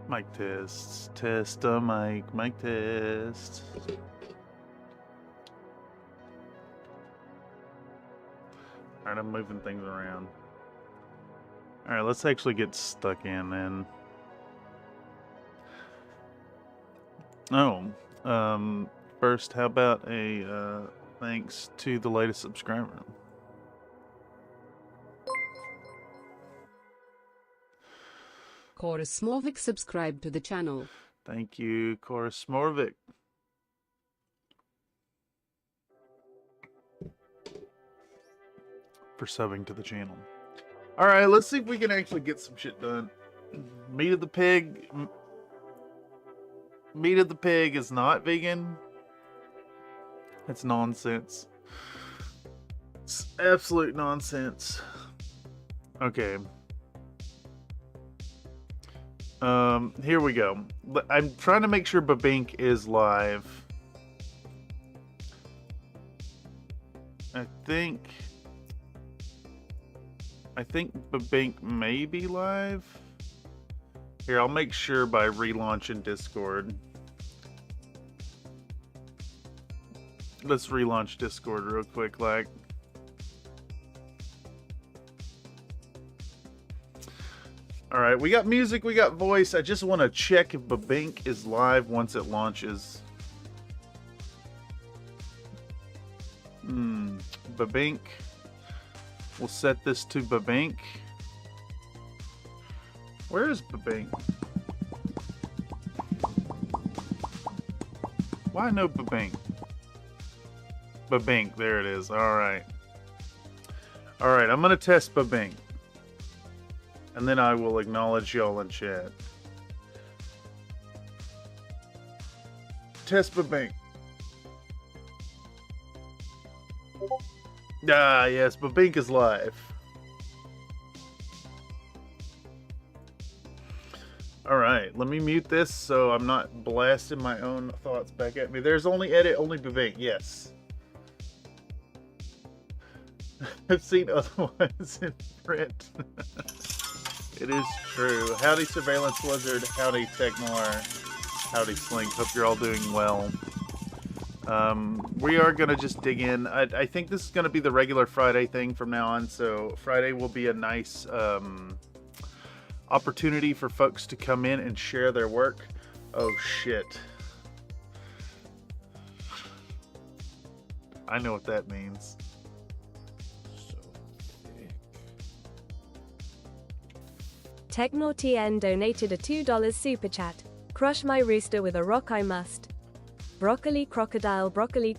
Mic test. Test a mic. Mic test. Alright, I'm moving things around. Alright, let's actually get stuck in then. Oh, first, how about a thanks to the latest subscriber? Korosmovic subscribed to the channel. Thank you, Korosmovic. For subbing to the channel. Alright, let's see if we can actually get some shit done. Meat of the pig. Meat of the pig is not vegan. It's nonsense. It's absolute nonsense. Okay. Here we go. I'm trying to make sure Babink is live. I think Babink may be live. Here, I'll make sure by relaunching Discord. Let's relaunch Discord real quick, like. Alright, we got music, we got voice. I just want to check if Babink is live once it launches. Babink. We'll set this to Babink. Where is Babink? Why no Babink? Babink, there it is. Alright. Alright, I'm going to test Babink. And then I will acknowledge y'all in chat. Test Babink. Ah, yes, Babink is live. Alright, let me mute this so I'm not blasting my own thoughts back at me. There's only edit, only Babink, yes. I've seen other ones in print. It is true. Howdy Surveillance Lizard, howdy Tech Noir, howdy Slink. Hope you're all doing well. We are going to just dig in. I think this is going to be the regular Friday thing from now on, so Friday will be a nice opportunity for folks to come in and share their work. Oh shit. I know what that means. TechnoTN donated a $2 super chat. Crush my rooster with a rock I must. Broccoli crocodile, rocket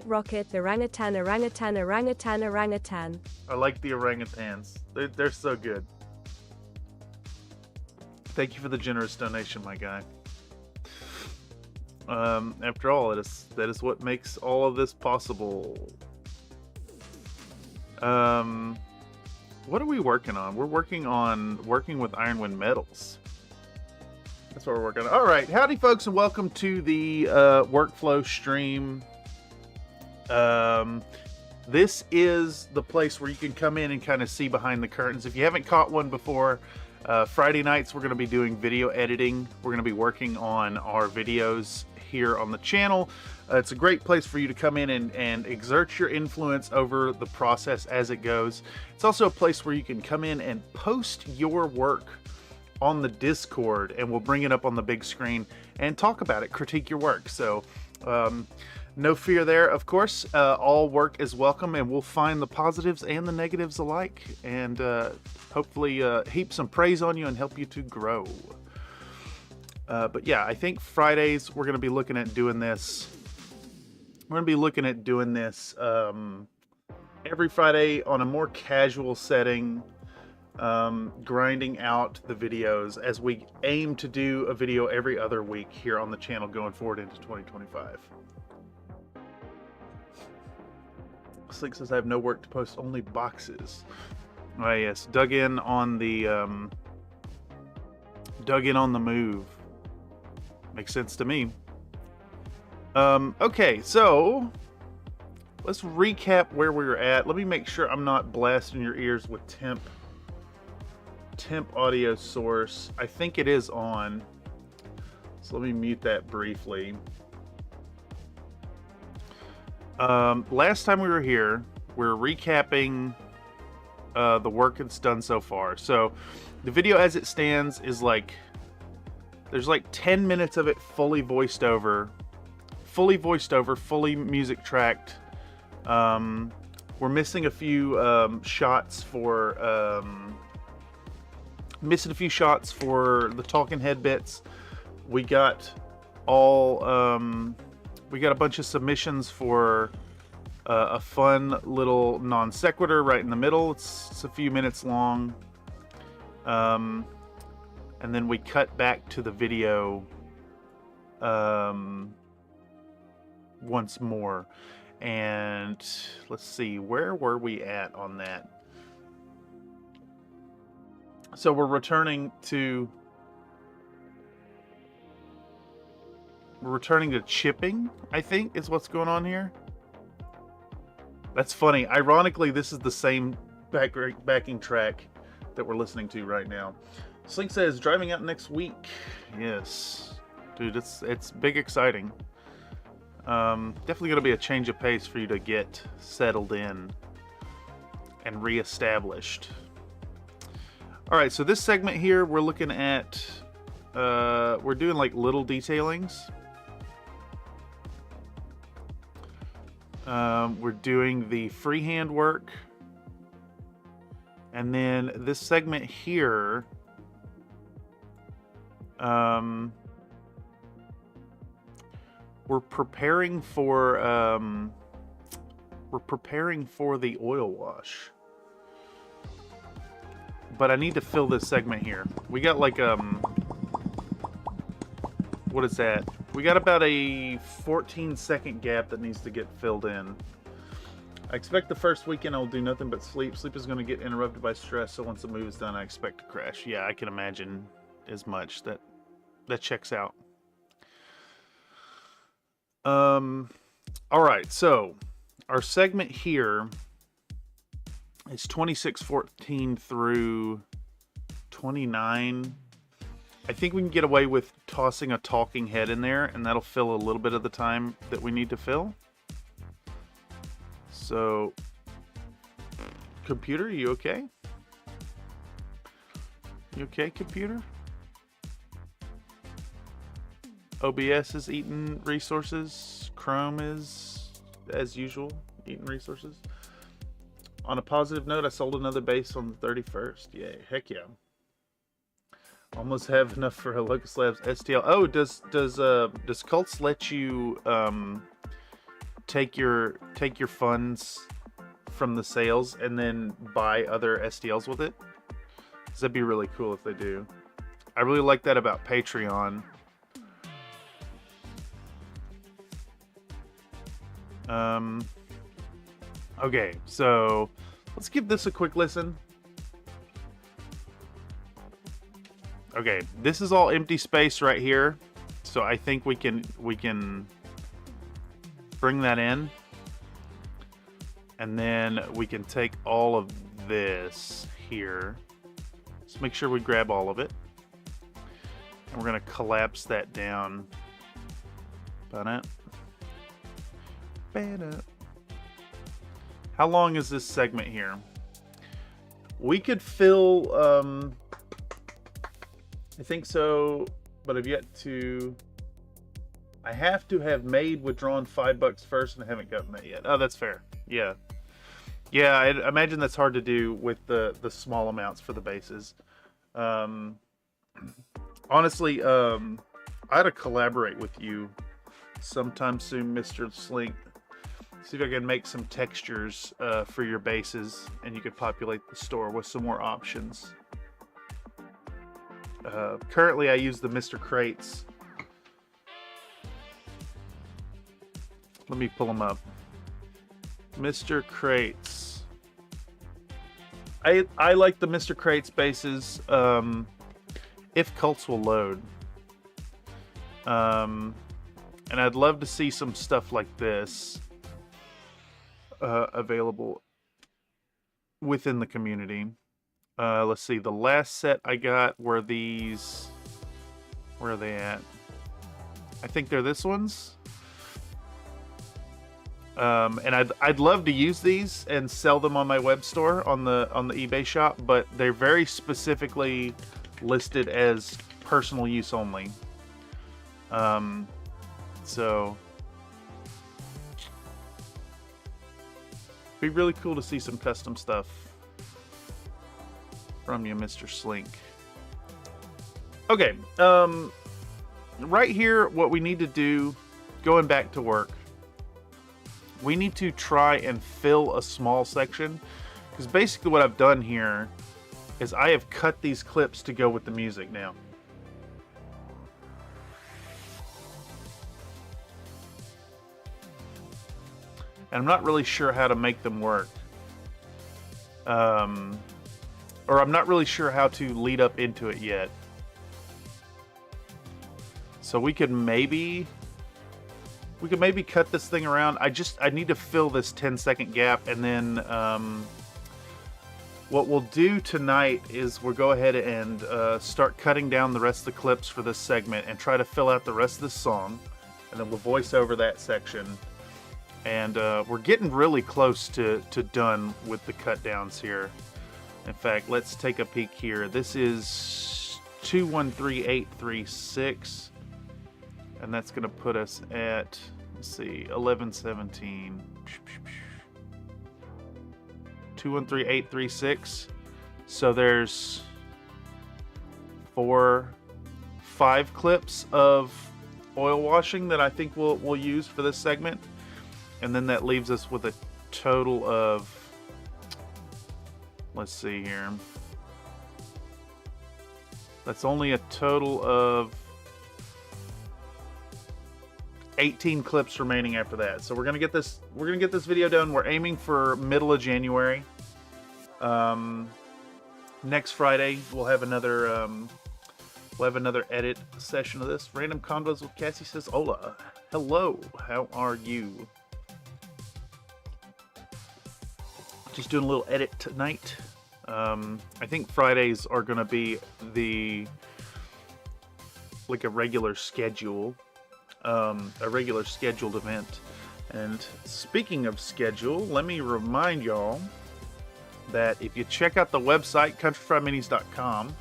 rocket, orangutan, orangutan, orangutan, orangutan. I like the orangutans. They're so good. Thank you for the generous donation, my guy. After all, that is what makes all of this possible. What are we working on? We're working with Ironwind Metals. That's what we're working on. All right, howdy, folks, and welcome to the workflow stream. This is the place where you can come in and kind of see behind the curtains. If you haven't caught one before, Friday nights, we're going to be doing video editing. We're going to be working on our videos here on the channel. It's a great place for you to come in and exert your influence over the process as it goes. It's also a place where you can come in and post your work on the Discord, and we'll bring it up on the big screen and talk about it, critique your work. So no fear there, of course. All work is welcome, and we'll find the positives and the negatives alike, and hopefully heap some praise on you and help you to grow. But yeah, I think Fridays we're going to be looking at doing this. We're going to be looking at doing this every Friday on a more casual setting, grinding out the videos as we aim to do a video every other week here on the channel going forward into 2025. Slick says I have no work to post, only boxes. Oh yes, dug in on the move. Makes sense to me. Okay, so let's recap where we were at. Let me make sure I'm not blasting your ears with temp audio source. I think it is on. So let me mute that briefly. Last time we were here, we were recapping the work that's done so far. So the video as it stands is like, there's like 10 minutes of it fully voiced over, fully music tracked. We're missing a few shots for the talking head bits. We got a bunch of submissions for a fun little non sequitur right in the middle. It's a few minutes long. And then we cut back to the video once more. And let's see, where were we at on that? So we're returning to chipping, I think, is what's going on here. That's funny. Ironically, this is the same backing track that we're listening to right now. Slink says, driving out next week. Yes. Dude, it's big exciting. Definitely going to be a change of pace for you to get settled in and reestablished. Alright, so this segment here, we're looking at... we're doing like little detailings. We're doing the freehand work. And then this segment here... we're preparing for the oil wash. But I need to fill this segment here. We got like what is that? We got about a 14-second gap that needs to get filled in. I expect the first weekend I'll do nothing but sleep. Sleep is going to get interrupted by stress, so once the move is done, I expect to crash. Yeah, I can imagine as much. That checks out. Alright, so our segment here is 26:14 through 29. I think we can get away with tossing a talking head in there, and that'll fill a little bit of the time that we need to fill. So, computer, you okay? You okay, computer? OBS is eating resources. Chrome is, as usual, eating resources. On a positive note, I sold another base on the 31st. Yay, heck yeah. Almost have enough for a Locust Labs STL. Oh, does Cults let you take your funds from the sales and then buy other STLs with it? Because that'd be really cool if they do. I really like that about Patreon. Okay, so let's give this a quick listen. Okay, this is all empty space right here, so I think we can bring that in, and then we can take all of this here. Let's make sure we grab all of it. And we're going to collapse that down. How long is this segment here? We could fill, I think so, but I've yet to, I have to have made withdrawn $5 first, and I haven't gotten that yet. Oh, that's fair. Yeah. Yeah, I imagine that's hard to do with the small amounts for the bases. Honestly, I ought to collaborate with you sometime soon, Mr. Slink. See if I can make some textures for your bases, and you could populate the store with some more options. Currently, I use the Mr. Crates. Let me pull them up. Mr. Crates. I like the Mr. Crates bases if cults will load. And I'd love to see some stuff like this available within the community. Let's see, the last set I got were these. Where are they at? I think they're this ones. And I'd love to use these and sell them on my web store on the eBay shop, but they're very specifically listed as personal use only. So be really cool to see some custom stuff from you, Mr. Slink. Okay, right here, what we need to do, going back to work, we need to try and fill a small section, because basically what I've done here is I have cut these clips to go with the music now. And I'm not really sure how to make them work. Or I'm not really sure how to lead up into it yet. So we could maybe cut this thing around. I need to fill this 10-second gap, and then what we'll do tonight is we'll go ahead and start cutting down the rest of the clips for this segment and try to fill out the rest of the song, and then we'll voice over that section. And we're getting really close to done with the cut downs here. In fact, let's take a peek here. This is 213836, and that's going to put us at, let's see, 1117. 213836. So there's 5 clips of oil washing that I think we'll use for this segment. And then that leaves us with a total of, let's see here. That's only a total of 18 clips remaining after that. So we're gonna get this video done. We're aiming for middle of January. Next Friday we'll have another edit session of this. Random Convos with Cassie says, "Hola, hello, how are you?" Just doing a little edit tonight. I think Fridays are gonna be like a regular scheduled event. And speaking of schedule, let me remind y'all that if you check out the website countryfriedminis.com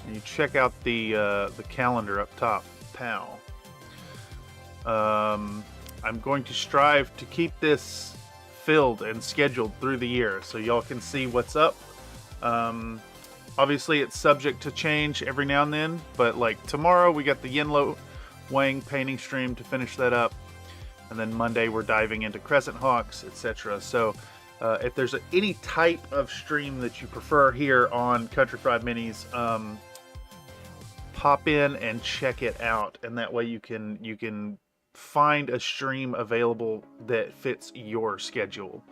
and you check out the calendar up top, I'm going to strive to keep this filled and scheduled through the year so y'all can see what's up. Obviously it's subject to change every now and then, but like tomorrow we got the Yinlo Wang painting stream to finish that up, and then Monday we're diving into Crescent Hawks, etc. So if there's any type of stream that you prefer here on Country Fried Minis, pop in and check it out, and that way you can find a stream available that fits your schedule.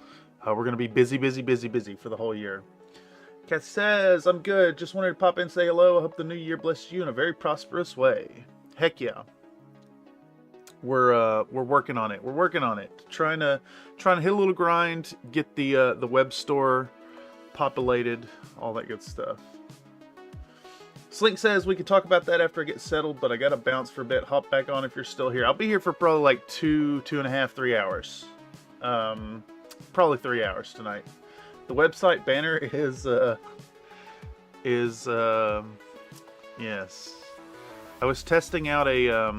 We're going to be busy for the whole year. Kat says, "I'm good. Just wanted to pop in and say hello. I hope the new year blesses you in a very prosperous way." Heck yeah. We're working on it. We're working on it. Trying to hit a little grind, get the web store populated, all that good stuff. Slink says we could talk about that after I get settled, but I gotta bounce for a bit. Hop back on if you're still here. I'll be here for probably like 2.5, 3 hours. Probably 3 hours tonight. The website banner yes. I was testing out a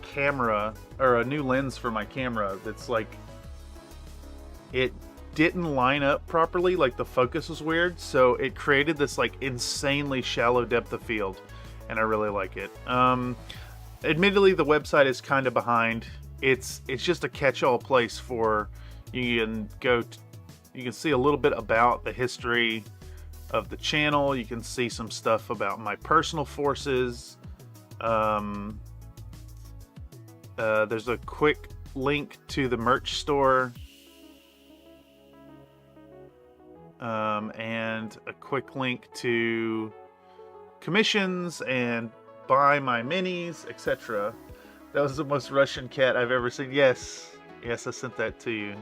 camera, or a new lens for my camera that's like, it didn't line up properly, like the focus was weird, so it created this like insanely shallow depth of field, and I really like it. Admittedly, the website is kind of behind. It's just a catch-all place for you can see a little bit about the history of the channel. You can see some stuff about my personal forces. There's a quick link to the merch store. And a quick link to commissions and buy my minis, etc. That was the most Russian cat I've ever seen. Yes, I sent that to you.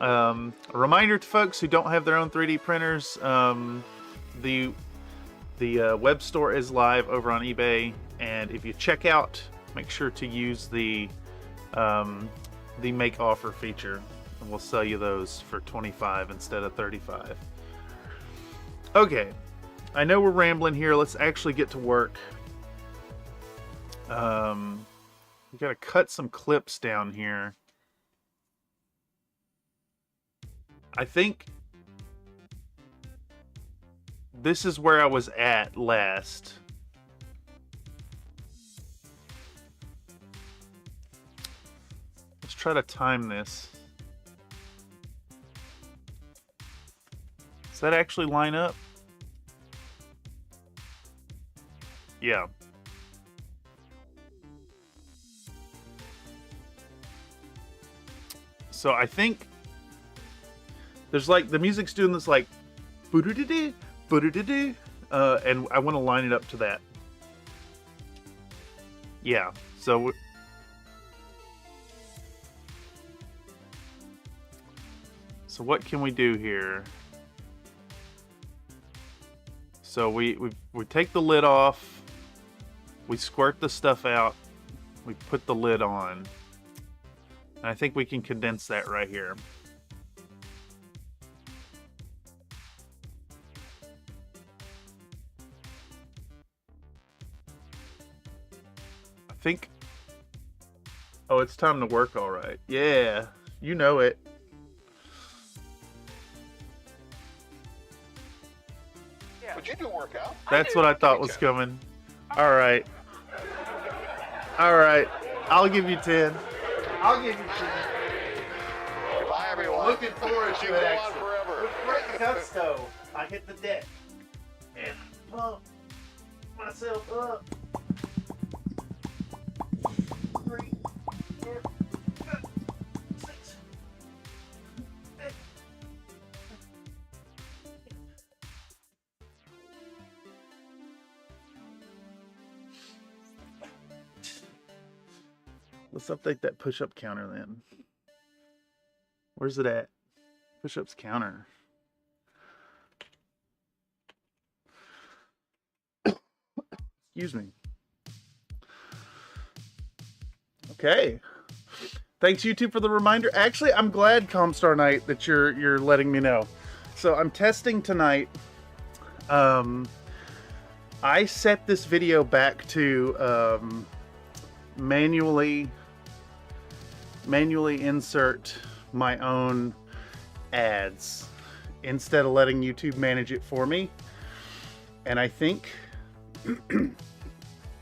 A reminder to folks who don't have their own 3D printers, the web store is live over on eBay, and if you check out, make sure to use the make offer feature, and we'll sell you those for $25 instead of $35. Okay, I know we're rambling here. Let's actually get to work. We gotta cut some clips down here. I think this is where I was at last. Let's try to time this. Does that actually line up? Yeah. So I think there's like, the music's doing this like boo-doo-doo-doo, boo-doo-doo-doo, and I want to line it up to that. Yeah, so what can we do here? So we take the lid off, we squirt the stuff out, we put the lid on. And I think we can condense that right here. I think... Oh, it's time to work, all right. Yeah, you know it. But you do work out. That's what I thought was coming. All right. All right. I'll give you 10. I'll give you 10. Bye, everyone. Looking forward to it, Go on actually. forever. With great gusto, I hit the deck and pump myself up. 3, 4, 5, 6, 8. Let's update that push-up counter then. Where's it at? Push-ups counter. Excuse me. Okay. Thanks YouTube for the reminder. Actually, I'm glad, Comstar Knight, that you're letting me know. So I'm testing tonight. I set this video back to manually insert my own ads instead of letting YouTube manage it for me. And I think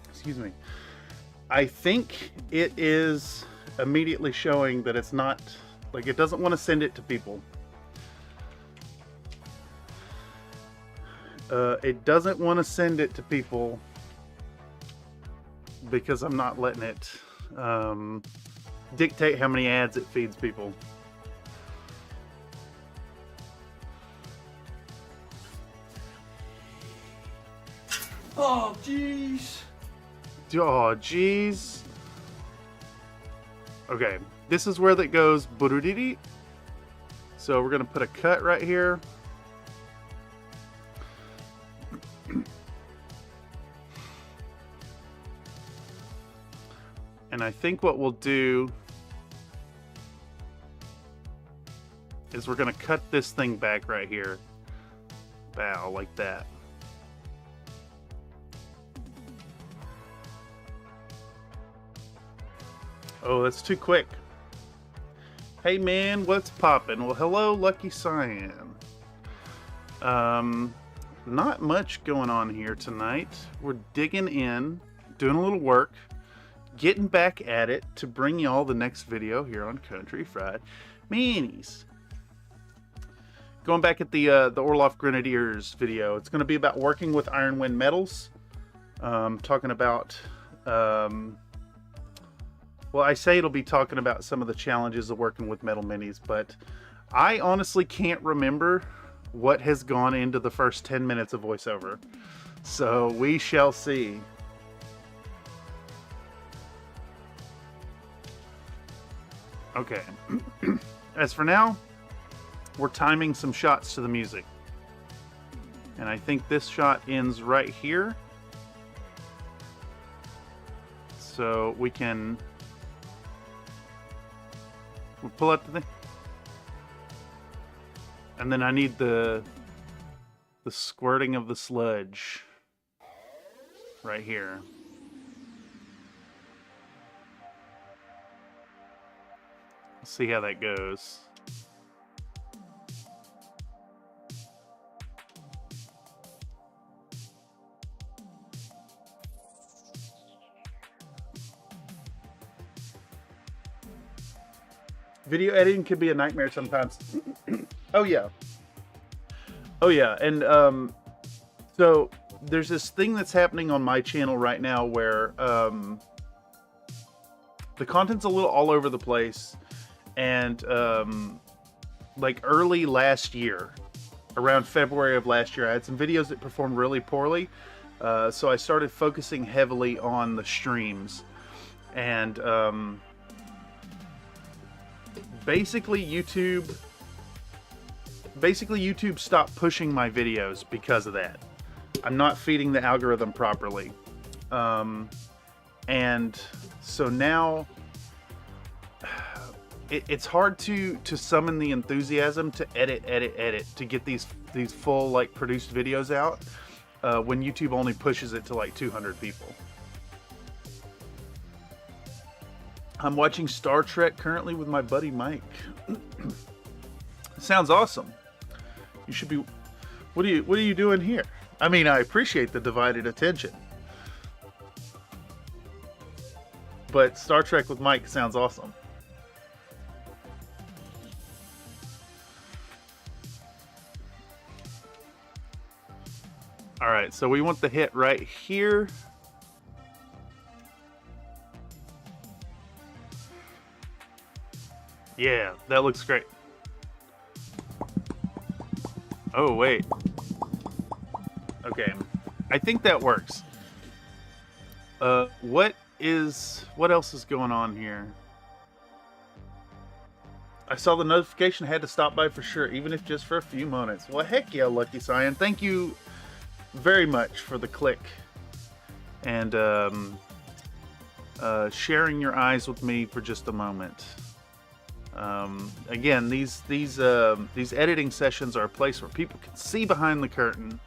excuse me, I think it is immediately showing that it's not, like, it doesn't want to send it to people. It doesn't want to send it to people because I'm not letting it dictate how many ads it feeds people. Oh, jeez. Oh, jeez. Okay, this is where that goes. So we're gonna put a cut right here. And I think what we'll do is we're gonna cut this thing back right here. Bow, like that. Oh, that's too quick. Hey man, what's poppin'? Well, hello, Lucky Cyan. Not much going on here tonight. We're digging in, doing a little work, getting back at it to bring y'all the next video here on Country Fried Minis. Going back at the Orloff Grenadiers video, it's going to be about working with Iron Wind metals. Talking about, well, I say it'll be talking about some of the challenges of working with metal minis, but I honestly can't remember what has gone into the first 10 minutes of voiceover. So we shall see. Okay. As for now, we're timing some shots to the music. And I think this shot ends right here. So we can... we'll pull out the thing. And then I need the squirting of the sludge right here. Let's see how that goes. Video editing can be a nightmare sometimes. Oh yeah. Oh yeah, and so there's this thing that's happening on my channel right now where the content's a little all over the place, and like early last year, around February of last year, I had some videos that performed really poorly, so I started focusing heavily on the streams, and basically YouTube stopped pushing my videos because of that. I'm not feeding the algorithm properly. And so now it's hard to summon the enthusiasm to edit to get these full like produced videos out when YouTube only pushes it to like 200 people. I'm watching Star Trek currently with my buddy Mike. Sounds awesome. You should be... What are you doing here? I mean, I appreciate the divided attention, but Star Trek with Mike sounds awesome. All right, so we want the hit right here. Yeah, that looks great. Oh, wait. Okay, I think that works. What else is going on here? I saw the notification, had to stop by for sure, even if just for a few moments. Well, heck yeah, Lucky Cyan. Thank you very much for the click and sharing your eyes with me for just a moment. Again, these editing sessions are a place where people can see behind the curtain,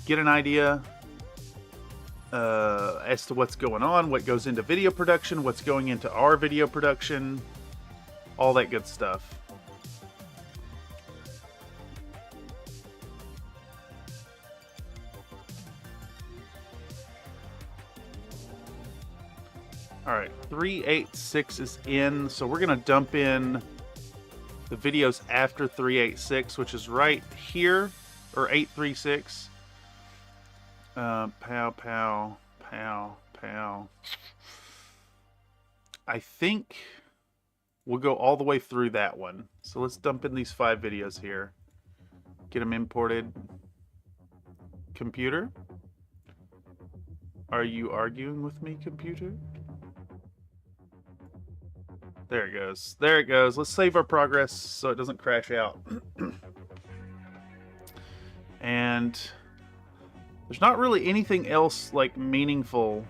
get an idea as to what's going on, what goes into video production, what's going into our video production, all that good stuff. Alright, 386 is in, so we're going to dump in the videos after 386, which is right here, or 836. Pow, pow, pow, pow. I think we'll go all the way through that one. So let's dump in these 5 videos here. Get them imported. Computer? Are you arguing with me, computer? There it goes. There it goes. Let's save our progress so it doesn't crash out. And there's not really anything else like meaningful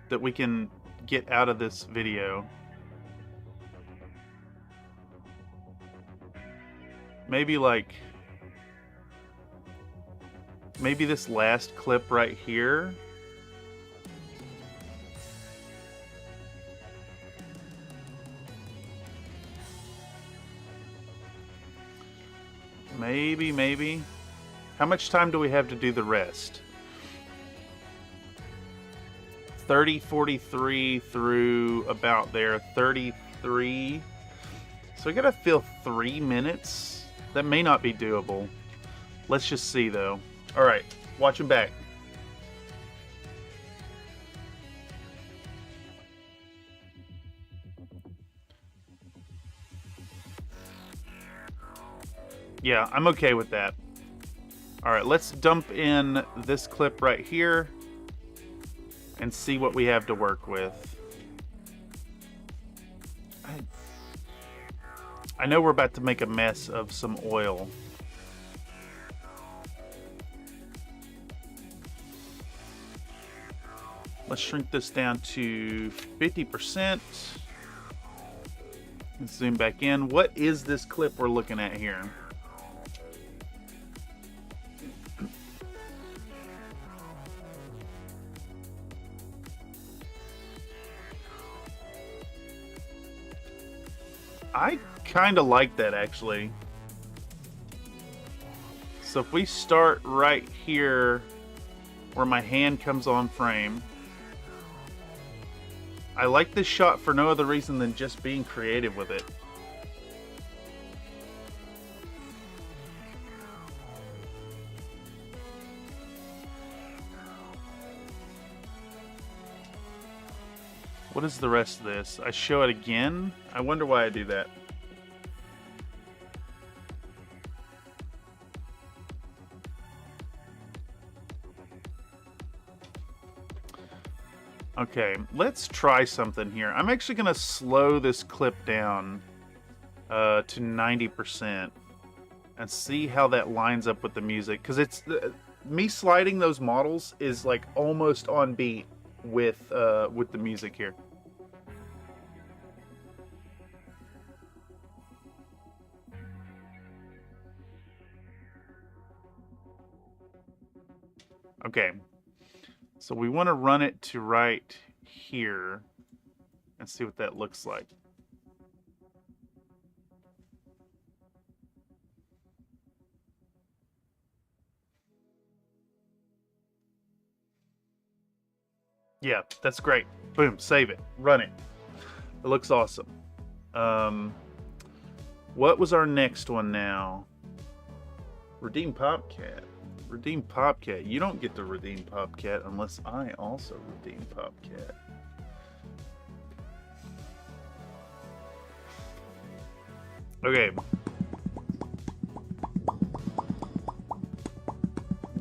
that we can get out of this video. Maybe like, maybe this last clip right here. Maybe. How much time do we have to do the rest? 30:43 through about there, 33. So I gotta fill 3 minutes. That may not be doable. Let's just see though. All right, watching back. Yeah, I'm okay with that. All right, let's dump in this clip right here and see what we have to work with. I know we're about to make a mess of some oil. Let's shrink this down to 50%. Let's zoom back in. What is this clip we're looking at here? I kind of like that actually. So if we start right here where my hand comes on frame, I like this shot for no other reason than just being creative with it. What is the rest of this? I show it again? I wonder why I do that. Okay, let's try something here. I'm actually going to slow this clip down to 90% and see how that lines up with the music. Because it's me sliding those models is like almost on beat with the music here. Okay, so we want to run it to right here and see what that looks like. Yeah, that's great. Boom, save it, run it. It looks awesome. What was our next one now? Redeem Popcat. Redeem Popcat. You don't get to redeem Popcat unless I also redeem Popcat. Okay.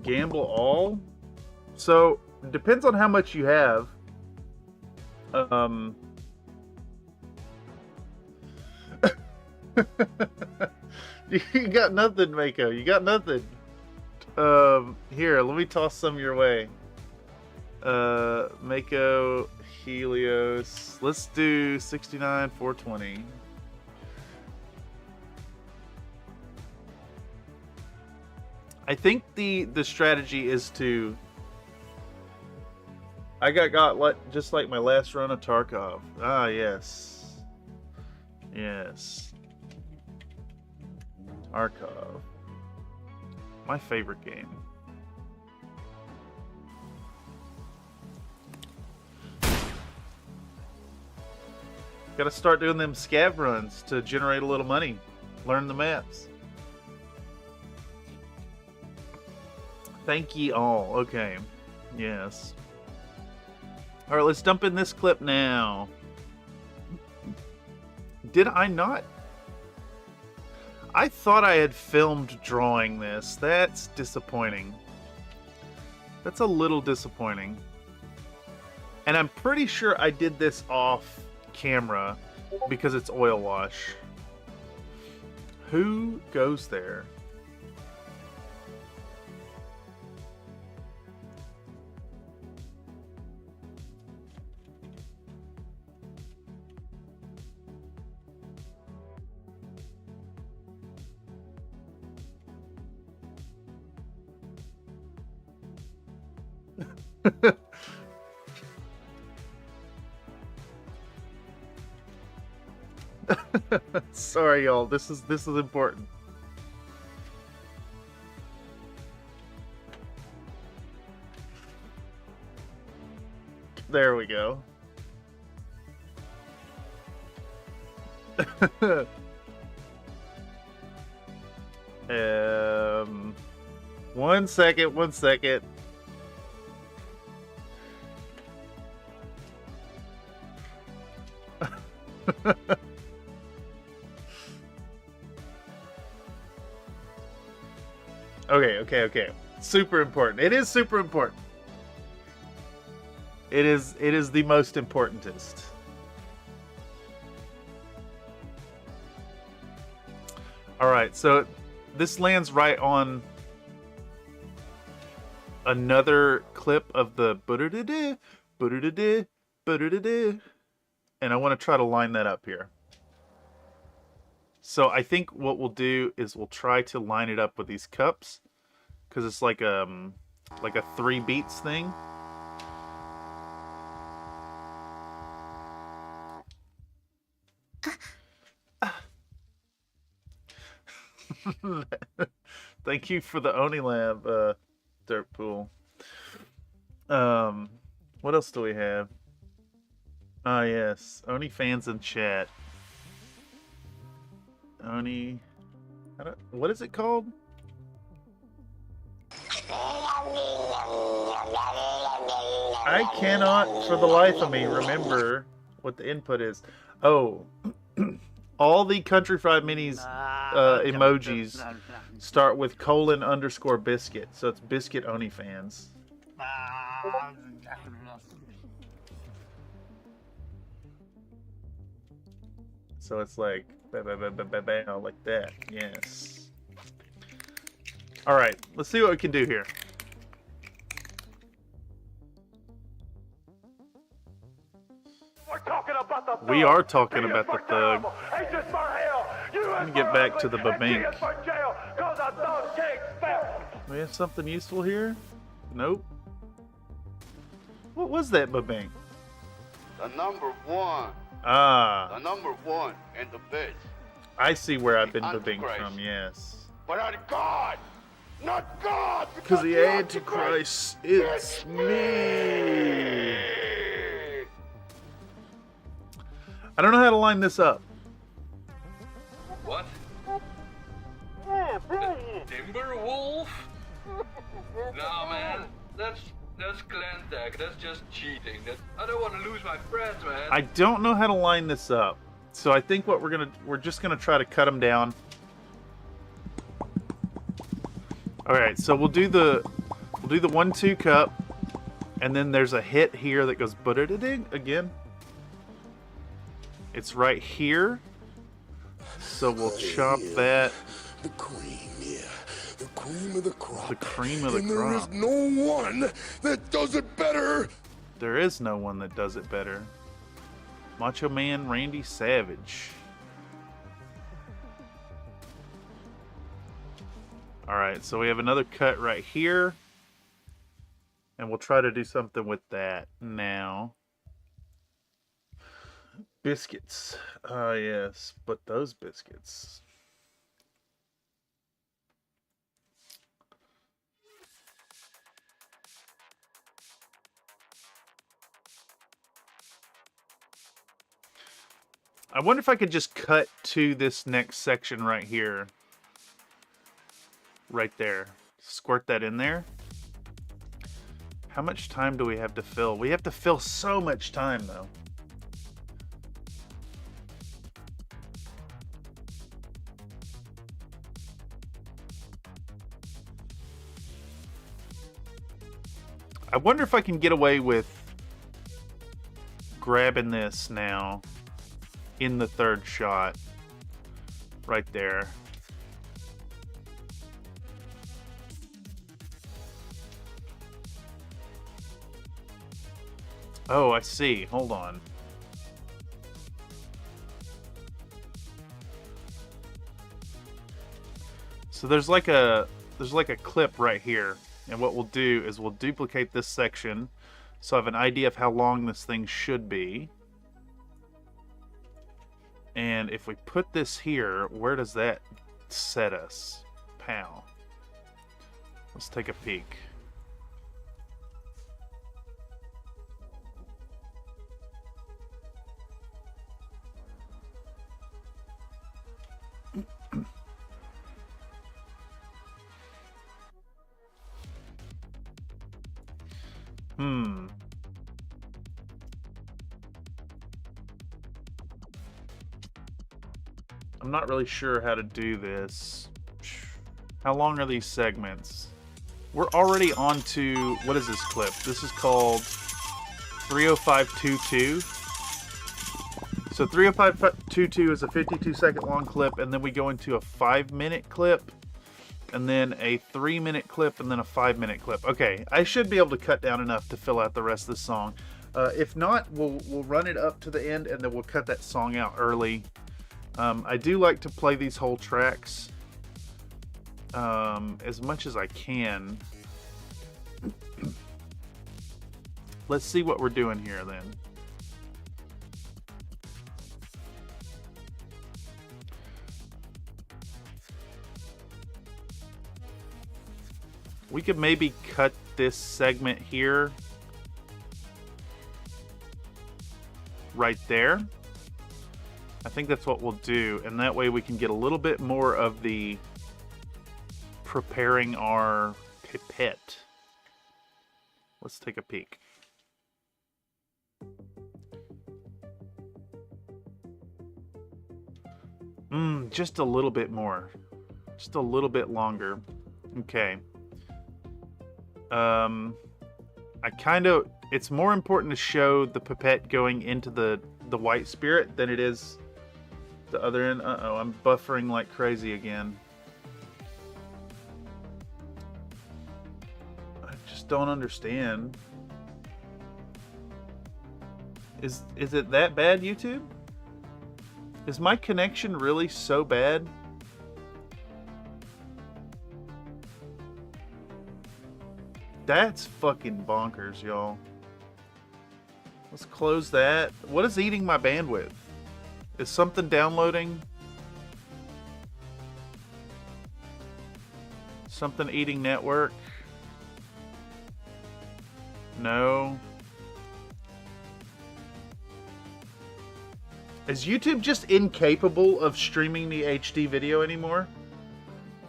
Gamble all? So, depends on how much you have. You got nothing, Mako. You got nothing. Here, let me toss some your way. Mako, Helios. Let's do 69, 420. I think the strategy is to... I got just like my last run of Tarkov. Ah, yes. Yes. Tarkov. My favorite game. Gotta start doing them scav runs to generate a little money. Learn the maps. Thank ye all. Okay. Yes. Alright, let's dump in this clip now. Did I not? I thought I had filmed drawing this. That's disappointing. That's a little disappointing. And I'm pretty sure I did this off camera because it's oil wash. Who goes there? Sorry, y'all. This is important. There we go. 1 second, 1 second. Okay. Super important. It is super important. It is the most importantest. All right, so this lands right on another clip of the and I want to try to line that up here. So I think what we'll do is we'll try to line it up with these cups, because it's like a 3 beats thing. Thank you for the Onilab, Dirt Pool. What else do we have? Ah, yes. Oni fans in chat. Oni... what is it called? I cannot, for the life of me, remember what the input is. Oh. All the Country Fried Minis emojis start with :_biscuit. So it's Biscuit Oni fans. So it's like like that. Yes. All right, let's see what we can do here. We are talking about the thug. Let me get back to the babank. We have something useful here? Nope. What was that babank? The number one. Ah. The number one and the best. I see where I've been The babanked Antichrist. from, yes. But not God! Not God! Because the Antichrist, it's me. I don't know how to line this up. What? Timberwolf? Nah, man. That's clan tag. That's just cheating. I don't want to lose my friends, man. I don't know how to line this up. So I think what we're just gonna try to cut them down. Alright, so we'll do the 1-2 cup, and then there's a hit here that goes again. It's right here. So we'll chop that. The cream, yeah. The cream of the crop. The cream of the and crop. there is no one that does it better. There is no one that does it better. Macho Man Randy Savage. Alright, so we have another cut right here. And we'll try to do something with that now. Biscuits. Ah, yes. But those biscuits. I wonder if I could just cut to this next section right here. Right there. Squirt that in there. How much time do we have to fill? We have to fill so much time, though. I wonder if I can get away with grabbing this now in the third shot. Right there. Oh, I see. Hold on. So there's like a clip right here, and what we'll do is we'll duplicate this section so I have an idea of how long this thing should be. And if we put this here, where does that set us? Pow. Let's take a peek. I'm not really sure how to do this. How long are these segments? We're already on to, what is this clip? This is called 30522. So 30522 is a 52-second long clip, and then we go into a 5-minute clip, and then a 3-minute clip, and then a 5-minute clip. Okay, I should be able to cut down enough to fill out the rest of the song. If not, we'll run it up to the end, and then we'll cut that song out early. I do like to play these whole tracks as much as I can. Let's see what we're doing here then. We could maybe cut this segment here right there. I think that's what we'll do, and that way we can get a little bit more of the preparing our pipette. Let's take a peek. Just a little bit more. Just a little bit longer. Okay. It's more important to show the pipette going into the white spirit than it is the other end. Uh-oh, I'm buffering like crazy again. I just don't understand. Is it that bad, YouTube? Is my connection really so bad? That's fucking bonkers, y'all. Let's close that. What is eating my bandwidth? Is something downloading? Something eating network? No. Is YouTube just incapable of streaming the HD video anymore?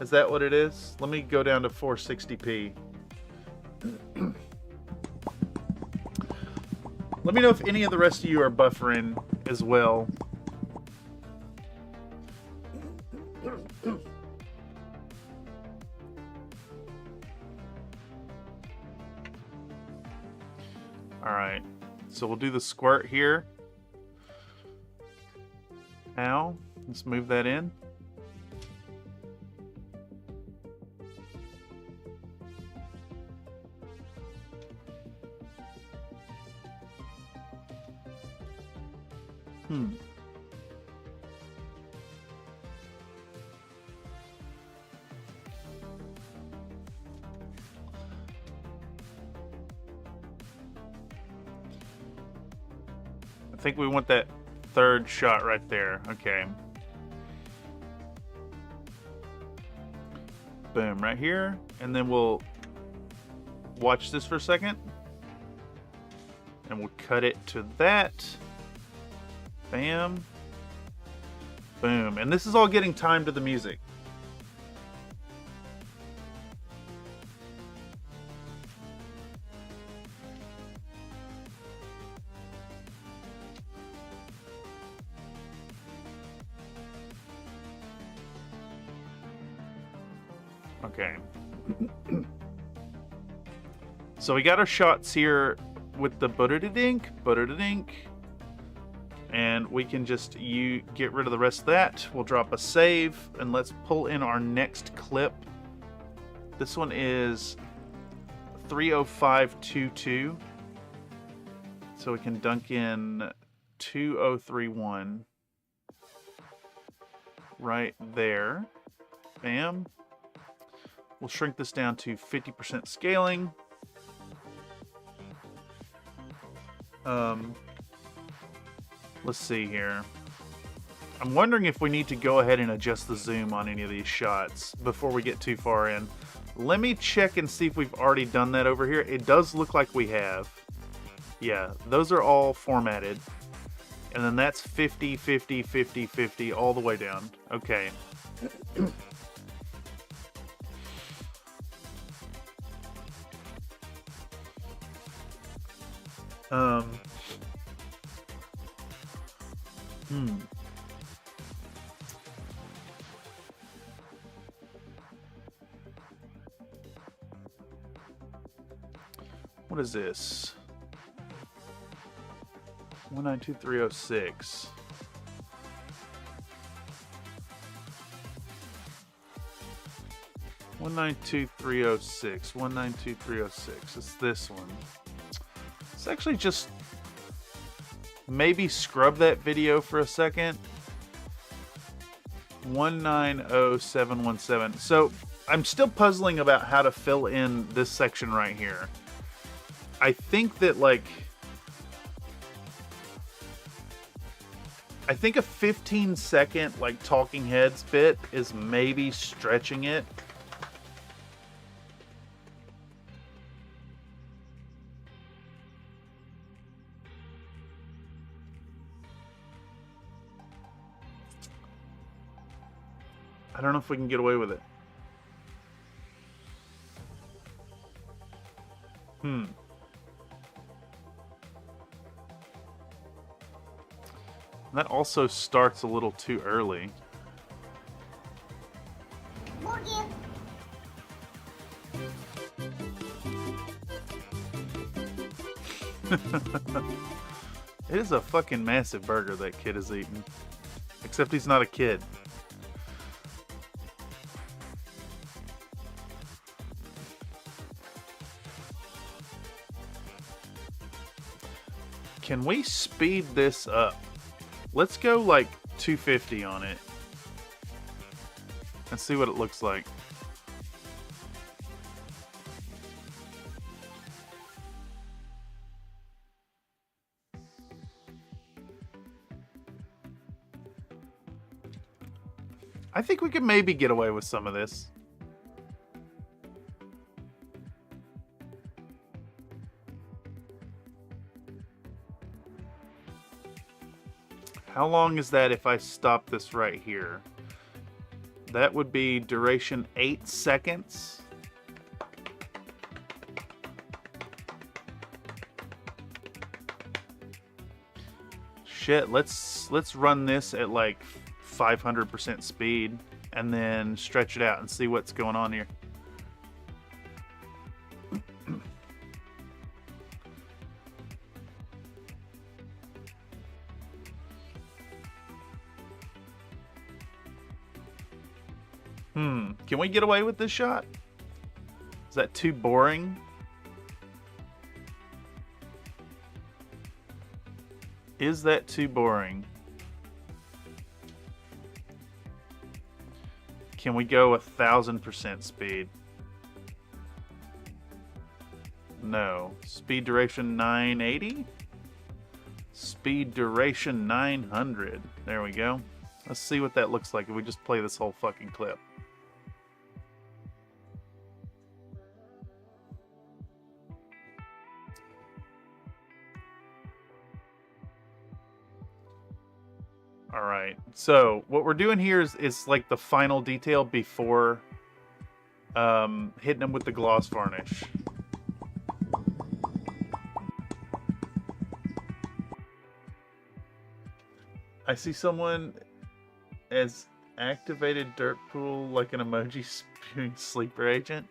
Is that what it is? Let me go down to 460p. Let me know if any of the rest of you are buffering as well. Alright, so we'll do the squirt here. Now, let's move that in. I think we want that third shot right there. Okay. Boom, right here. And then we'll watch this for a second. And we'll cut it to that. Bam. Boom. And this is all getting timed to the music. Okay. So we got our shots here with the butter-da-dink, butter-da-dink. And we can just get rid of the rest of that. We'll drop a save, and let's pull in our next clip. This one is 30522. So we can dunk in 2031 right there. Bam. We'll shrink this down to 50% scaling. Let's see here. I'm wondering if we need to go ahead and adjust the zoom on any of these shots before we get too far in. Let me check and see if we've already done that over here. It does look like we have. Yeah, those are all formatted. And then that's 50, 50, 50, 50, all the way down. Okay. What is this? 192306. One 192,306. 192,306. It's this one. Let's actually just maybe scrub that video for a second. 190717. So I'm still puzzling about how to fill in this section right here. I think that a 15-second talking heads bit is maybe stretching it. I don't know if we can get away with it. That also starts a little too early. It is a fucking massive burger that kid is eating. Except he's not a kid. Can we speed this up? Let's go 250 on it. Let's see what it looks like. I think we could maybe get away with some of this. How long is that if I stop this right here? That would be duration 8 seconds. Shit, let's run this at 500% speed and then stretch it out and see what's going on here. Can we get away with this shot? Is that too boring? Is that too boring? Can we go 1000% speed? No. Speed duration 980? Speed duration 900. There we go. Let's see what that looks like if we just play this whole fucking clip. Alright, so what we're doing here is like the final detail before hitting them with the gloss varnish. I see someone as activated dirt pool like an emoji spewing sleeper agent.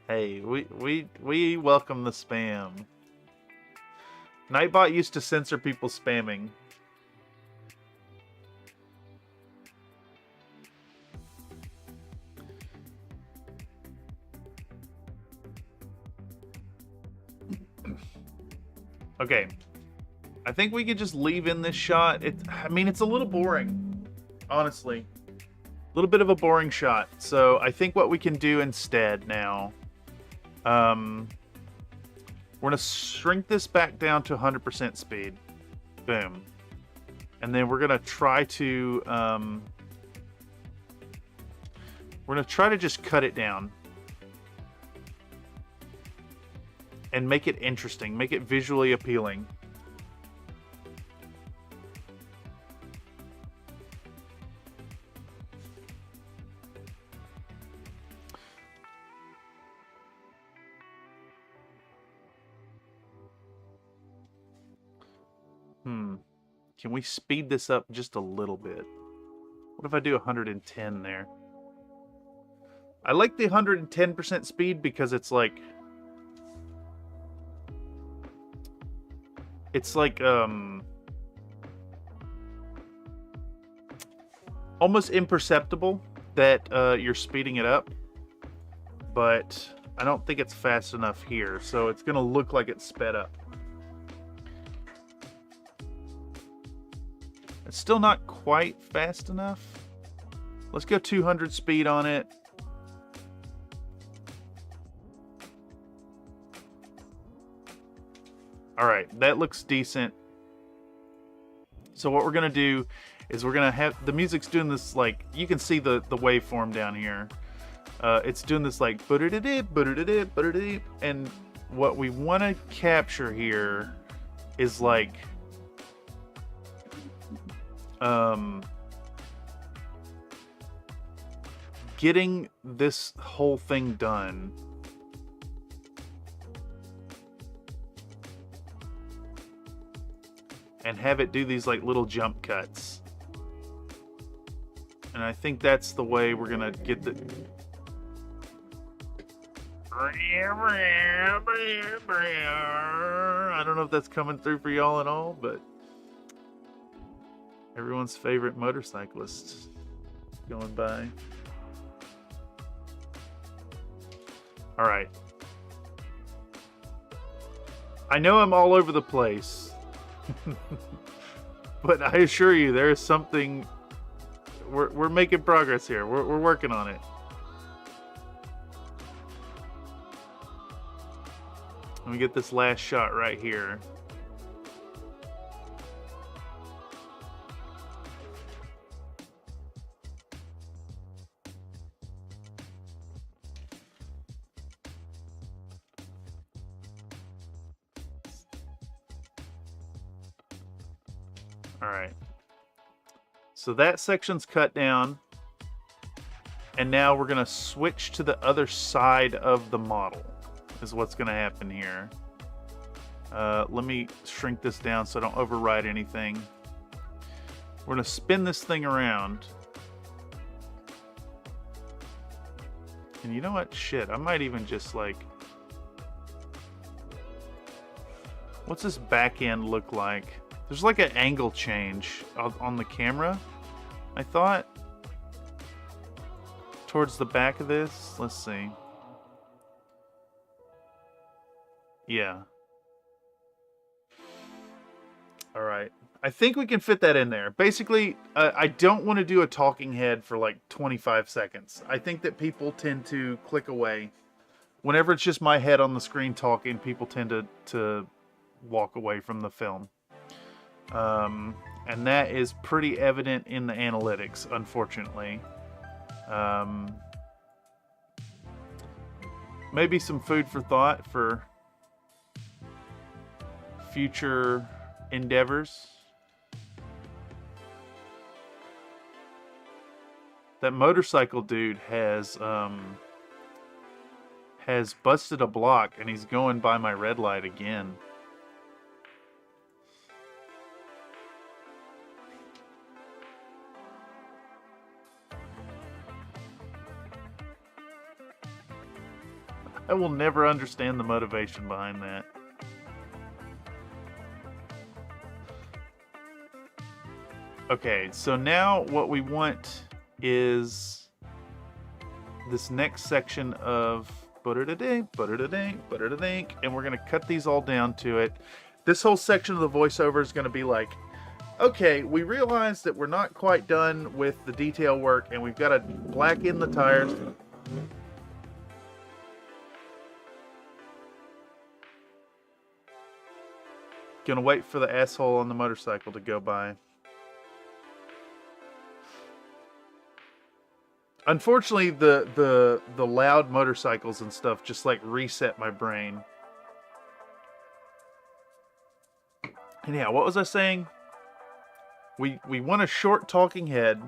Hey, we welcome the spam. Nightbot used to censor people spamming. Okay. I think we could just leave in this shot. I mean, it's a little boring, honestly. A little bit of a boring shot. So I think what we can do instead now, we're gonna shrink this back down to 100% speed. Boom. And then we're gonna try to, just cut it down. And make it interesting, make it visually appealing. Can we speed this up just a little bit? What if I do 110 there? I like the 110% speed because it's like almost imperceptible that you're speeding it up, but I don't think it's fast enough here, so it's gonna look like it's sped up. It's still not quite fast enough. Let's go 200 speed on it. All right, that looks decent. So what we're gonna do is we're gonna have the music's doing this, like, you can see the waveform down here. It's doing this like and what we want to capture here is like getting this whole thing done. And have it do these like little jump cuts. And I think that's the way we're gonna get the... I don't know if that's coming through for y'all at all, but everyone's favorite motorcyclist going by. All right. I know I'm all over the place, but I assure you there is something. We're making progress here. We're working on it. Let me get this last shot right here. All right. So that section's cut down. And now we're going to switch to the other side of the model is what's going to happen here. Let me shrink this down so I don't override anything. We're going to spin this thing around. And you know what? Shit, I might even just like... What's this back end look like? There's like an angle change on the camera, I thought. Towards the back of this. Let's see. Yeah. Alright. I think we can fit that in there. Basically, I don't want to do a talking head for like 25 seconds. I think that people tend to click away. Whenever it's just my head on the screen talking, people tend to walk away from the film. And that is pretty evident in the analytics, unfortunately. Maybe some food for thought for future endeavors. That motorcycle dude has busted a block and he's going by my red light again. I will never understand the motivation behind that. Okay, so now what we want is this next section of and we're gonna cut these all down to it. this whole section of the voiceover is going to be like, okay, we realize that we're not quite done with the detail work, and we've got to black in the tires. Gonna wait for the asshole on the motorcycle to go by. Unfortunately, the loud motorcycles and stuff just like reset my brain. And yeah, what was I saying? We want a short talking head,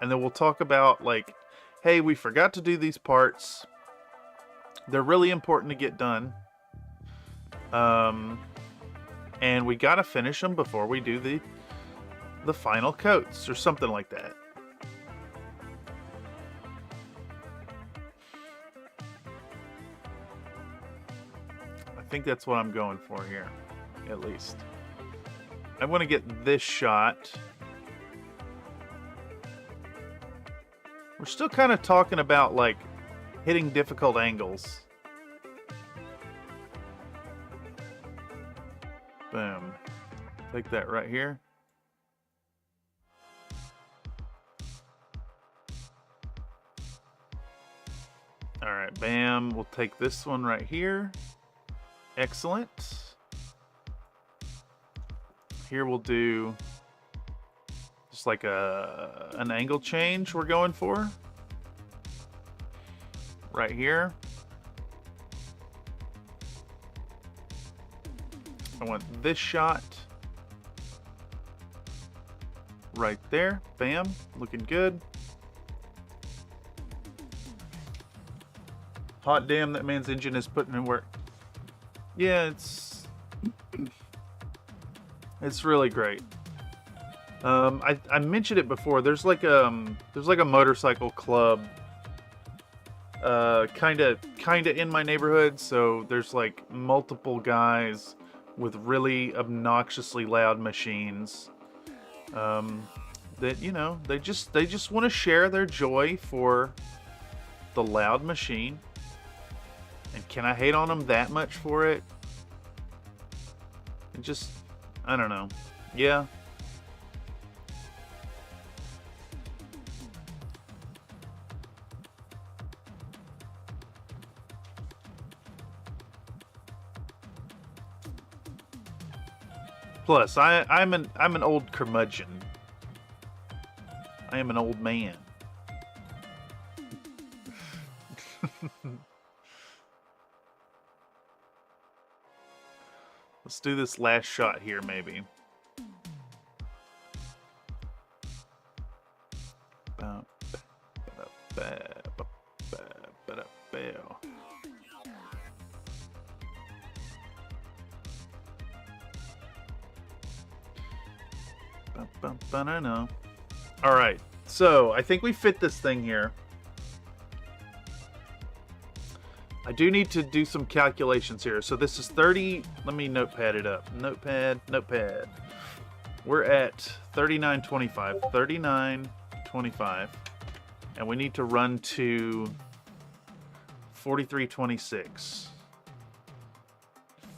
and then we'll talk about like, hey, we forgot to do these parts. They're really important to get done. And we gotta finish them before we do the final coats or something like that. I think that's what I'm going for here, at least. I want to get this shot. We're still kind of talking about like hitting difficult angles. Boom. Take that right here. All right, bam. We'll take this one right here. Excellent. Here we'll do just like an angle change we're going for. Right here. I want this shot right there. Bam. Looking good. Hot damn, that man's engine is putting in work. Yeah, it's really great. I mentioned it before. There's like a motorcycle club kinda in my neighborhood, so there's like multiple guys with really obnoxiously loud machines that, you know, they just want to share their joy for the loud machine. And can I hate on them that much for it? It just, I don't know. Yeah. Plus, I'm an old curmudgeon. I am an old man. Let's do this last shot here, maybe. All right, so I think we fit this thing here. I do need to do some calculations here. So this is 30. Let me notepad it up. Notepad. We're at 39.25. 39.25. And we need to run to 43.26.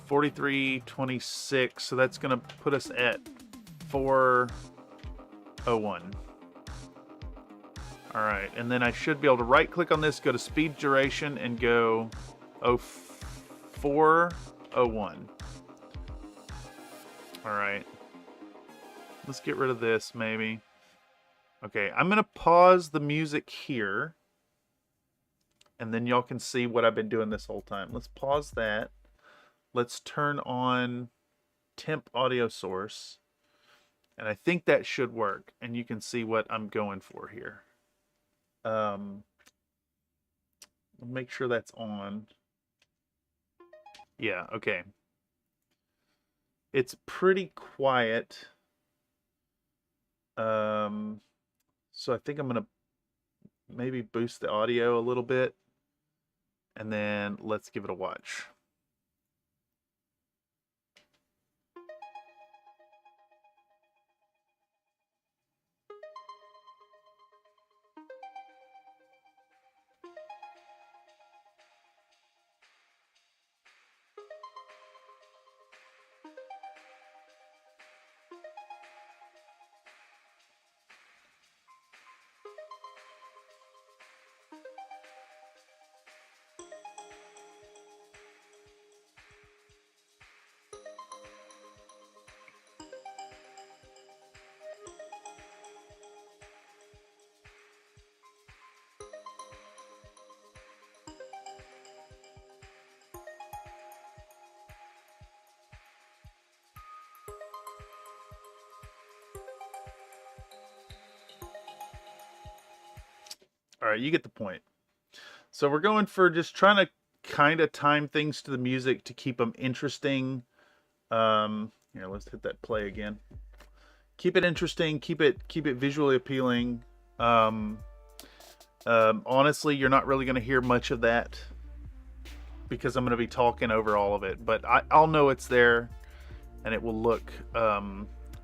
43.26. So that's going to put us at 4:01. All right, and then I should be able to right click on this, go to speed duration, and go 4:01. All right, let's get rid of this maybe. Okay, I'm gonna pause the music here, and then y'all can see what I've been doing this whole time. Let's pause that. Let's turn on temp audio source, and I think that should work, and you can see what I'm going for here. Make sure that's on. Yeah, okay. It's pretty quiet. So I think I'm gonna maybe boost the audio a little bit, and then let's give it a watch. All right, you get the point. So we're going for just trying to kind of time things to the music to keep them interesting. Here, let's hit that play again. Keep it interesting. Keep it visually appealing. Honestly, you're not really going to hear much of that because I'm going to be talking over all of it. But I'll know it's there, and it will look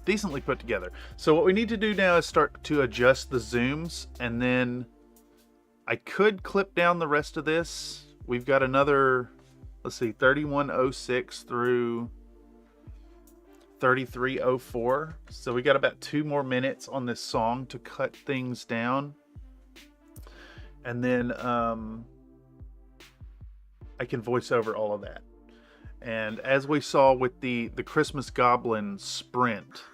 decently put together. So what we need to do now is start to adjust the zooms, and then I could clip down the rest of this. We've got another, let's see, 3106 through 3304. So we got about 2 more minutes on this song to cut things down. And then I can voice over all of that. And as we saw with the Christmas Goblin sprint,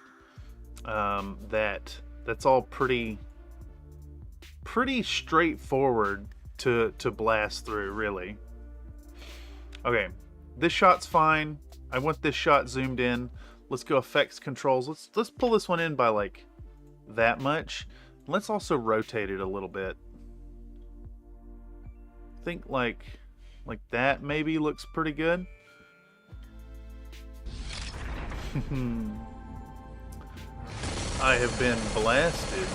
that's all pretty straightforward to blast through, really. Okay, this shot's fine. I want this shot zoomed in. Let's go effects controls. Let's pull this one in by like that much. Let's also rotate it a little bit. I think like that maybe looks pretty good. I have been blasted.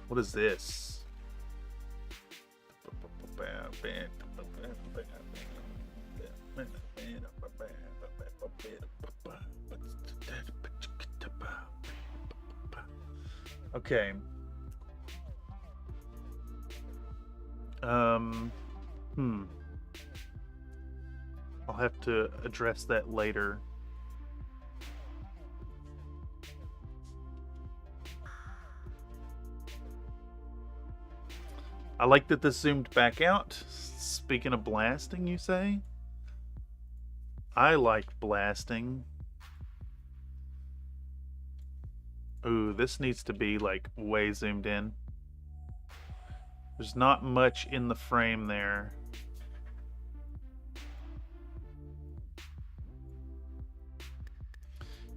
What is this? Okay. I'll have to address that later. I like that this zoomed back out. Speaking of blasting, you say? I like blasting. Ooh, this needs to be like way zoomed in. There's not much in the frame there.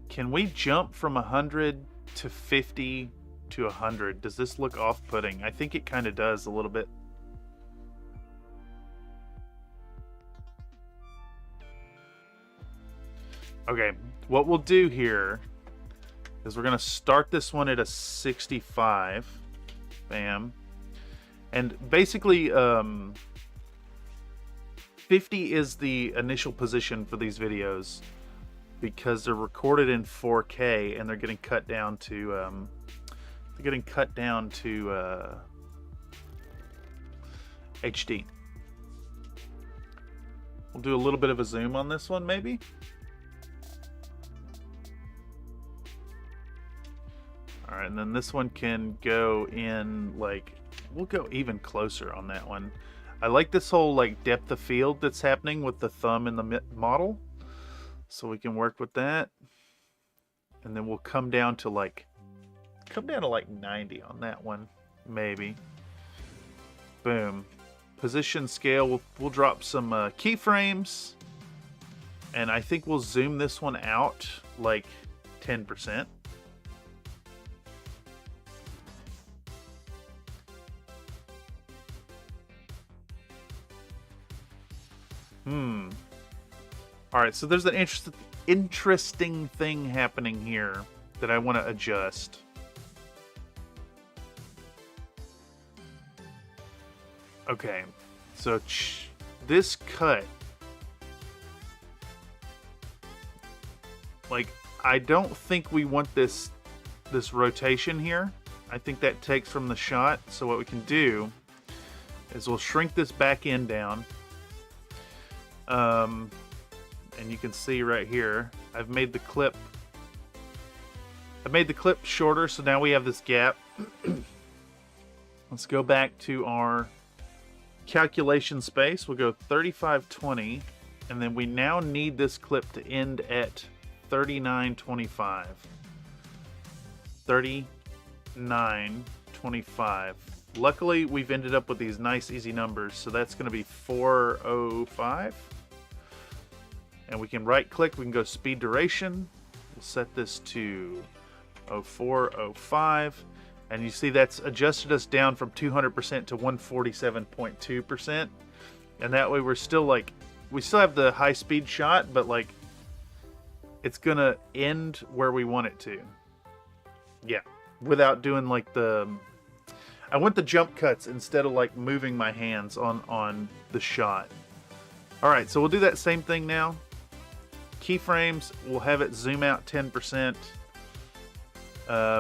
Can we jump from 100 to 50 to 100? Does this look off-putting? I think it kind of does a little bit. Okay, what we'll do here is we're going to start this one at a 65. Bam. And basically, 50 is the initial position for these videos because they're recorded in 4K and they're getting cut down to HD. We'll do a little bit of a zoom on this one, maybe. All right, and then this one can go in like, we'll go even closer on that one. I like this whole like depth of field that's happening with the thumb in the model. So we can work with that. And then we'll come down to like 90 on that one, maybe. Boom. Position scale, we'll drop some keyframes. And I think we'll zoom this one out like 10%. Alright, so there's an interesting thing happening here that I want to adjust. Okay, so this cut, like, I don't think we want this rotation here. I think that takes from the shot. So what we can do is we'll shrink this back end down. And you can see right here, I've made the clip shorter, so now we have this gap. Let's go back to our calculation space. We'll go 3520, and then we now need this clip to end at 3925. 3925. Luckily, we've ended up with these nice easy numbers, so that's going to be 405. And we can right click, we can go speed duration. We'll set this to 0405. And you see that's adjusted us down from 200% to 147.2%. And that way we're still like, we still have the high speed shot, but like it's gonna end where we want it to. Yeah, without doing like the, I want the jump cuts instead of like moving my hands on the shot. All right, so we'll do that same thing now. Keyframes, we'll have it zoom out 10%.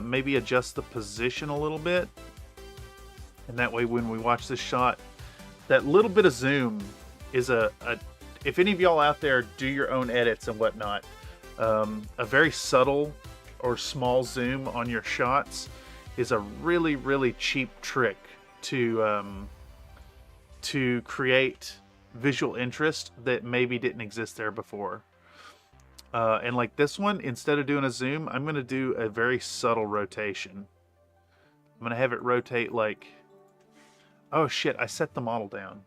Maybe adjust the position a little bit. And that way when we watch this shot, that little bit of zoom is if any of y'all out there do your own edits and whatnot, a very subtle or small zoom on your shots is a really, really cheap trick to create visual interest that maybe didn't exist there before. And like this one, instead of doing a zoom, I'm going to do a very subtle rotation. I'm going to have it rotate like... Oh shit, I set the model down.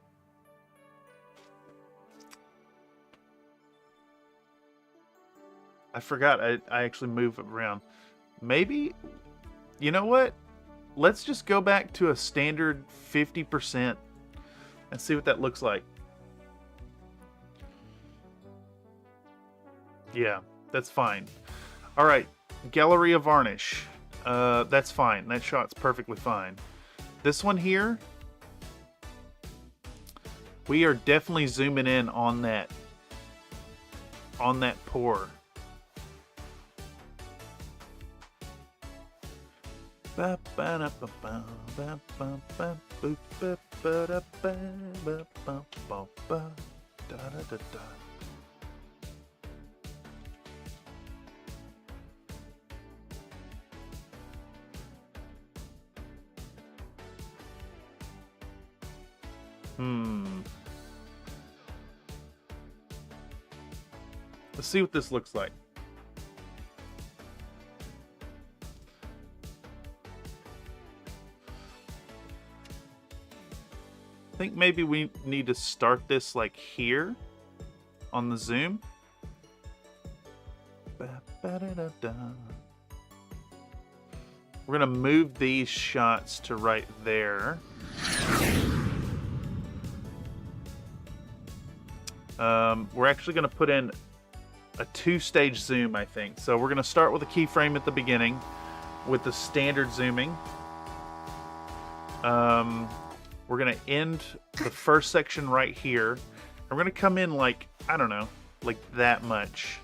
I forgot I actually move it around. Maybe, you know what? Let's just go back to a standard 50% and see what that looks like. Yeah, that's fine. All right, Galleria Varnish. That's fine. That shot's perfectly fine. This one here, we are definitely zooming in on that pour. Let's see what this looks like. I think maybe we need to start this like here on the zoom. We're gonna move these shots to right there. We're actually gonna put in a 2-stage zoom, I think. So we're gonna start with a keyframe at the beginning with the standard zooming. We're gonna end the first section right here. We're gonna come in like, I don't know, like that much.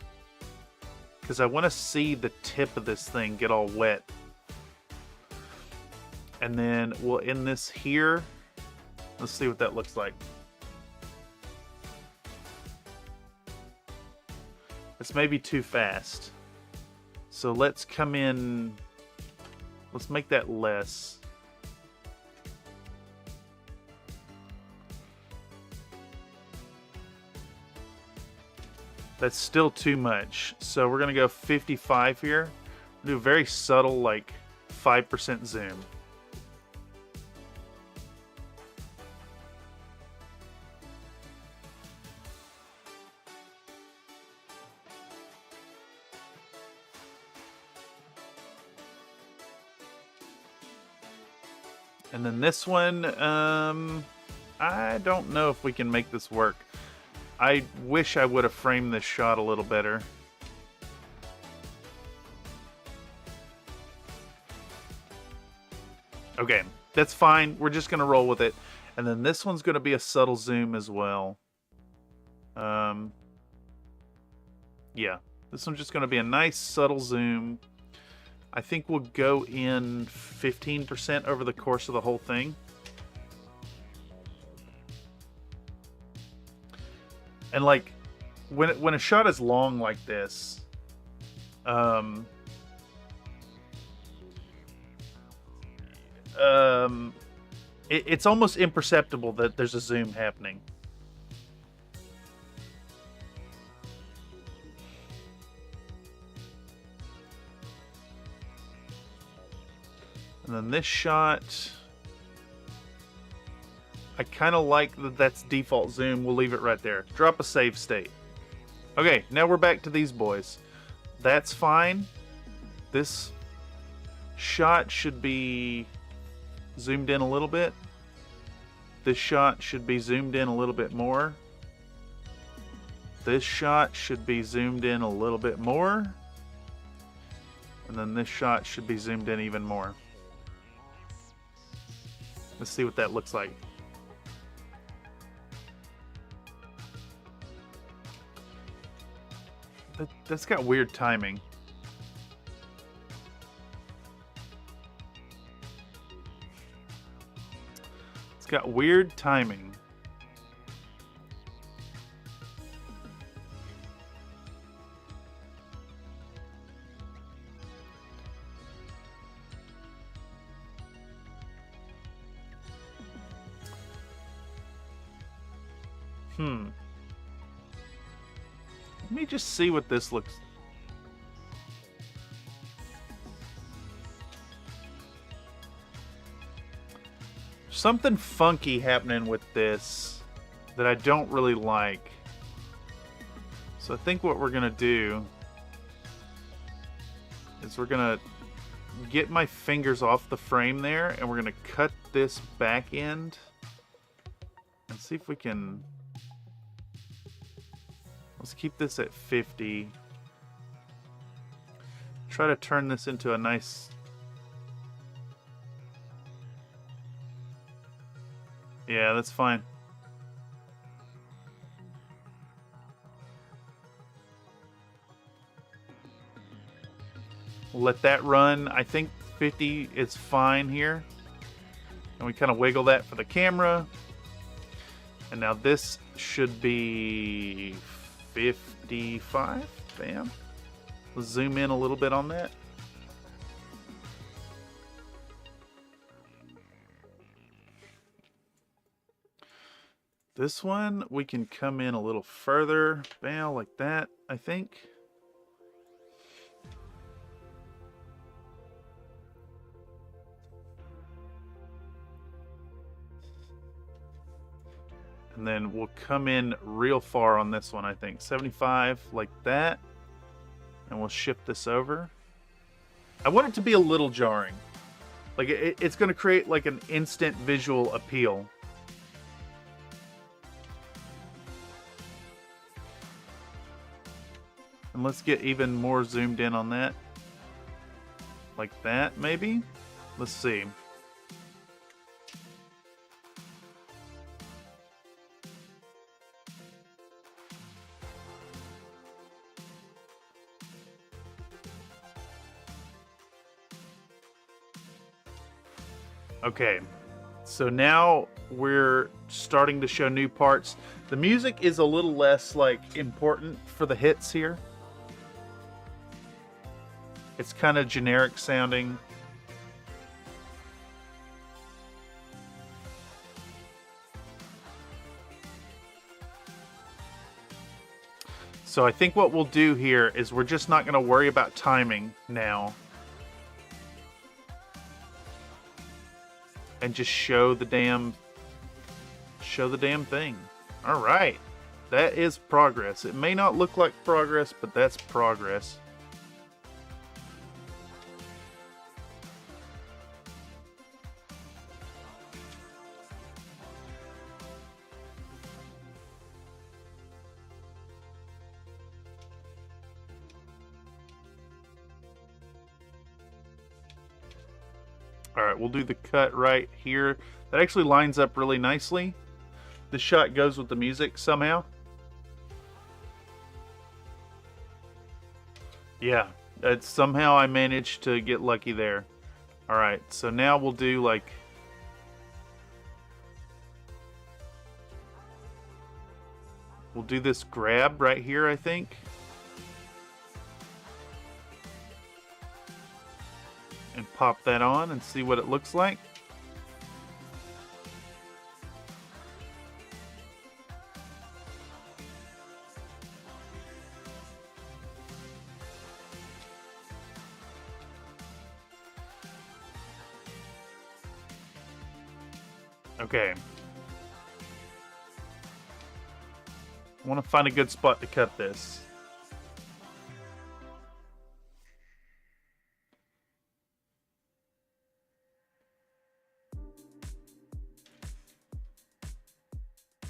Because I want to see the tip of this thing get all wet. And then we'll end this here. Let's see what that looks like. It's maybe too fast. So let's come in, let's make that less. That's still too much. So we're gonna go 55 here. Do a very subtle, like 5% zoom. And then this one, I don't know if we can make this work. I wish I would have framed this shot a little better. Okay, that's fine. We're just going to roll with it. And then this one's going to be a subtle zoom as well. Yeah, this one's just going to be a nice subtle zoom. I think we'll go in 15% over the course of the whole thing. And like, when a shot is long like this, it's almost imperceptible that there's a zoom happening. And then this shot, I kind of like that that's default zoom. We'll leave it right there. Drop a save state. Okay, now we're back to these boys. That's fine. This shot should be zoomed in a little bit. This shot should be zoomed in a little bit more. This shot should be zoomed in a little bit more. And then this shot should be zoomed in even more. Let's see what that looks like. That's got weird timing. It's got weird timing. Let me just see what this looks. Something funky happening with this that I don't really like. So I think what we're gonna do is we're gonna get my fingers off the frame there, and we're gonna cut this back end and see if we can. Let's keep this at 50. Try to turn this into a nice... Yeah, that's fine. We'll let that run. I think 50 is fine here. And we kind of wiggle that for the camera. And now this should be 55. Bam. Let's zoom in a little bit on that. This one, we can come in a little further. Bam, like that, I think. And then we'll come in real far on this one, I think. 75, like that. And we'll shift this over. I want it to be a little jarring. Like, it's going to create like an instant visual appeal. And let's get even more zoomed in on that. Like that, maybe? Let's see. Okay, so now we're starting to show new parts. The music is a little less like important for the hits here. It's kind of generic sounding. So I think what we'll do here is we're just not going to worry about timing now. And just show the damn thing. All right, that is progress. It may not look like progress, but that's progress. All right, we'll do the cut right here. That actually lines up really nicely. The shot goes with the music somehow. Yeah, somehow I managed to get lucky there. All right, so now we'll do like... We'll do this grab right here, I think. And pop that on and see what it looks like. Okay. I want to find a good spot to cut this.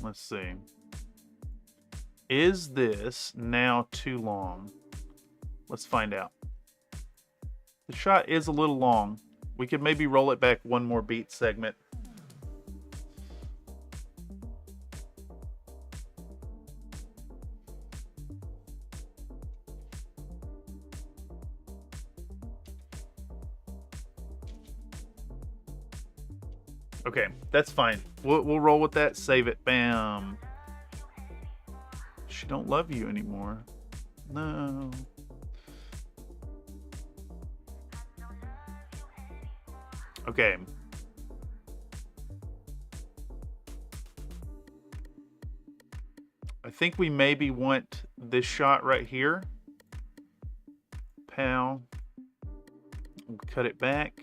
Let's see. Is this now too long? Let's find out. The shot is a little long. We could maybe roll it back one more beat segment. Okay, that's fine. We'll roll with that. Save it. Bam. She don't love you anymore. No. Okay. I think we maybe want this shot right here. Pow. We'll cut it back.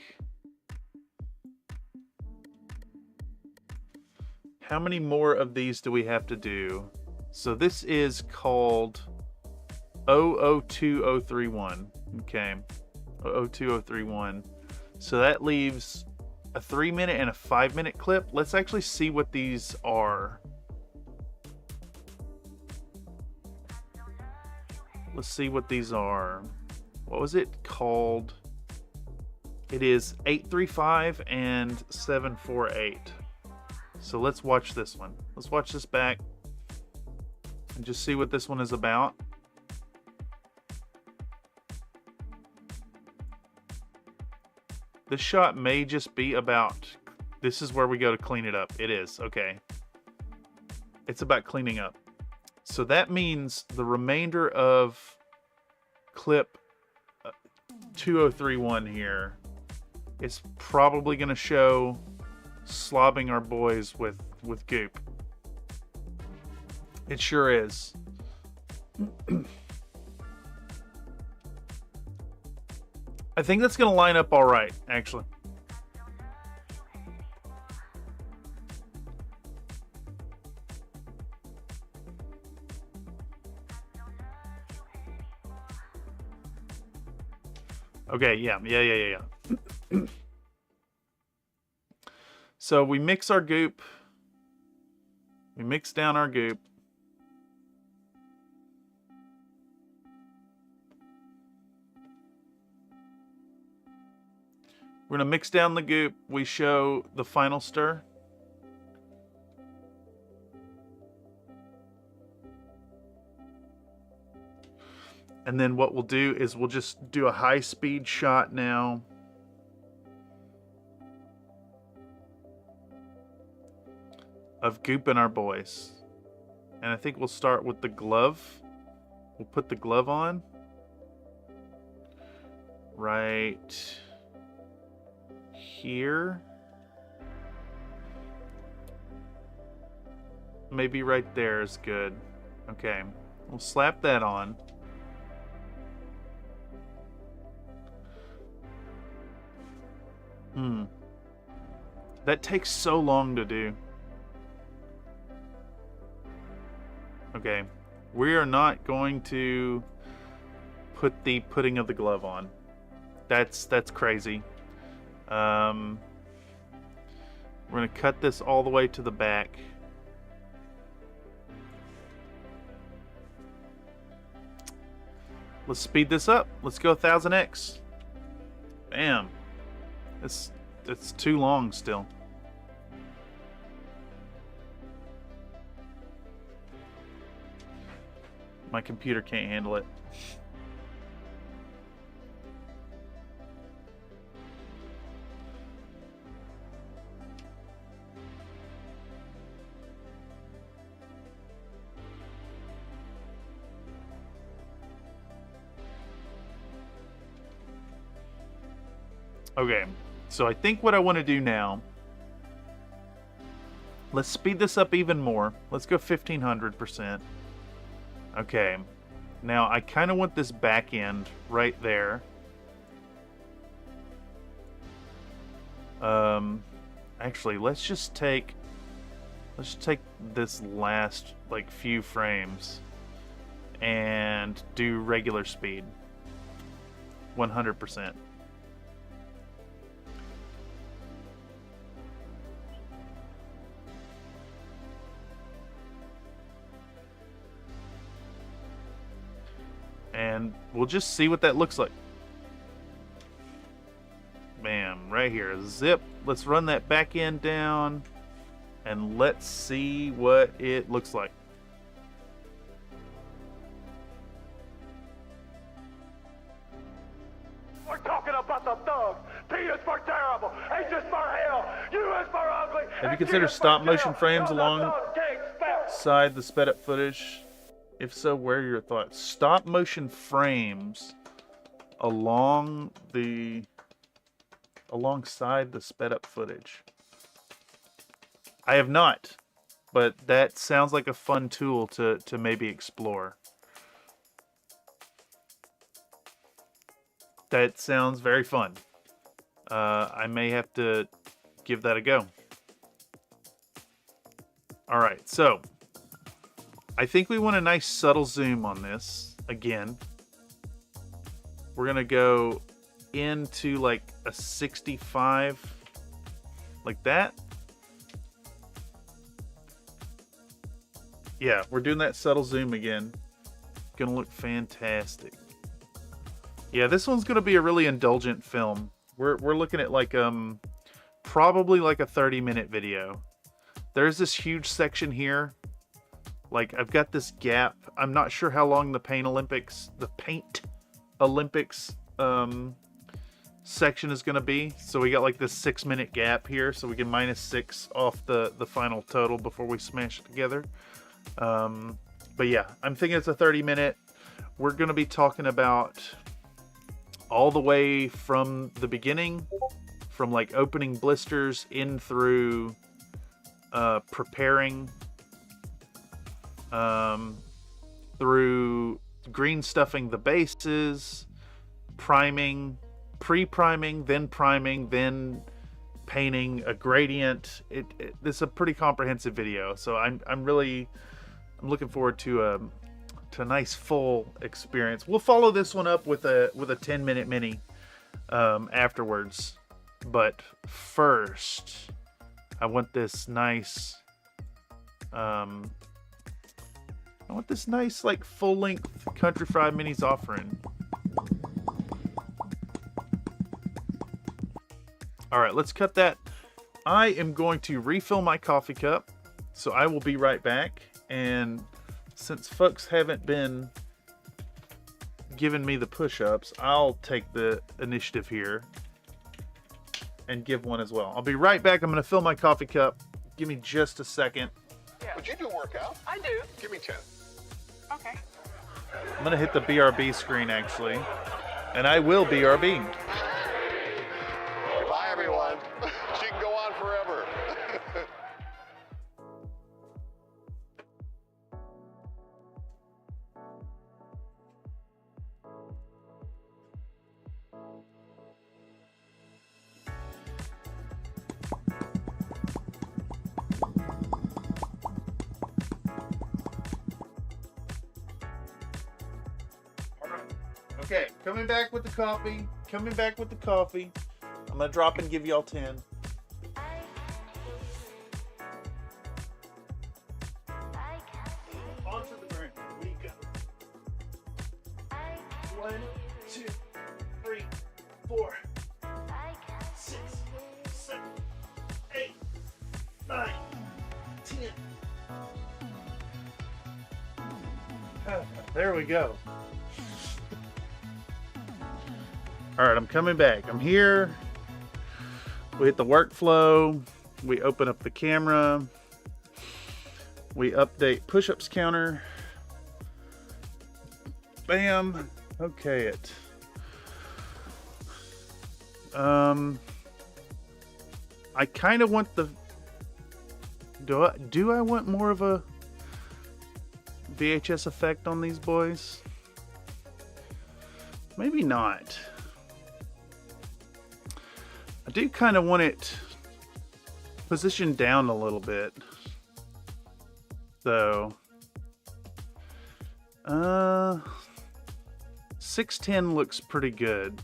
How many more of these do we have to do? So this is called 002031. Okay. 002031. So that leaves a 3-minute and a 5-minute clip. Let's actually see what these are. Let's see what these are. What was it called? It is 835 and 748. So let's watch this one. Let's watch this back and just see what this one is about. This shot may just be about, this is where we go to clean it up. It is, okay. It's about cleaning up. So that means the remainder of clip 2031 here is probably going to show slobbing our boys with goop. It sure is. I think that's going to line up all right, actually. Okay, yeah. So we mix our goop. We mix down our goop. We're going to mix down the goop. We show the final stir. And then what we'll do is we'll just do a high-speed shot now. Of goop in our boys. And I think we'll start with the glove. We'll put the glove on. Right here. Maybe right there is good. Okay, we'll slap that on. That takes so long to do. Okay, we are not going to put the putting of the glove on. That's crazy. We're gonna cut this all the way to the back. Let's speed this up. Let's go 1000x. Bam. It's too long still. My computer can't handle it. Okay, so I think what I want to do now, let's speed this up even more. Let's go 1500%. Okay, now I kind of want this back end right there. Actually, let's just take this last like few frames and do regular speed. 100%. And we'll just see what that looks like. Bam, right here, zip. Let's run that back end down and let's see what it looks like. We're talking about the thugs. T is for terrible. H is for hell. U is for ugly. Have you considered stop motion frames alongside the sped up footage? If so, where are your thoughts? Stop motion frames alongside the sped up footage. I have not, but that sounds like a fun tool to maybe explore. That sounds very fun. I may have to give that a go. All right, so I think we want a nice subtle zoom on this again. We're gonna go into like a 65, like that. Yeah, we're doing that subtle zoom again. Gonna look fantastic. Yeah, this one's gonna be a really indulgent film. We're looking at like probably like a 30-minute video. There's this huge section here. Like I've got this gap. I'm not sure how long the Paint Olympics section is gonna be. So we got like this 6-minute gap here, so we can -6 off the final total before we smash it together. But yeah, I'm thinking it's a 30-minute. We're gonna be talking about all the way from the beginning, from like opening blisters in through preparing, through green stuffing the bases, priming, pre-priming, then painting a gradient. This is a pretty comprehensive video, so I'm looking forward to a nice full experience. We'll follow this one up with a 10-minute mini afterwards, but first I want this nice like full-length Country Fried Minis offering. All right, let's cut that. I am going to refill my coffee cup, so I will be right back. And since folks haven't been giving me the push-ups, I'll take the initiative here and give one as well. I'll be right back. I'm going to fill my coffee cup. Give me just a second. Yeah. Would you do workout? I do. Give me 10. Okay. I'm going to hit the BRB screen, actually. And I will BRB. Bye, everyone. She can go on forever. Okay, coming back with the coffee. I'm gonna drop and give y'all 10. Onto the ground we go. 1, 2, 3, 4, 6, 7, 8, 9, 10. There we go. All right, I'm coming back. I'm here. We hit the workflow. We open up the camera. We update push-ups counter. Bam. Okay, it. I kind of want the. Do I want more of a VHS effect on these boys? Maybe not. I do kind of want it positioned down a little bit, though. 610 looks pretty good.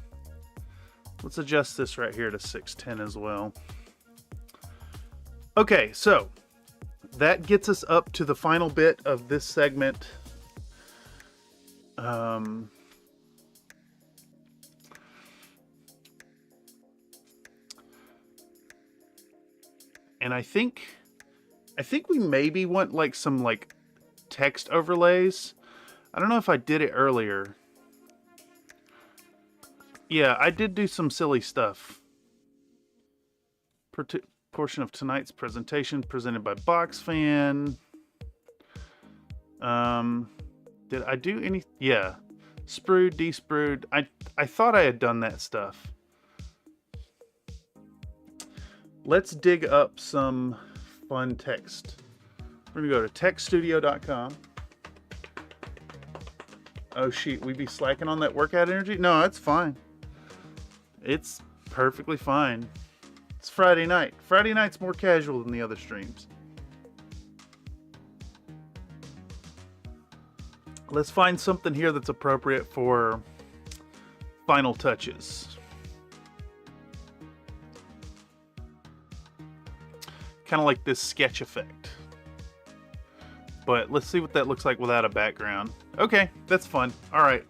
Let's adjust this right here to 610 as well. Okay, so that gets us up to the final bit of this segment. And I think we maybe want like some like text overlays. I don't know if I did it earlier. Yeah, I did do some silly stuff. Portion of tonight's presentation presented by BoxFan. Did I do any? Yeah. Sprued, desprued. I thought I had done that stuff. Let's dig up some fun text. We're gonna go to techstudio.com. Oh shoot, we be slacking on that workout energy? No, that's fine. It's perfectly fine. It's Friday night. Friday night's more casual than the other streams. Let's find something here that's appropriate for final touches. Kind of like this sketch effect. But let's see what that looks like without a background. Okay, that's fun. All right.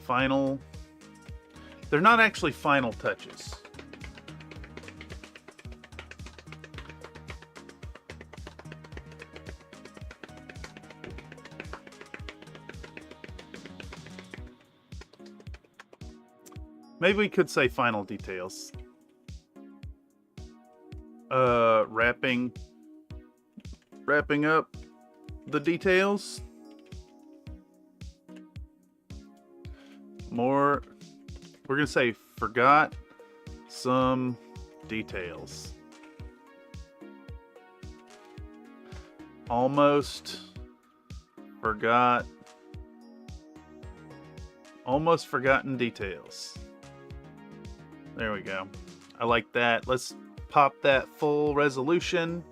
Final. They're not actually final touches. Maybe we could say final details. Wrapping up the details. More, we're gonna say forgot some details. Almost forgotten details. There we go. I like that. Let's pop that full resolution.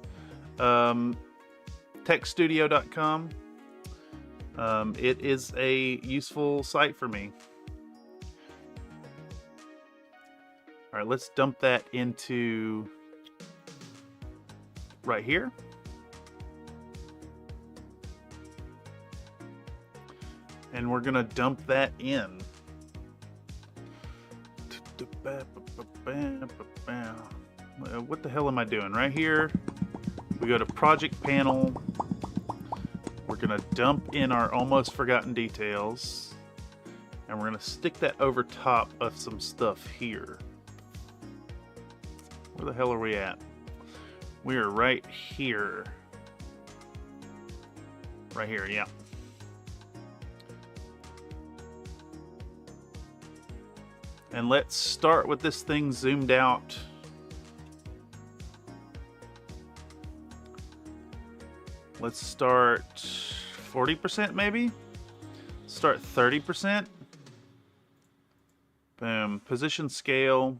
Techstudio.com. It is a useful site for me. All right, let's dump that into right here. And we're gonna dump that in. What the hell am I doing? Right here, we go to project panel. We're gonna dump in our almost forgotten details. And we're gonna stick that over top of some stuff here. Where the hell are we at? We are right here. Right here, yeah. And let's start with this thing zoomed out. Let's start 40% maybe? Start 30%. Boom. Position scale.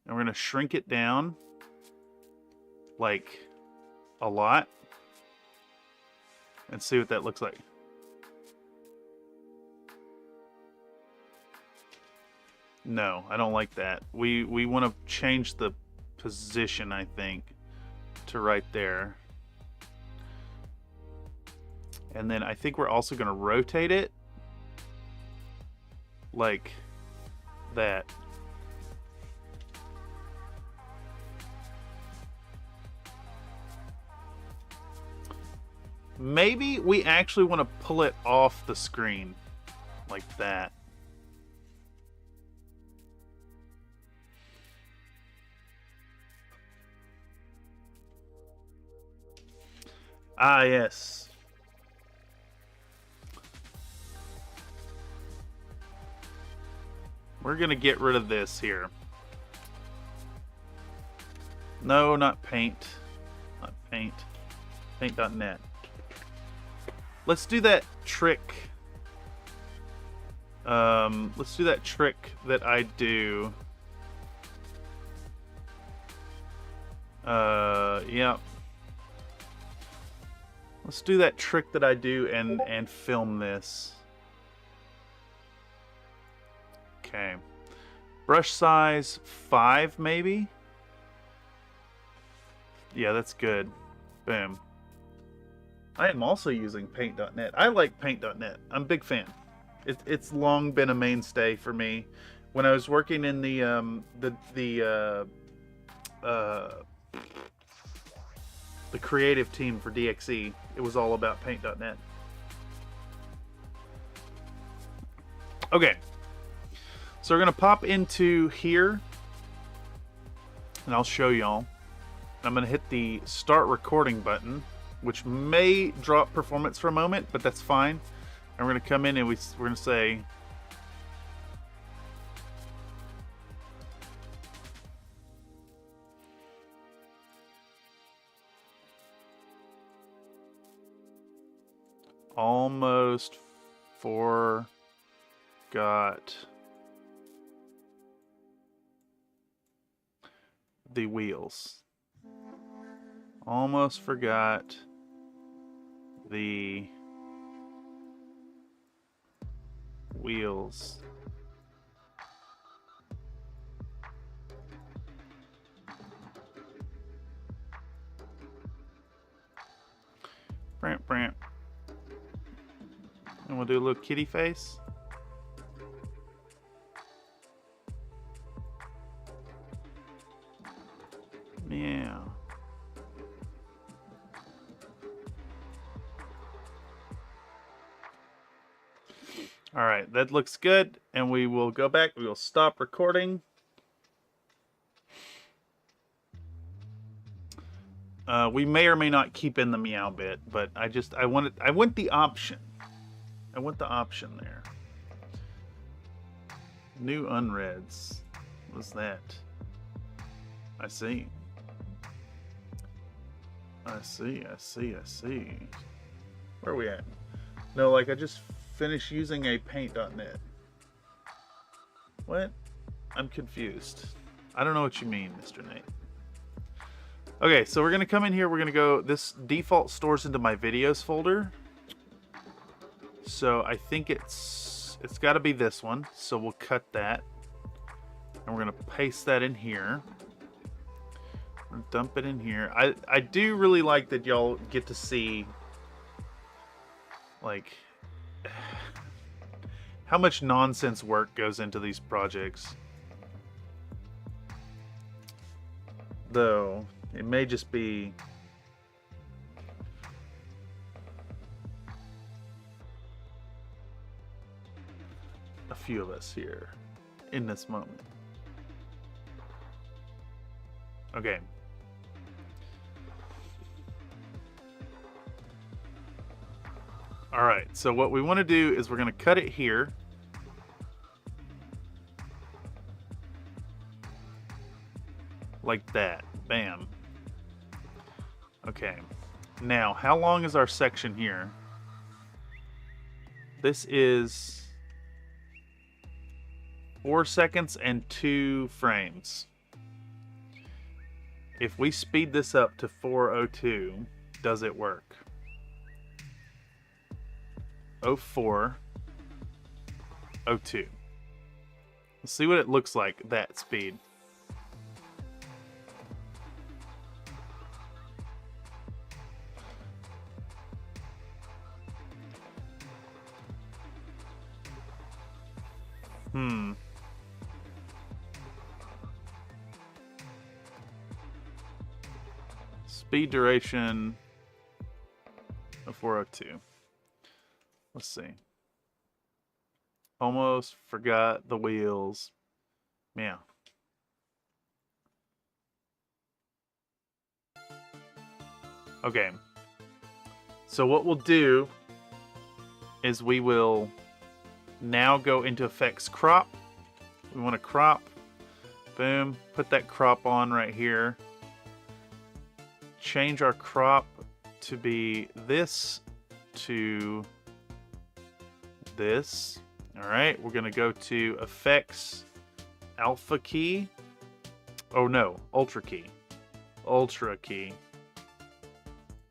And we're going to shrink it down. Like a lot. And see what that looks like. No, I don't like that. We want to change the position, I think, to right there. And then I think we're also going to rotate it like that. Maybe we actually want to pull it off the screen like that. Ah, yes. We're going to get rid of this here. No, not Paint. Not Paint. Paint.net. Let's do that trick. Let's do that trick that I do. Yeah. Let's do that trick that I do and film this. Okay. Brush size 5 maybe? Yeah, that's good. Boom. I am also using Paint.net. I like Paint.net. I'm a big fan. It's long been a mainstay for me. When I was working in the creative team for DXE, it was all about paint.net. Okay, so we're gonna pop into here, and I'll show y'all. I'm gonna hit the start recording button, which may drop performance for a moment, but that's fine. And we're gonna come in and we're gonna say, almost forgot the wheels. Almost forgot the wheels. Bramp, bramp. And we'll do a little kitty face. Yeah. All right, that looks good. And we will go back. We will stop recording. We may or may not keep in the meow bit, but I want the option. I want the option there. New unreads. What's that? I see. I see. Where are we at? No, like I just finished using a paint.net. What? I'm confused. I don't know what you mean, Mr. Nate. Okay, so we're gonna come in here, we're gonna go, this default stores into my videos folder. So I think it's gotta be this one. So we'll cut that. And we're gonna paste that in here. Dump it in here. I do really like that y'all get to see like how much nonsense work goes into these projects. Though it may just be a few of us here in this moment. Okay. All right, so what we want to do is we're going to cut it here. Like that. Bam. Okay. Now, how long is our section here? This is 4 seconds and 2 frames. If we speed this up to 4:02, does it work? 04, 02. Let's see what it looks like, that speed. Speed duration of 402. Let's see. Almost forgot the wheels. Meow. Okay. So what we'll do is we will now go into effects crop. We want to crop. Boom. Put that crop on right here. Change our crop to be this to this. All right, we're gonna go to effects, alpha key. Oh no, ultra key. Ultra key.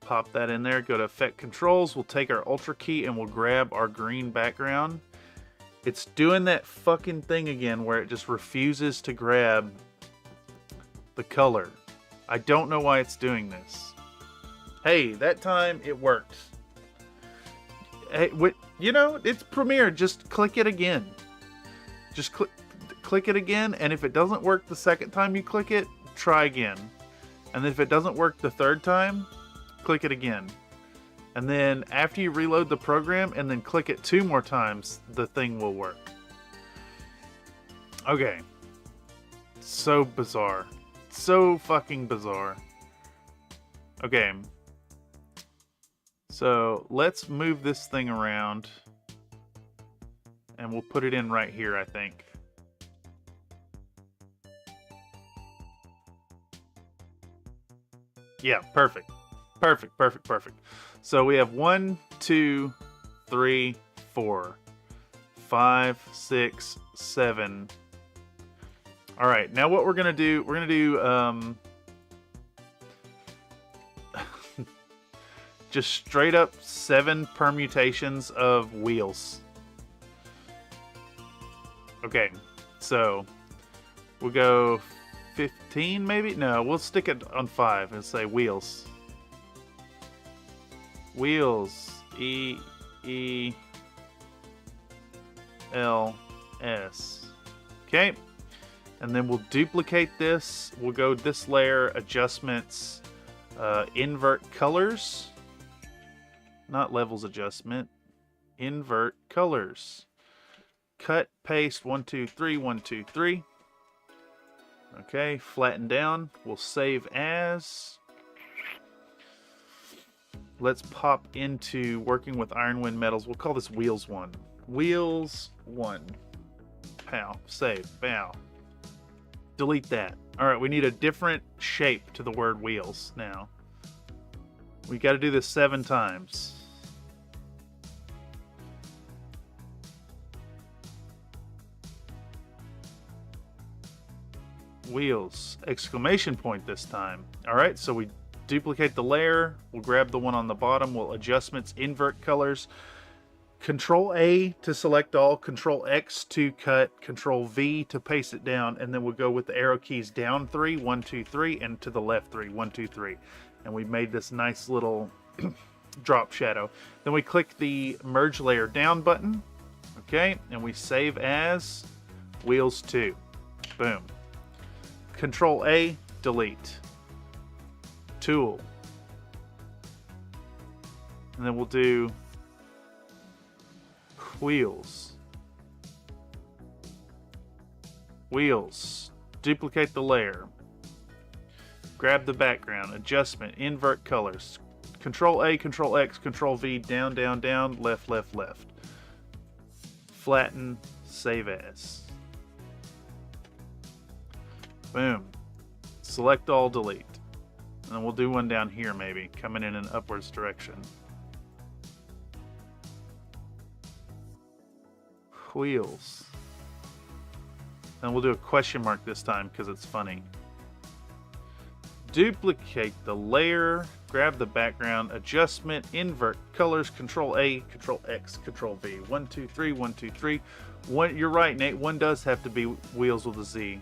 Pop that in there, go to effect controls. We'll take our ultra key and we'll grab our green background. It's doing that fucking thing again where it just refuses to grab the color. I don't know why it's doing this. Hey, that time it worked. Hey, you know, it's Premiere. Just click it again. Just click it again, and if it doesn't work the second time you click it, try again. And then if it doesn't work the third time, click it again. And then after you reload the program and then click it 2 more times, the thing will work. Okay. So bizarre. So fucking bizarre. Okay. So let's move this thing around. And we'll put it in right here, I think. Yeah, perfect. Perfect, perfect, perfect. So we have 1, 2, 3, 4, 5, 6, 7. All right, now what we're gonna do, just straight up 7 permutations of wheels. Okay, so we'll go 15 maybe? No, we'll stick it on 5 and say wheels. Wheels. E-E-L-S. Okay. And then we'll duplicate this. We'll go this layer, adjustments, invert colors. Not levels adjustment. Invert colors. Cut, paste, 1, 2, 3, 1, 2, 3. Okay, flatten down. We'll save as. Let's pop into working with iron wind metals. We'll call this Wheels 1. Wheels 1. Pow. Save. Bow. Delete that. Alright, we need a different shape to the word wheels now. We got to do this 7 times. Wheels. Exclamation point this time. Alright, so we duplicate the layer. We'll grab the one on the bottom. We'll adjustments, invert colors. Control A to select all. Control X to cut. Control V to paste it down. And then we'll go with the arrow keys down 3, 1, 2, 3, and to the left 3, 1, 2, 3. And we made this nice little drop shadow. Then we click the merge layer down button. Okay, and we save as Wheels 2. Boom. Control A, delete. Tool. And then we'll do wheels. Wheels. Duplicate the layer. Grab the background. Adjustment. Invert colors. Control A, Control X, Control V. Down, down, down. Left, left, left. Flatten. Save as. Boom. Select all, delete. And then we'll do one down here maybe, coming in an upwards direction. Wheels. And we'll do a question mark this time because it's funny. Duplicate the layer, grab the background, adjustment, invert colors, Control A, Control X, Control V. 1, 2, 3, 1, 2, 3. One, you're right, Nate. One does have to be wheels with a Z.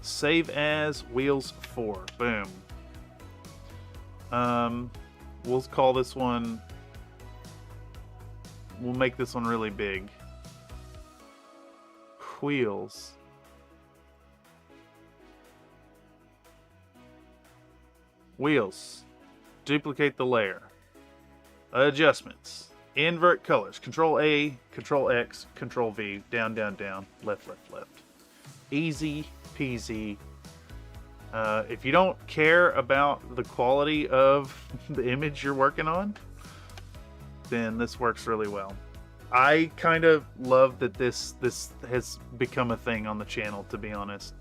Save as Wheels 4. Boom. We'll call this one. We'll make this one really big. Wheels. Wheels. Duplicate the layer. Adjustments. Invert colors. Control A, Control X, Control V. Down, down, down. Left, left, left. Easy peasy. If you don't care about the quality of the image you're working on, then this works really well. I kind of love that this has become a thing on the channel, to be honest.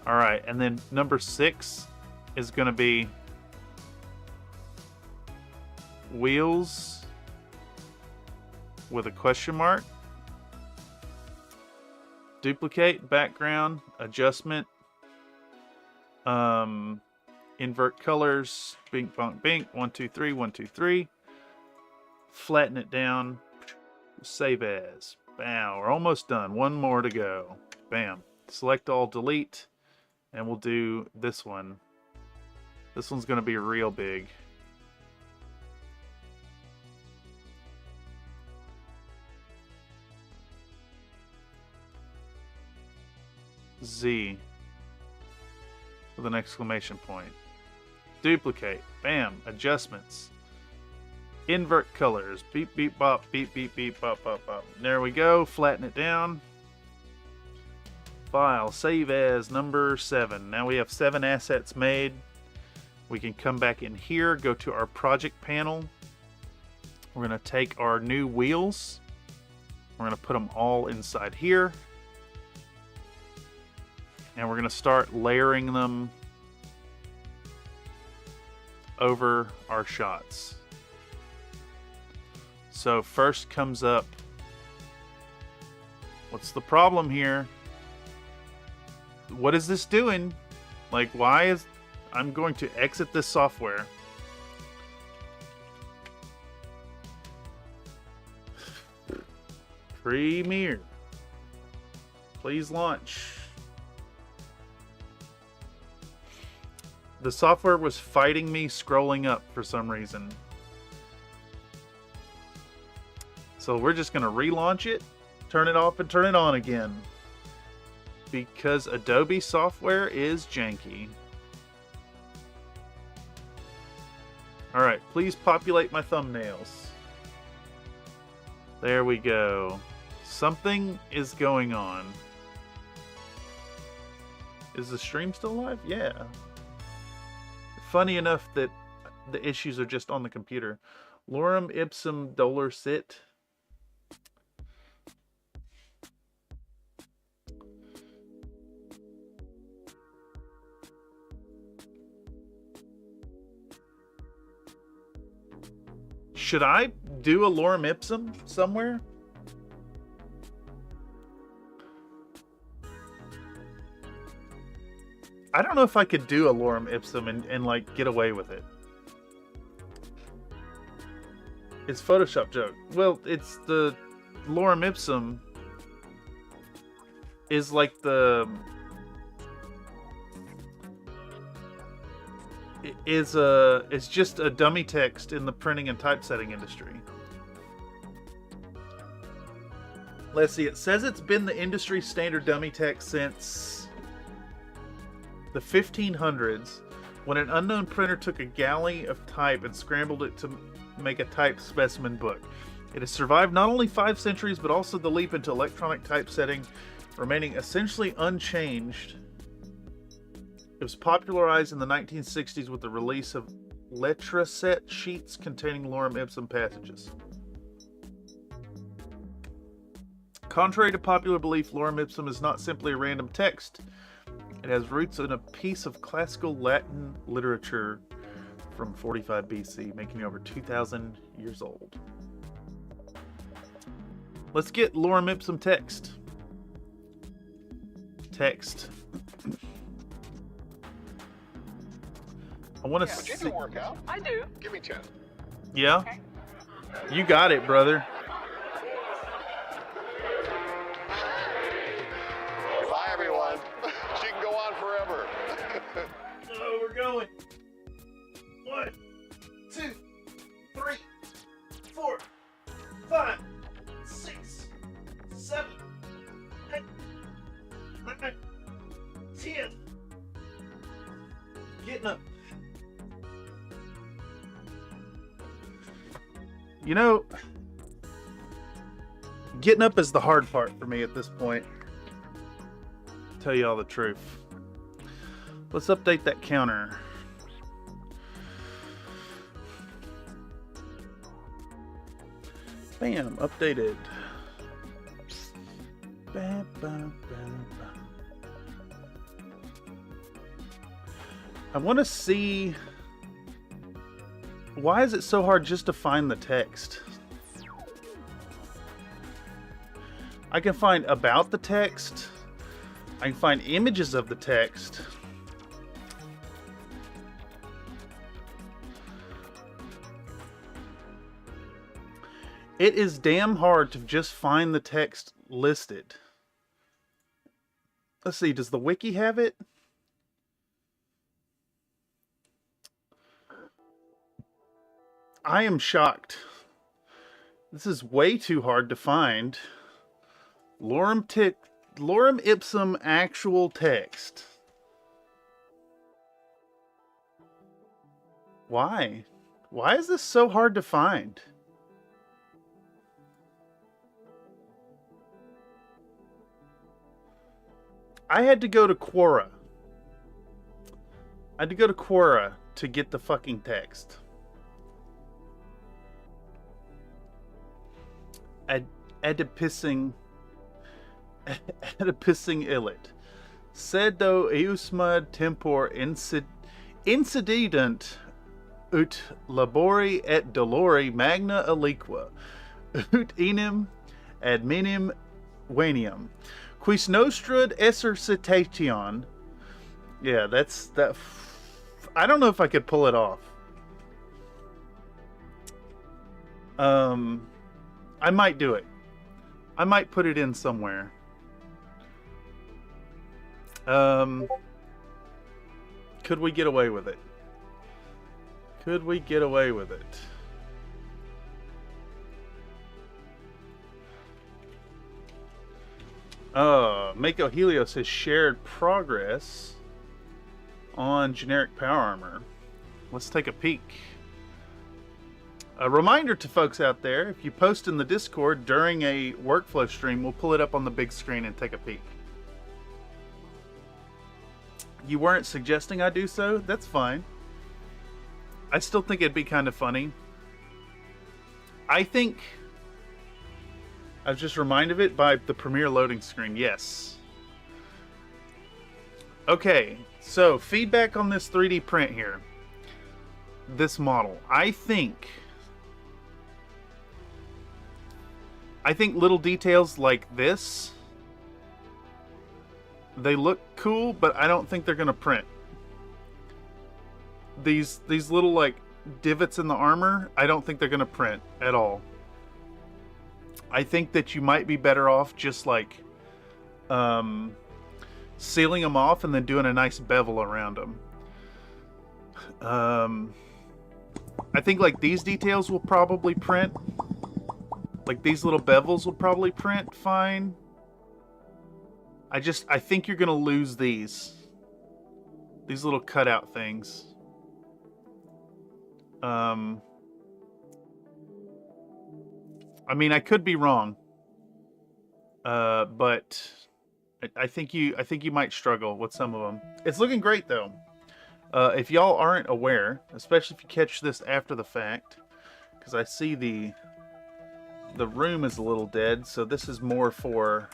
All right, and then number 6 is going to be wheels with a question mark. Duplicate, background, adjustment, invert colors, bink, bonk, bink, 1, 2, 3, 1, 2, 3. Flatten it down, save as. Bam, we're almost done. One more to go. Bam. Select all, delete, and we'll do this one. This one's going to be real big. Z with an exclamation point. Duplicate. Bam. Adjustments. Invert colors. Beep, beep, bop. Beep, beep, beep, bop, bop, bop. There we go. Flatten it down. File. Save as number 7. Now we have 7 assets made. We can come back in here. Go to our project panel. We're going to take our new wheels. We're going to put them all inside here. And we're going to start layering them over our shots. So first comes up, what's the problem here? What is this doing? Like, why is... I'm going to exit this software. Premiere. Please launch. The software was fighting me scrolling up for some reason. So we're just going to relaunch it, turn it off, and turn it on again. Because Adobe software is janky. Alright, please populate my thumbnails. There we go. Something is going on. Is the stream still live? Yeah. Funny enough that the issues are just on the computer. Lorem ipsum dolor sit. Should I do a lorem ipsum somewhere? I don't know if I could do a lorem ipsum and like get away with it. It's Photoshop joke. Well, it's the lorem ipsum is like the it's just a dummy text in the printing and typesetting industry. Let's see, it says it's been the industry standard dummy text since the 1500s, when an unknown printer took a galley of type and scrambled it to make a typed specimen book. It has survived not only 5 centuries, but also the leap into electronic typesetting, remaining essentially unchanged. It was popularized in the 1960s with the release of letraset sheets containing lorem ipsum passages. Contrary to popular belief, lorem ipsum is not simply a random text. It has roots in a piece of classical Latin literature from 45 BC, making it over 2,000 years old. Let's get lorem ipsum text. Text. I want to see. You can work out. I do. Give me 10. Yeah? Okay. You got it, brother. Bye, everyone. She can go on forever. Oh, we're going. 1, 2, 3, 4, 5, 6, 7, 8, 9, 10. Getting up. You know, getting up is the hard part for me at this point. Tell you all the truth. Let's update that counter. Bam, updated. Bam, bam, bam, bam. I want to see, why is it so hard just to find the text? I can find about the text. I can find images of the text. It is damn hard to just find the text listed. Let's see, does the wiki have it? I am shocked. This is way too hard to find. Lorem Lorem ipsum actual text. Why? Why is this so hard to find? I had to go to Quora. I had to go to Quora to get the fucking text. Adipissing illit. Sedo eusma tempor incident ut labori et dolori magna aliqua ut enim ad minim veniam quis nostrud esser citation. Yeah, that's that. I don't know if I could pull it off. I might do it. I might put it in somewhere. Could we get away with it? Could we get away with it? Mako Helios has shared progress on generic power armor. Let's take a peek. A reminder to folks out there, if you post in the Discord during a workflow stream, we'll pull it up on the big screen and take a peek. You weren't suggesting I do so? That's fine. I still think it'd be kind of funny. I think I was just reminded of it by the Premiere loading screen. Yes. Okay, so feedback on this 3D print here. This model. I think little details like this, they look cool, but I don't think they're gonna print. These little like divots in the armor, I don't think they're gonna print at all. I think that you might be better off just like sealing them off and then doing a nice bevel around them. I think like these details will probably print. Like these little bevels will probably print fine. I think you're gonna lose these little cutout things. I mean, I could be wrong, but I think you might struggle with some of them. It's looking great though. If y'all aren't aware, especially if you catch this after the fact, because I see the room is a little dead, so this is more for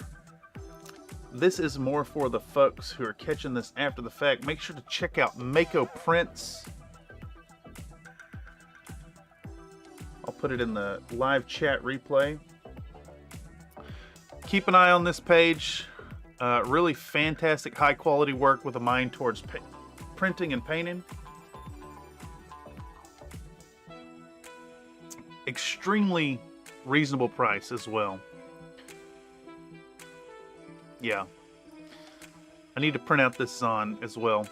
the folks who are catching this after the fact. Make sure to check out Mako Prints. I'll put it in the live chat replay. Keep an eye on this page. Really fantastic, high quality work with a mind towards printing and painting. Extremely reasonable price as well. Yeah. I need to print out this Zon as well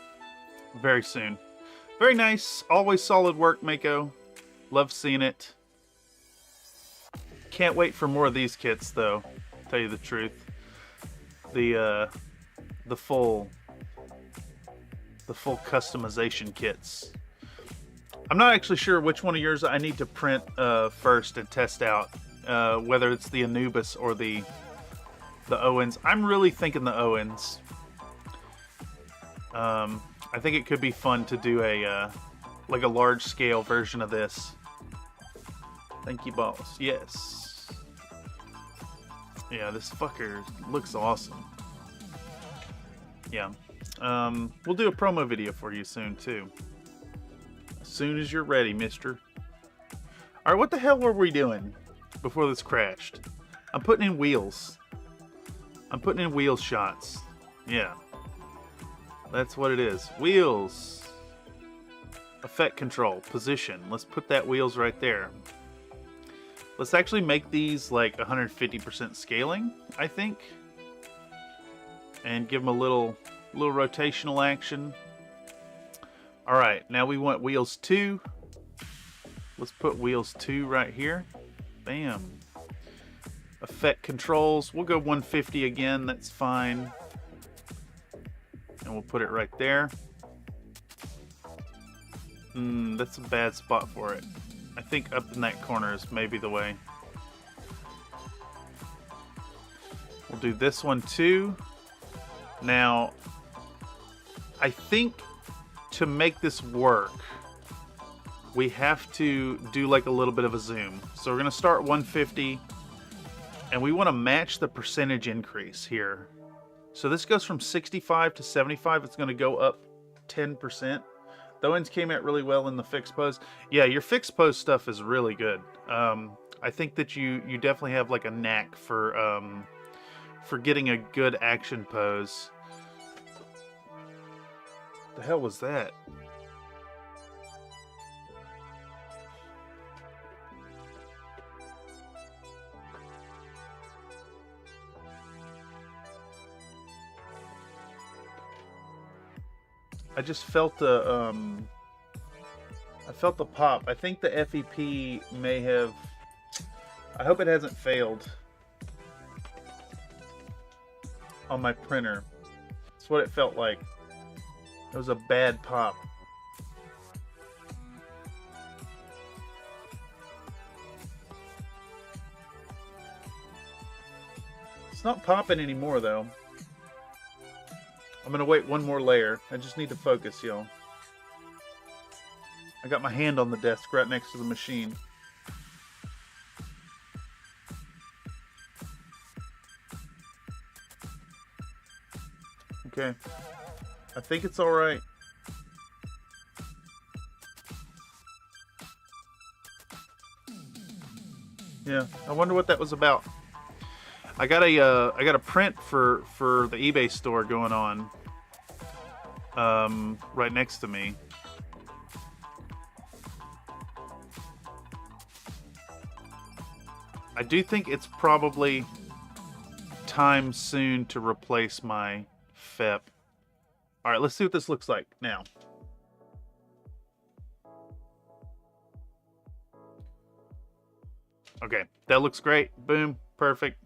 very soon. Very nice. Always solid work, Mako. Love seeing it. Can't wait for more of these kits though, to tell you the truth. The full customization kits. I'm not actually sure which one of yours I need to print first and test out, whether it's the Anubis or the Owens. I'm really thinking the Owens. I think it could be fun to do a like a large scale version of this. Thank you, boss. Yes. Yeah, this fucker looks awesome. Yeah. We'll do a promo video for you soon too. As soon as you're ready, mister. Alright, what the hell were we doing before this crashed? I'm putting in wheels. I'm putting in wheel shots. Yeah. That's what it is. Wheels. Effect control. Position. Let's put that wheels right there. Let's actually make these like 150% scaling, I think. And give them a little rotational action. Alright, now we want wheels 2. Let's put wheels 2 right here. Bam. Effect controls, we'll go 150 again, that's fine. And we'll put it right there. That's a bad spot for it. I think up in that corner is maybe the way. We'll do this one too. Now, I think to make this work, we have to do like a little bit of a zoom. So we're gonna start 150, and we wanna match the percentage increase here. So this goes from 65 to 75, it's gonna go up 10%. The owens came out really well in the fixed pose. Yeah, your fixed pose stuff is really good. I think that you definitely have like a knack for getting a good action pose. The hell was that? I just felt the I felt the pop. I think the FEP may have. I hope it hasn't failed on my printer. That's what it felt like. It was a bad pop. It's not popping anymore though. I'm gonna wait one more layer. I just need to focus, y'all. I got my hand on the desk right next to the machine. Okay. I think it's alright. Yeah, I wonder what that was about. I got a print for the eBay store going on right next to me. I do think it's probably time soon to replace my FEP. All right, let's see what this looks like now. Okay, that looks great. Boom, perfect.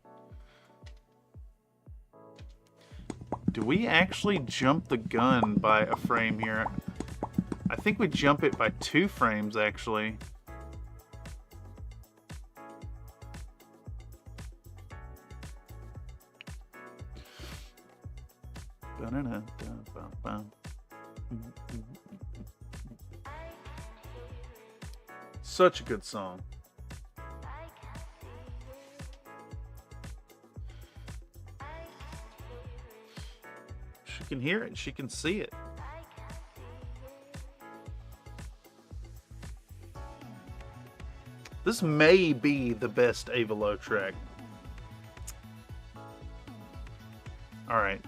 Do we actually jump the gun by a frame here? I think we jump it by 2 frames, actually. Such a good song. She can hear it. She can see it. This may be the best Avalo track. Alright.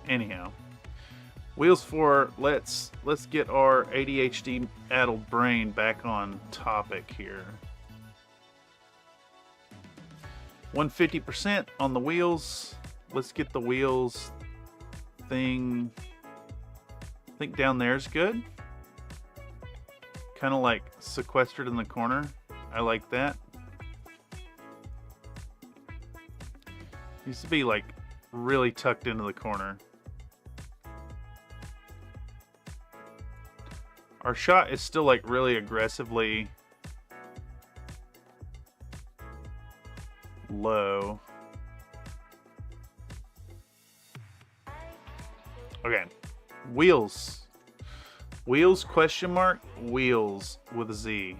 Anyhow. Wheels 4, let's get our ADHD addled brain back on topic here. 150% on the wheels. Let's get the wheels thing. I think down there is good. Kind of like sequestered in the corner. I like that. Used to be like really tucked into the corner. Our shot is still like really aggressively low. Okay. Wheels. Wheels question mark. Wheels with a Z.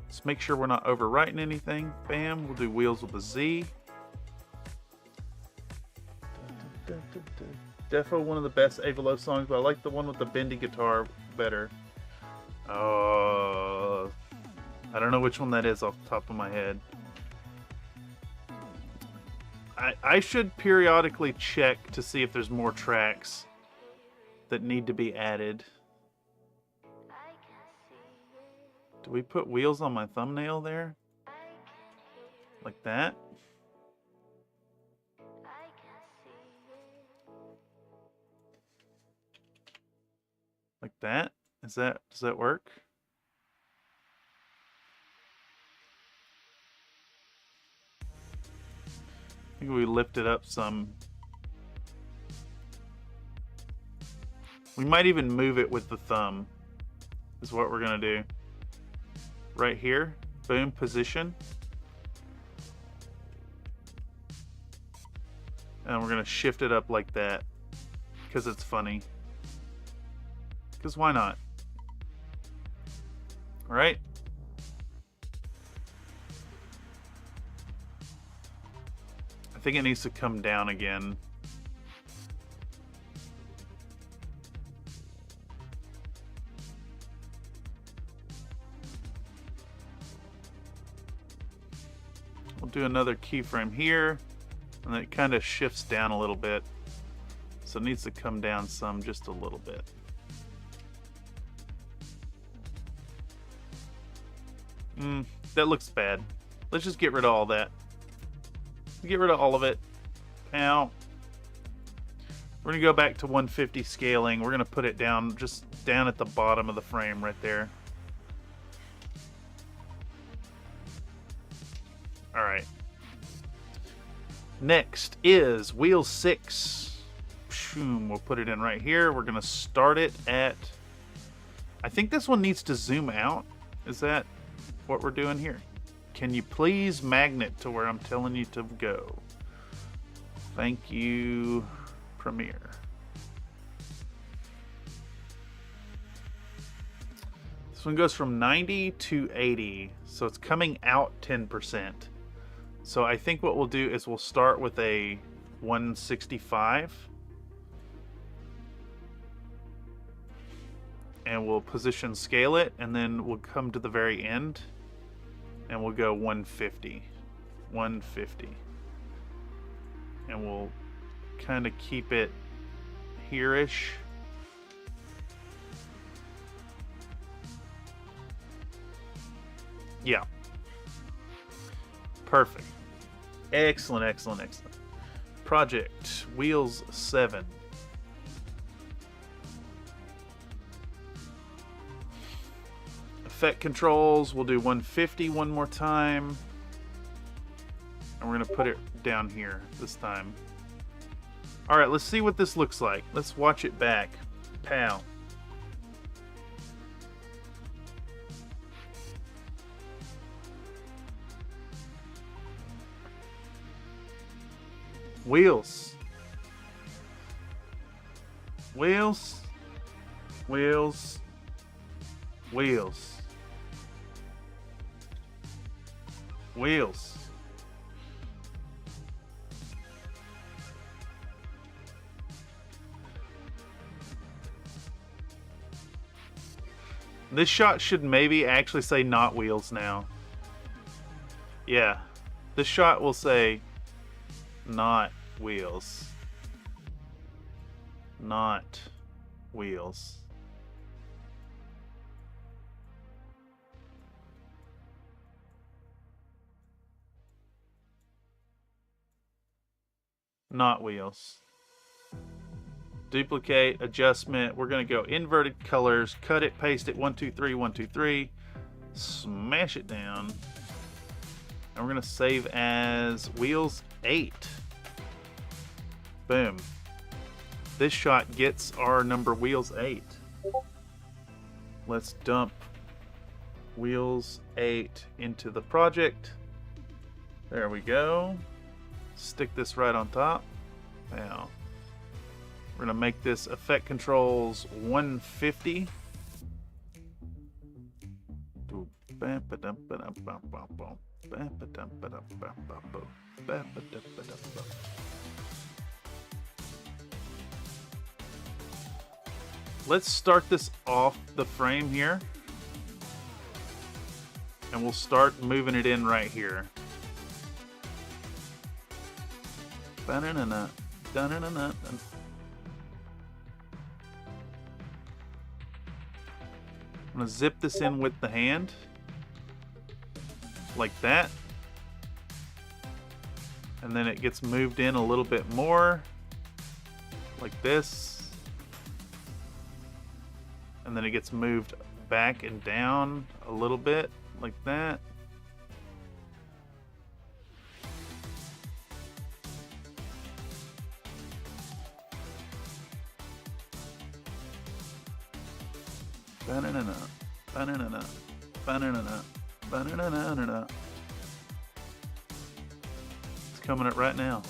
Let's make sure we're not overwriting anything. Bam. We'll do wheels with a Z. Defo one of the best Avalo songs, but I like the one with the bendy guitar better. I don't know which one that is off the top of my head. I should periodically check to see if there's more tracks that need to be added. Do we put wheels on my thumbnail there? Like that? Like that? Does that work? I think we lift it up some. We might even move it with the thumb, is what we're gonna do. Right here, boom, position. And we're gonna shift it up like that, because it's funny. Because why not? All right. I think it needs to come down again. We'll do another keyframe here, and then it kind of shifts down a little bit. So it needs to come down some, just a little bit. That looks bad. Let's just get rid of all that. Get rid of all of it. Now, we're gonna go back to 150 scaling. We're gonna put it down, just down at the bottom of the frame right there. All right. Next is wheel 6. We'll put it in right here. We're gonna start it at, I think this one needs to zoom out. Is that what we're doing here? Can you please magnet to where I'm telling you to go? Thank you, Premiere. This one goes from 90 to 80, so it's coming out 10%. So I think what we'll do is we'll start with a 165. And we'll position scale it, and then we'll come to the very end. And we'll go 150. 150. And we'll kind of keep it here-ish. Yeah. Perfect. Excellent, excellent, excellent. Project Wheels 7. Effect controls, we'll do 150 one more time. And we're gonna put it down here this time. All right, let's see what this looks like. Let's watch it back. Pow. Wheels. Wheels. Wheels. Wheels. Wheels. This shot should maybe actually say not wheels now. Yeah. This shot will say not wheels. Not wheels. Not wheels. Duplicate, adjustment. We're going to go inverted colors, cut it, paste it, 1, 2, 3, 1, 2, 3. Smash it down. And we're going to save as wheels 8. Boom. This shot gets our number wheels 8. Let's dump wheels 8 into the project. There we go. Stick this right on top. Now, we're going to make this effect controls 150. Let's start this off the frame here. And we'll start moving it in right here. I'm gonna zip this in with the hand like that, and then it gets moved in a little bit more like this, and then it gets moved back and down a little bit like that. Ba-na-na-na. Ba-na-na-na. Ba-na-na-na. Ba-na-na-na-na-na. It's coming up right now.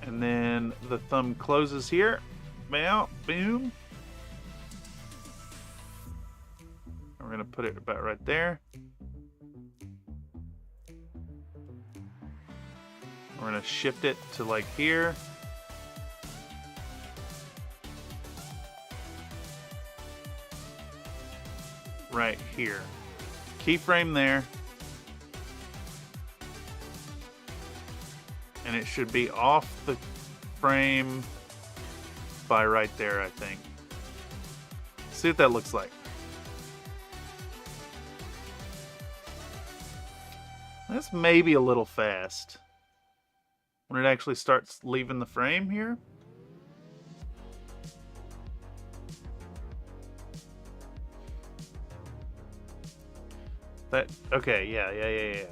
And then the thumb closes here. Bow, boom. We're going to put it about right there. We're going to shift it to like here. Right here. Keyframe there. And it should be off the frame by right there, I think. See what that looks like. That's maybe a little fast. When it actually starts leaving the frame here. That, okay, yeah.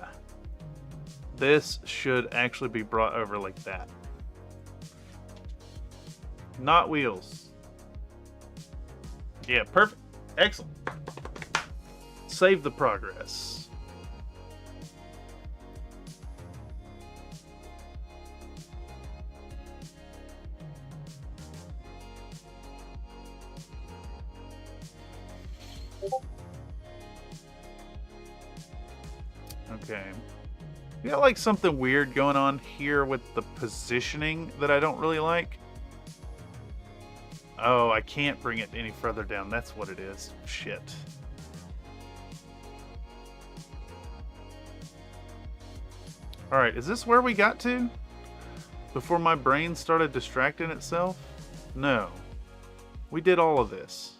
This should actually be brought over like that. Not wheels. Yeah, perfect. Excellent. Save the progress. Okay. We got like something weird going on here with the positioning that I don't really like. Oh, I can't bring it any further down. That's what it is. Shit. Alright, is this where we got to? Before my brain started distracting itself? No. We did all of this.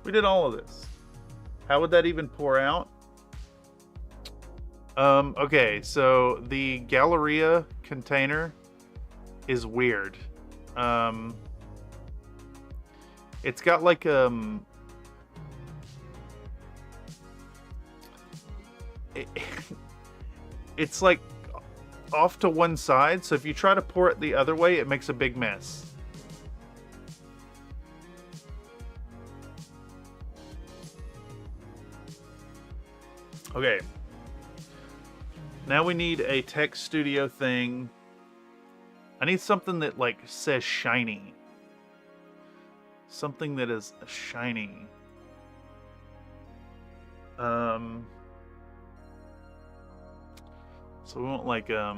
We did all of this. How would that even pour out? Okay, so the Galleria container is weird. It's got like it's like off to one side, so if you try to pour it the other way, it makes a big mess. Okay. Now we need a text studio thing. I need something that like says shiny. Something that is shiny. So we want like that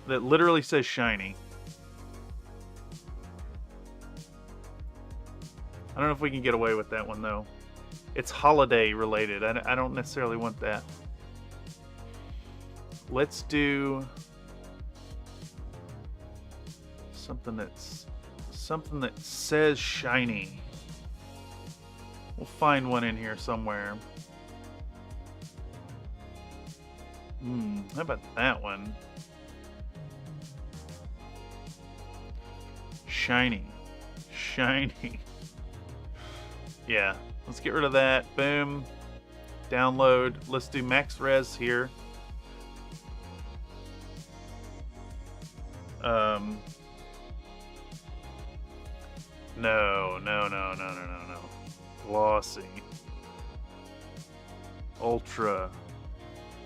literally says shiny. I don't know if we can get away with that one though. It's holiday related. I don't necessarily want that. Let's do something that says shiny. We'll find one in here somewhere. How about that one? Shiny. Shiny. Yeah. Let's get rid of that. Boom. Download. Let's do max res here. No. Glossy. Ultra.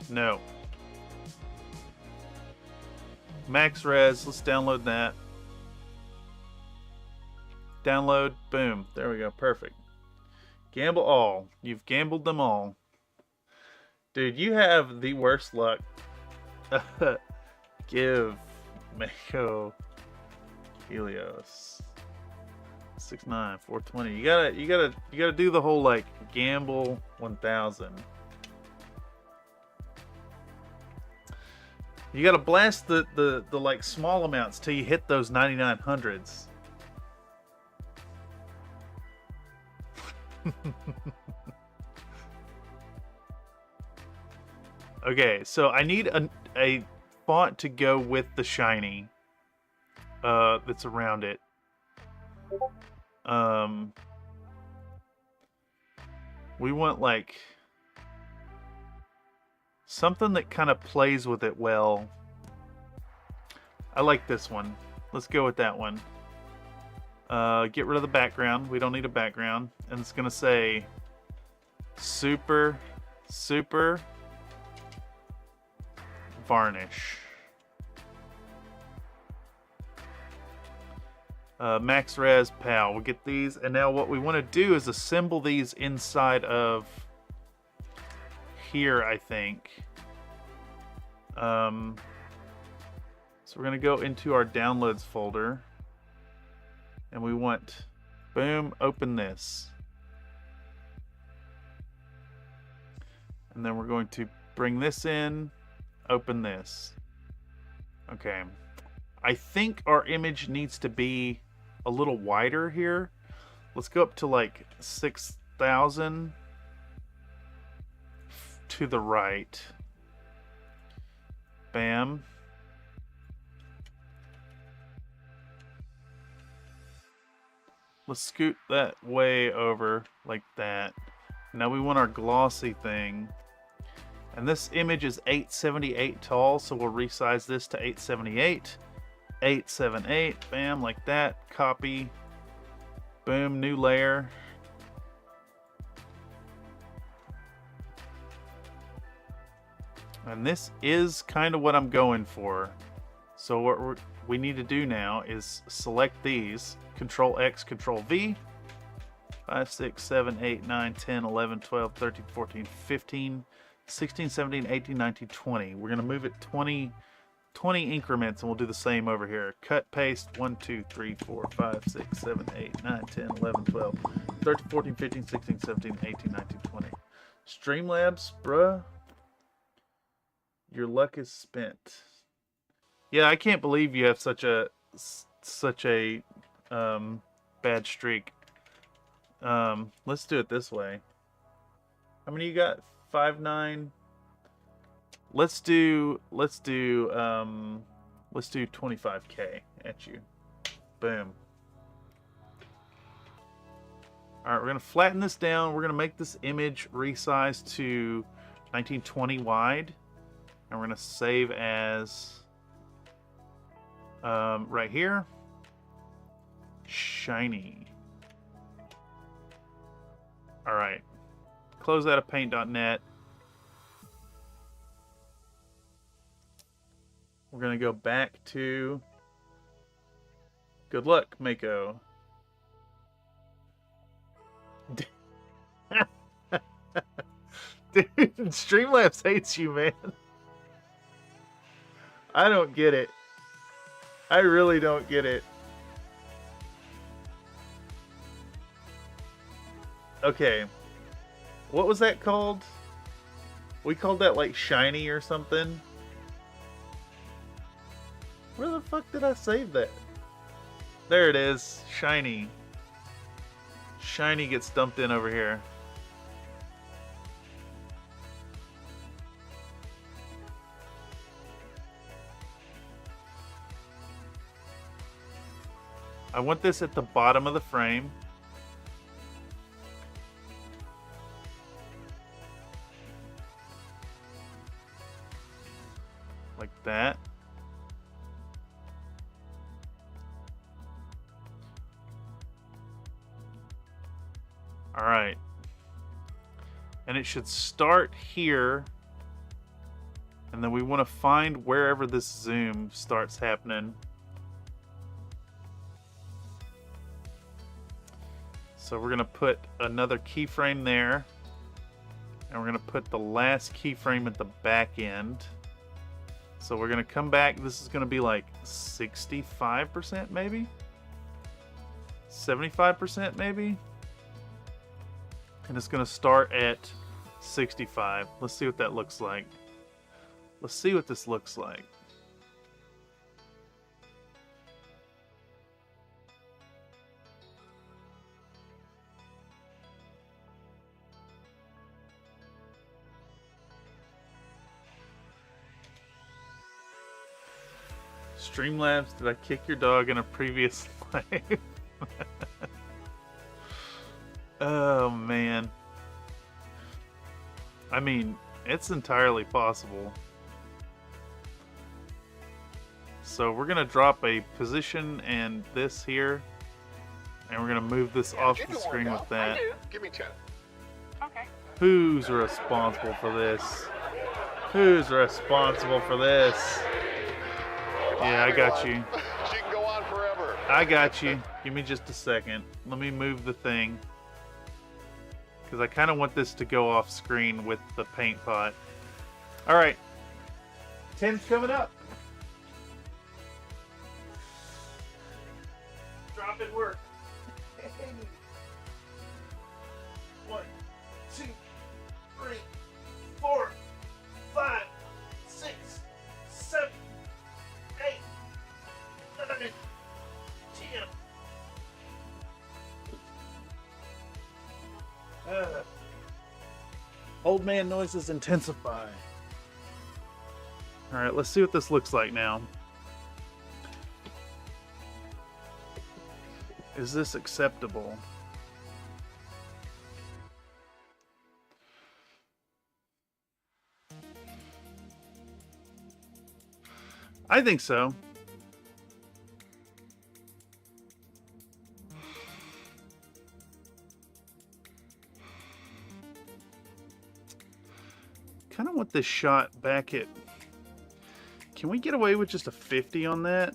No. Max res. Let's download that. Download. Boom. There we go. Perfect. Gamble all. You've gambled them all. Dude, you have the worst luck. Give Mako Helios 6'9", 420. You gotta do the whole like gamble 1000. You gotta blast the like small amounts till you hit those 9900s. Okay, so I need a font to go with the shiny that's around it. We want like something that kind of plays with it well. I like this one. Let's go with that one. Get rid of the background. We don't need a background. And it's gonna say super varnish. Max res pal. We'll get these, and now what we want to do is assemble these inside of here, I think. So we're gonna go into our downloads folder, and we want, boom, open this. And then we're going to bring this in, open this. Okay. I think our image needs to be a little wider here. Let's go up to like 6,000 to the right. Bam. Let's scoot that way over like that. Now we want our glossy thing. And this image is 878 tall, so we'll resize this to 878. 878, bam, like that. Copy. Boom, new layer. And this is kind of what I'm going for. So what we need to do now is select these. Control X, Control V. 5, 6, 7, 8, 9, 10, 11, 12, 13, 14, 15, 16, 17, 18, 19, 20. We're going to move it 20 increments, and we'll do the same over here. Cut, paste, 1, 2, 3, 4, 5, 6, 7, 8, 9, 10, 11, 12, 13, 14, 15, 16, 17, 18, 19, 20. StreamLabs, bruh. Your luck is spent. Yeah, I can't believe you have such a bad streak. Let's do it this way. How many you got? 5, 9. Let's do 25K at you. Boom. All right, we're gonna flatten this down. We're gonna make this image resize to 1920 wide, and we're gonna save as right here. Shiny. All right. Close out of paint.net. We're going to go back to good luck, Mako. Dude, StreamLabs hates you, man. I don't get it. I really don't get it. Okay. What was that called? We called that like shiny or something. Where the fuck did I save that? There it is. Shiny. Shiny gets dumped in over here. I want this at the bottom of the frame. Like that. All right. And it should start here. And then we want to find wherever this zoom starts happening. So we're going to put another keyframe there. And we're going to put the last keyframe at the back end. So we're going to come back. This is going to be like 65% maybe? 75% maybe? And it's going to start at 65. Let's see what that looks like. Let's see what this looks like. Streamlabs, did I kick your dog in a previous life? Oh, man. I mean, it's entirely possible. So we're going to drop a position and this here. And we're going to move this off the screen with that. Give me 10. Okay. Who's responsible for this? Who's responsible for this? Yeah, I got you. She can go on forever. I got you. Give me just a second. Let me move the thing. Because I kind of want this to go off screen with the paint pot. Alright. 10's coming up. Drop in work. 1, 2, 3, 4, 5, 6, 7, 8, 9, 10. Old man noises intensify. Alright, let's see what this looks like now. Is this acceptable? I think so. Kind of want this shot back at... Can we get away with just a 50 on that?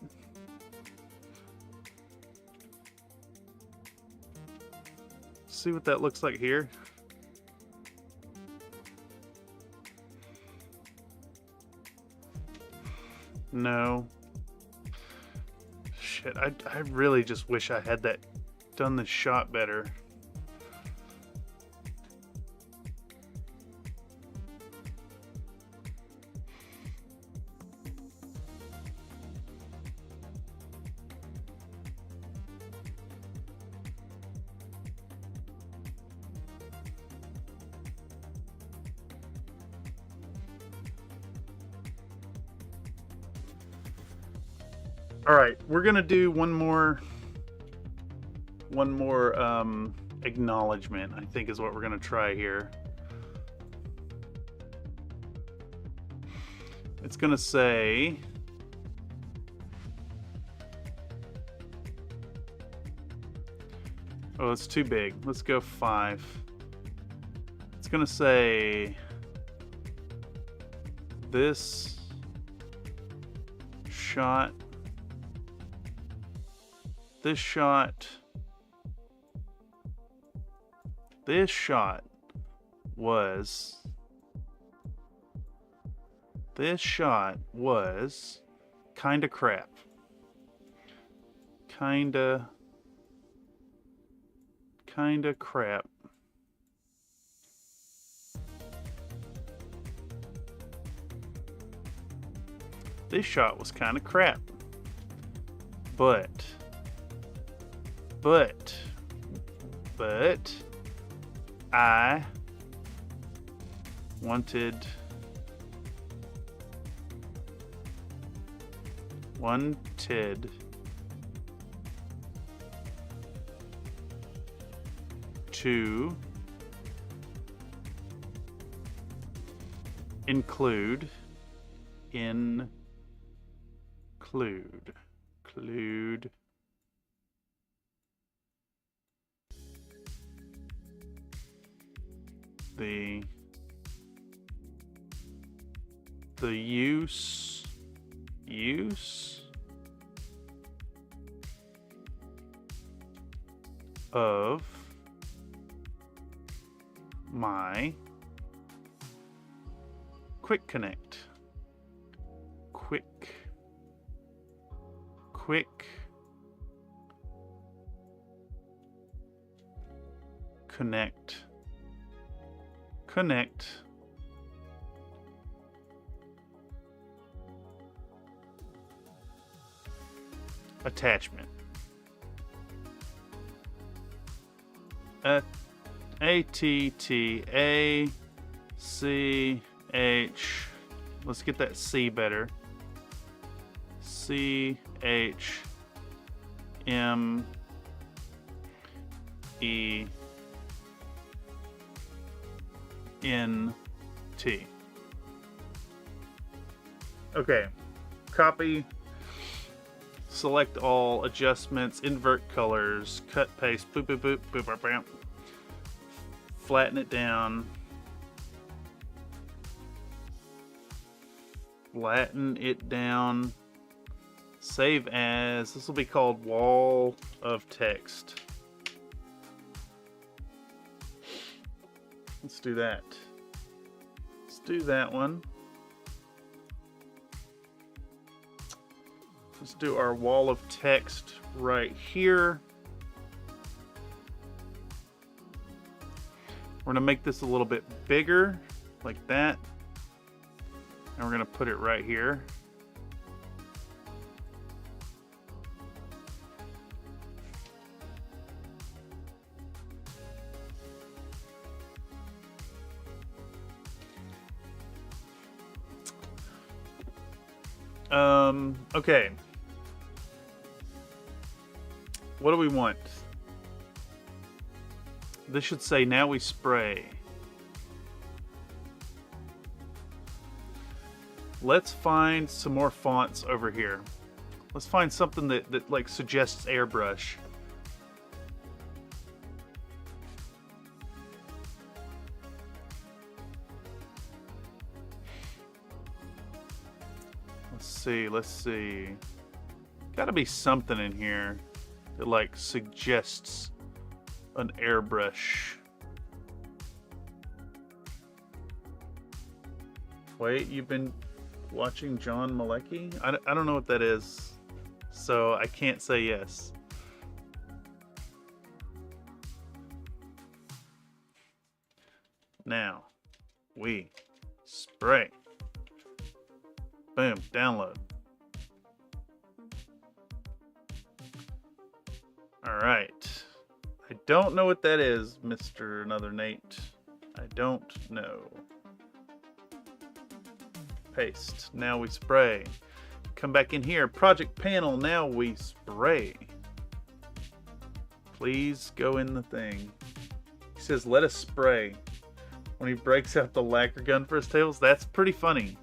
See what that looks like here. No. Shit, I really just wish I had that done this shot better. All right, we're gonna do one more acknowledgement, I think is what we're gonna try here. It's gonna say, oh, it's too big. Let's go 5. It's gonna say, this shot was kinda crap. Kinda crap. This shot was kinda crap. But I wanted to include the use of my quick connect. Quick connect attachment. ATTACH. Let's get that C better. CHMENT. Okay, copy, select all, adjustments, invert colors, cut, paste, boop, boop, boop, boop, boop, boop. Flatten it down. Flatten it down. Save as. This will be called wall of text. Let's do that. Let's do that one. Let's do our wall of text right here. We're going to make this a little bit bigger, like that. And we're going to put it right here. Okay. What do we want? This should say, now we spray. Let's find some more fonts over here. Let's find something that like suggests airbrush. Let's see. Gotta be something in here that like suggests an airbrush. Wait, you've been watching John Malecki? I don't know what that is, so I can't say yes. Now, we spray. Boom, download. All right. I don't know what that is, Mr. Another Nate. I don't know. Paste. Now we spray. Come back in here. Project panel. Now we spray. Please go in the thing. He says, let us spray. When he breaks out the lacquer gun for his tails, that's pretty funny.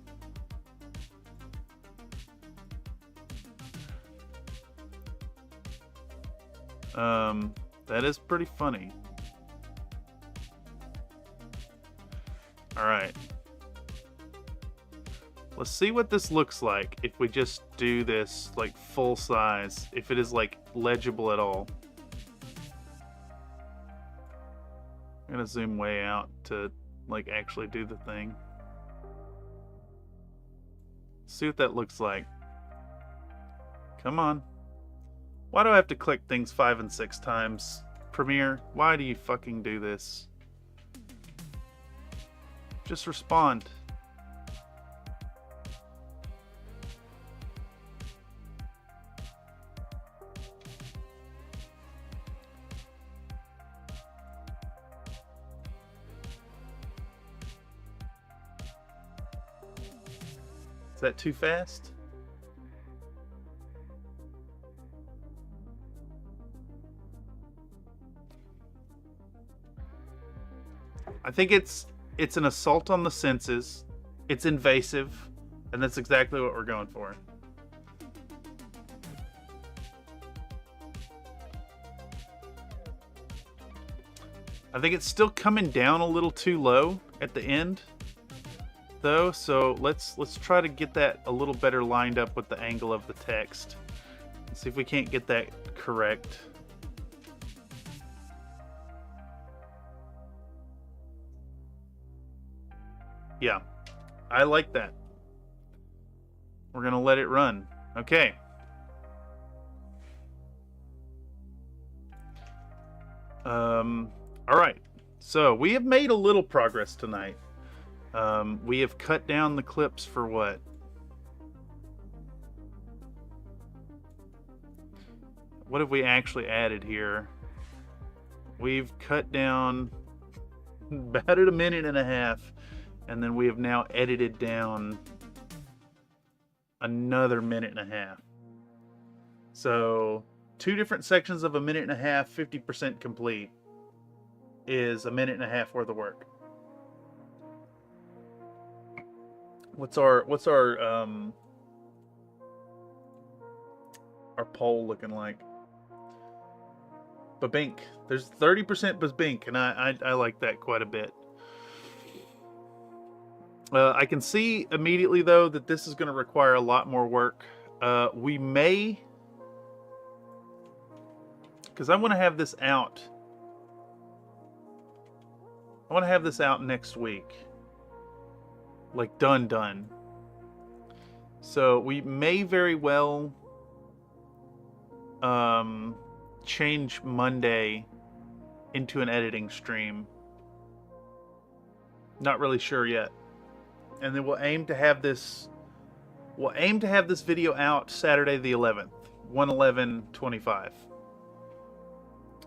That is pretty funny. All right. Let's see what this looks like if we just do this like full size, if it is like legible at all. I'm gonna zoom way out to like actually do the thing. See what that looks like. Come on. Why do I have to click things 5 and 6 times? Premiere, why do you fucking do this? Just respond. Is that too fast? I think it's an assault on the senses. It's invasive, and that's exactly what we're going for. I think it's still coming down a little too low at the end, though. So let's try to get that a little better lined up with the angle of the text. Let's see if we can't get that correct. Yeah, I like that. We're gonna let it run. Okay. All right. So we have made a little progress tonight. We have cut down the clips for what? What have we actually added here? We've cut down about 1.5 minutes. And then we have now edited down another 1.5 minutes. So 2 different sections of a minute and a half, 50% complete, is a minute and a half worth of work. What's our poll looking like? Babink. There's 30% Babink, and I like that quite a bit. I can see immediately, though, that this is going to require a lot more work. We may... Because I want to have this out. I want to have this out next week. Like, done. So, we may very well... change Monday into an editing stream. Not really sure yet. And then we'll aim to have this video out Saturday the 11th, 1/11/25.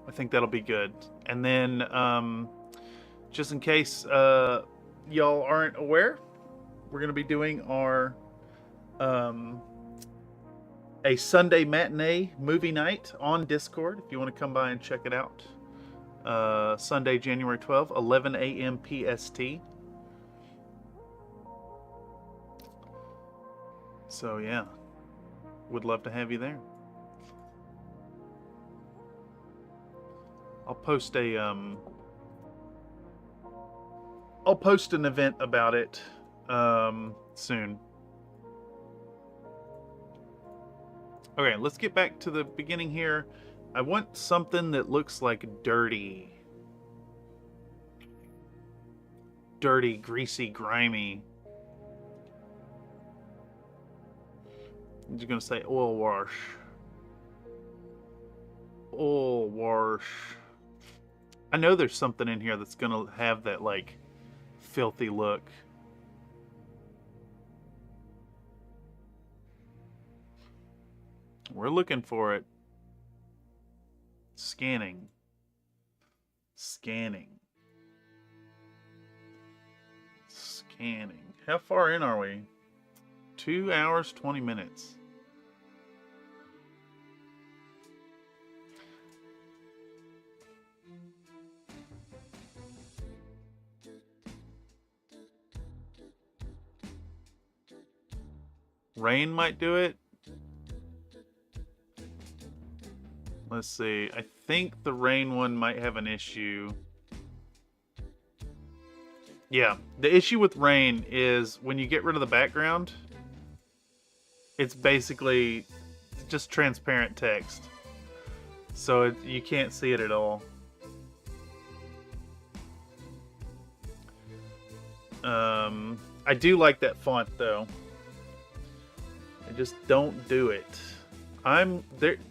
I think that'll be good. And then just in case y'all aren't aware, we're going to be doing our a Sunday matinee movie night on Discord if you want to come by and check it out. Sunday, January 12th, 11 a.m. PST. So yeah, would love to have you there. I'll post an event about it soon. Okay, let's get back to the beginning here. I want something that looks like dirty. Dirty, greasy, grimy. I'm just gonna say oil wash. Oil wash. I know there's something in here that's gonna have that, like, filthy look. We're looking for it. Scanning. How far in are we? 2 hours, 20 minutes. Rain might do it. Let's see. I think the rain one might have an issue. Yeah, the issue with rain is when you get rid of the background, it's basically just transparent text. So you can't see it at all. I do like that font though. I just don't do it.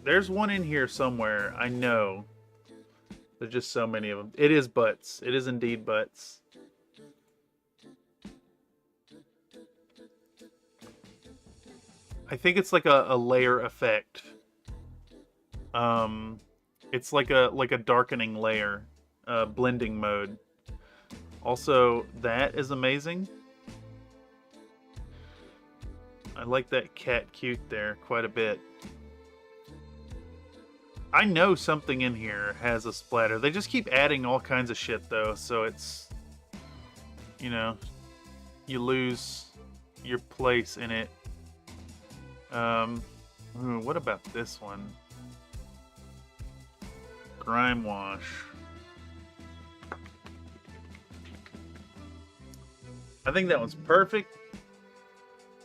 There's one in here somewhere. I know. There's just so many of them. It is butts. It is indeed butts. I think it's like a layer effect. It's like a darkening layer, blending mode. Also, that is amazing. I like that cat cute there quite a bit. I know something in here has a splatter. They just keep adding all kinds of shit though, so it's, you know, you lose your place in it. What about this one? Grime wash. I think that one's perfect.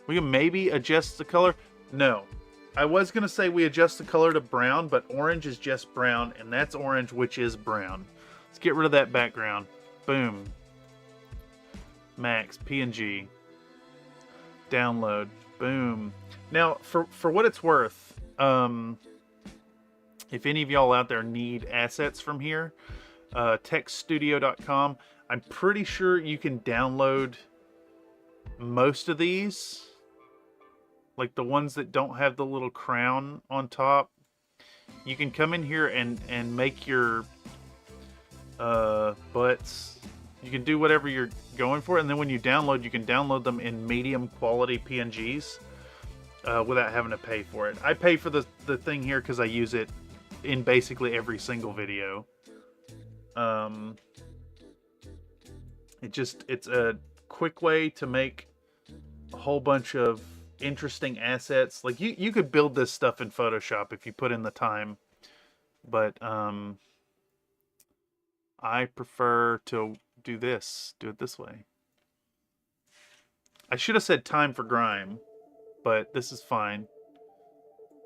We can maybe adjust the color. No. I was going to say we adjust the color to brown, but orange is just brown, and that's orange, which is brown. Let's get rid of that background. Boom. Max, PNG. Download. Boom. Now, for what it's worth, if any of y'all out there need assets from here, techstudio.com, I'm pretty sure you can download most of these. Like the ones that don't have the little crown on top. You can come in here and make your butts. You can do whatever you're going for, and then when you download, you can download them in medium quality PNGs. without having to pay for it. I pay for the thing here because I use it in basically every single video. It's a quick way to make a whole bunch of interesting assets. Like you could build this stuff in Photoshop if you put in the time, but I prefer to do it this way. I should have said time for grime, but this is fine.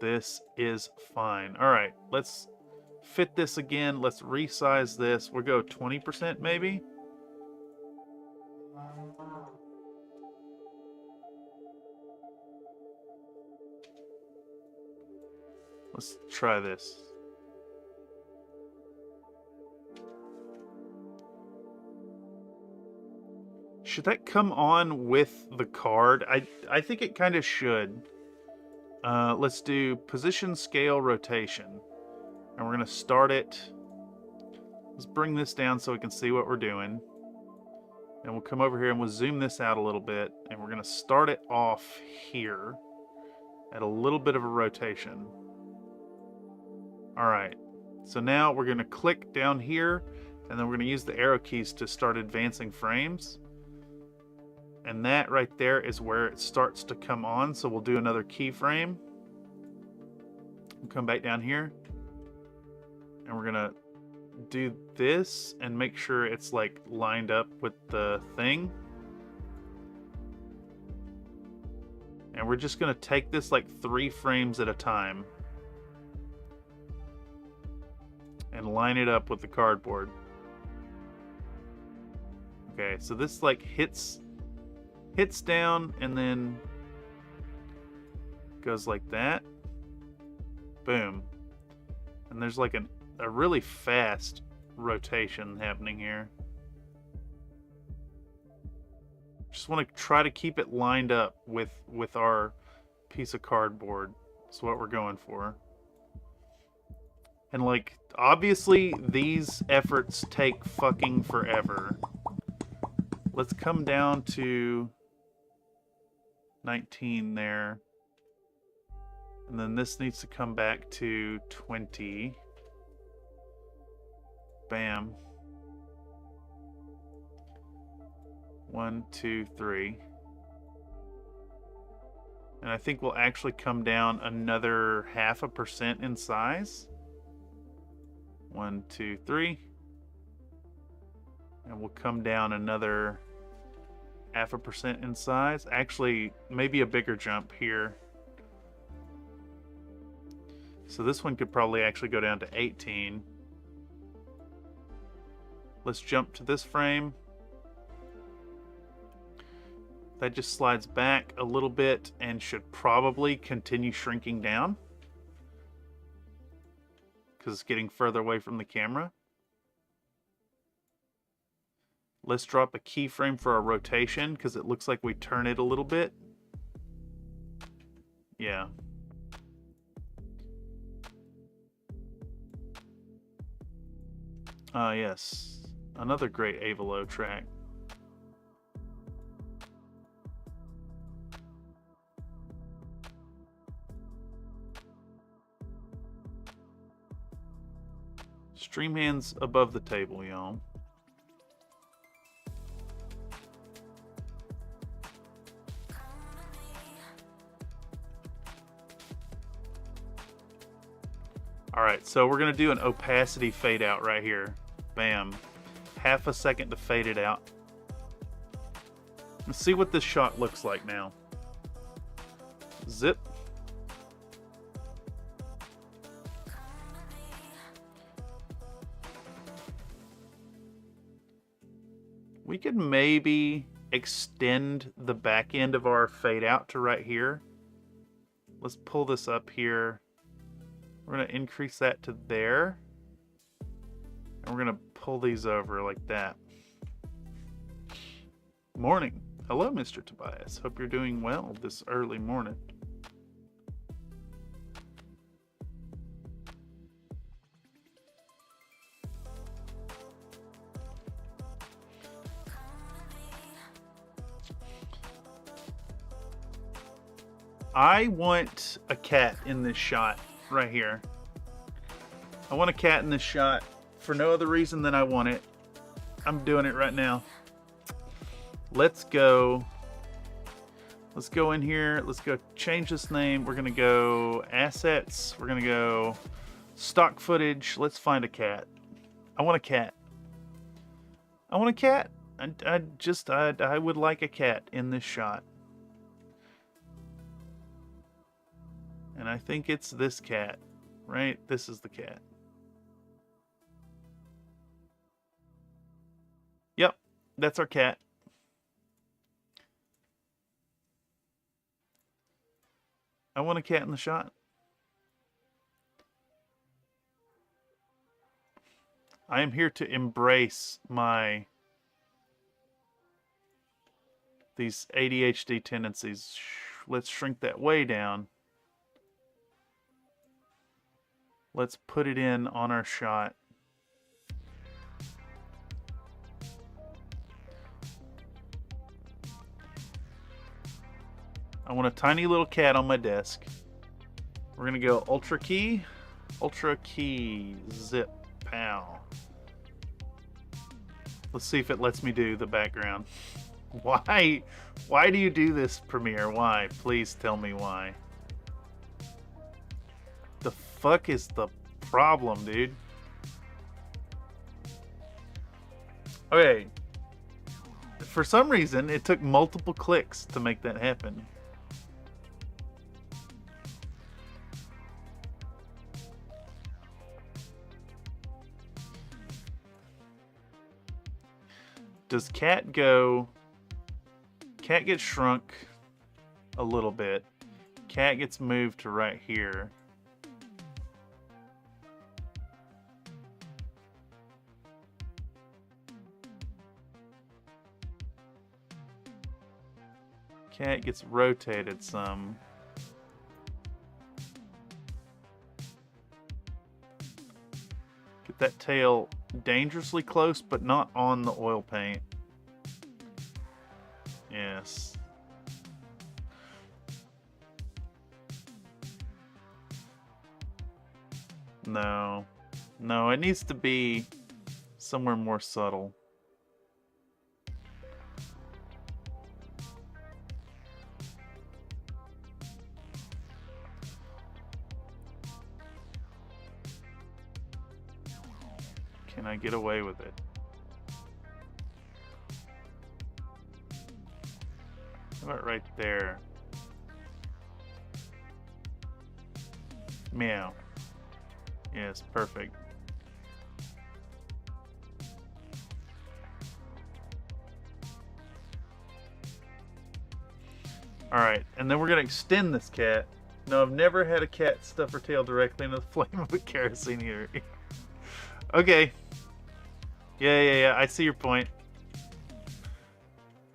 This is fine. All right, let's fit this again. Let's resize this. We'll go 20% maybe. Let's try this. Should that come on with the card? I think it kind of should. Let's do position, scale, rotation. And we're going to start it. Let's bring this down so we can see what we're doing. And we'll come over here and we'll zoom this out a little bit. And we're going to start it off here at a little bit of a rotation. All right. So now we're going to click down here. And then we're going to use the arrow keys to start advancing frames. And that right there is where it starts to come on. So we'll do another keyframe. We'll come back down here. And we're going to do this and make sure it's like lined up with the thing. And we're just going to take this like 3 frames at a time. And line it up with the cardboard. Okay, so this like hits down and then goes like that. Boom. And there's like a really fast rotation happening here. Just want to try to keep it lined up with our piece of cardboard. That's what we're going for. And like, obviously these efforts take fucking forever. Let's come down to 19 there. And then this needs to come back to 20. Bam. 1, 2, 3. And I think we'll actually come down another 0.5% in size. 1, 2, 3. And we'll come down another 0.5% in size. Actually, maybe a bigger jump here. So this one could probably actually go down to 18. Let's jump to this frame. That just slides back a little bit and should probably continue shrinking down because it's getting further away from the camera. Let's drop a keyframe for our rotation because it looks like we turn it a little bit. Yeah. Yes. Another great Avalo track. Stream hands above the table, y'all. Alright, so we're going to do an opacity fade out right here. Bam. 0.5 second to fade it out. Let's see what this shot looks like now. Zip. We could maybe extend the back end of our fade out to right here. Let's pull this up here. We're going to increase that to there. And we're going to pull these over like that. Morning. Hello, Mr. Tobias. Hope you're doing well this early morning. I want a cat in this shot right here. I want a cat in this shot for no other reason than I want it. I'm doing it right now. Let's go. Let's go in here. Let's go change this name. We're going to go assets. We're going to go stock footage. Let's find a cat. I want a cat. I want a cat. I would like a cat in this shot. And I think it's this cat, right? This is the cat. Yep, that's our cat. I want a cat in the shot. I am here to embrace these ADHD tendencies. Let's shrink that way down. Let's put it in on our shot. I want a tiny little cat on my desk. We're gonna go ultra key, zip, pow. Let's see if it lets me do the background. Why do you do this, Premiere? Why? Please tell me why. The fuck is the problem, dude? Okay. For some reason, it took multiple clicks to make that happen. Does cat go... Cat gets shrunk a little bit. Cat gets moved to right here. Cat gets rotated some. Get that tail dangerously close, but not on the oil paint. Yes. No. No, it needs to be somewhere more subtle. Can I get away with it? How about right there? Meow. Yes, perfect. Alright, and then we're going to extend this cat. No, I've never had a cat stuff her tail directly into the flame of a kerosene heater. Okay. Yeah, I see your point.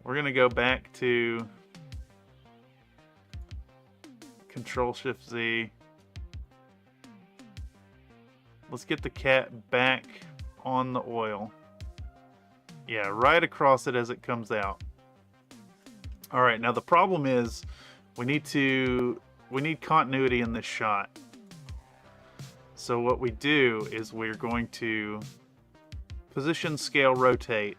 We're going to go back to Control-Shift-Z. Let's get the cat back on the oil. Yeah, right across it as it comes out. All right, now the problem is we need continuity in this shot. So what we do is we're going to position, scale, rotate.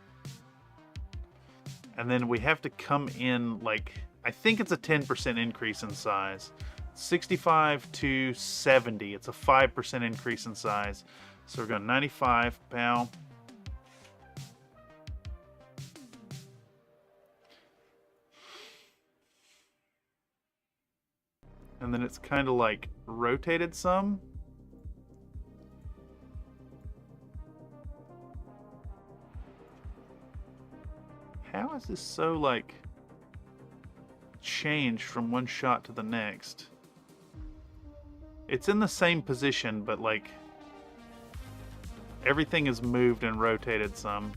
And then we have to come in like, I think it's a 10% increase in size. 65 to 70, it's a 5% increase in size. So we're going 95, pow. And then it's kind of like rotated some. How is this so like changed from one shot to the next? It's in the same position, but like everything is moved and rotated some.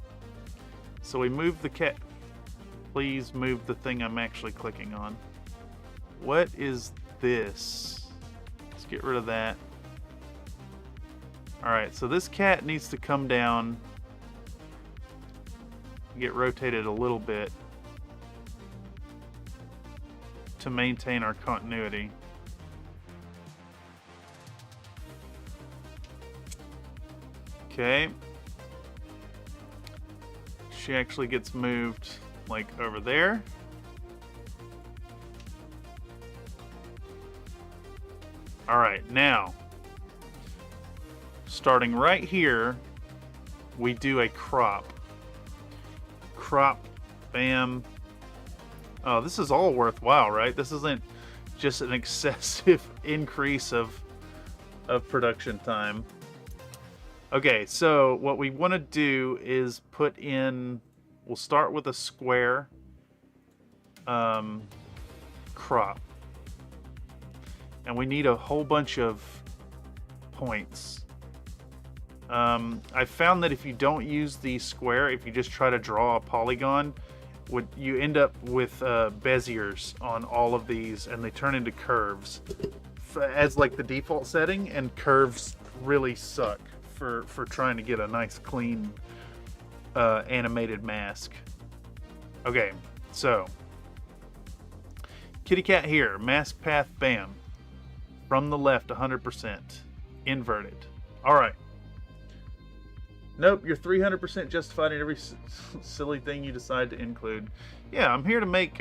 So we move the cat. Please move the thing I'm actually clicking on. What is this? Let's get rid of that. Alright, so this cat needs to come down, get rotated a little bit to maintain our continuity. Okay. She actually gets moved like over there. All right, now, starting right here, we do a crop. Crop, bam. Oh, this is all worthwhile, right? This isn't just an excessive increase of production time. Okay, so what we want to do is put in, we'll start with a square crop. And we need a whole bunch of points. I found that if you don't use the square, if you just try to draw a polygon, you end up with Beziers on all of these, and they turn into curves as like the default setting, and curves really suck for trying to get a nice clean animated mask. Okay, so kitty cat here, mask path, bam. From the left, 100%. Inverted. All right. Nope, you're 300% justified in every silly thing you decide to include. Yeah, I'm here to make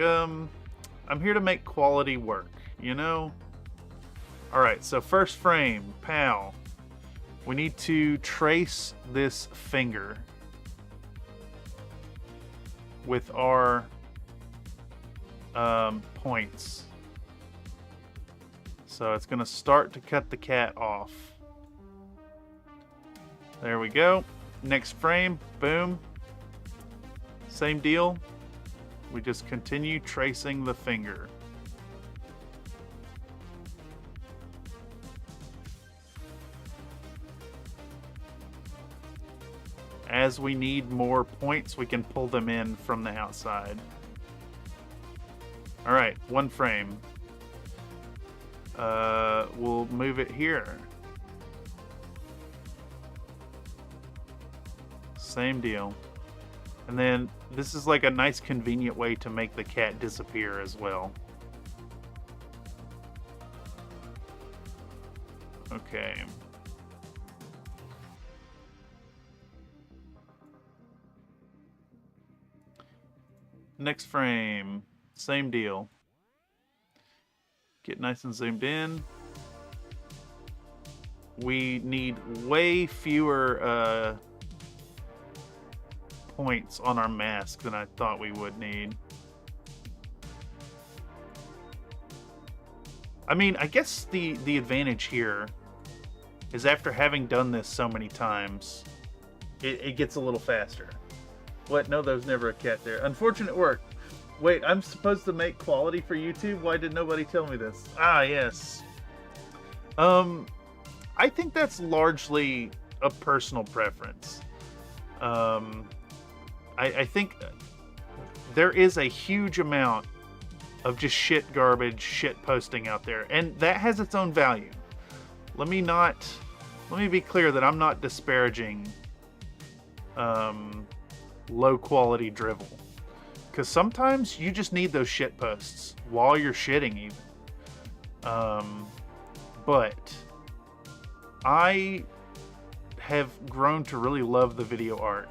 quality work, you know? All right, so first frame, pow. We need to trace this finger with our points. So it's going to start to cut the cat off. There we go. Next frame, boom. Same deal. We just continue tracing the finger. As we need more points, we can pull them in from the outside. All right, one frame. We'll move it here. Same deal. And then this is like a nice convenient way to make the cat disappear as well. Okay. Next frame, same deal. Get nice and zoomed in. We need way fewer points on our mask than I thought we would need. I mean, I guess the advantage here is after having done this so many times, it gets a little faster. What? No, there was never a cat there. Unfortunate work. Wait, I'm supposed to make quality for YouTube? Why did nobody tell me this? Ah, yes. I think that's largely a personal preference. I think there is a huge amount of just shit garbage, shit posting out there, and that has its own value. Let me be clear that I'm not disparaging low quality drivel. Because sometimes you just need those shit posts while you're shitting even. But I have grown to really love the video art.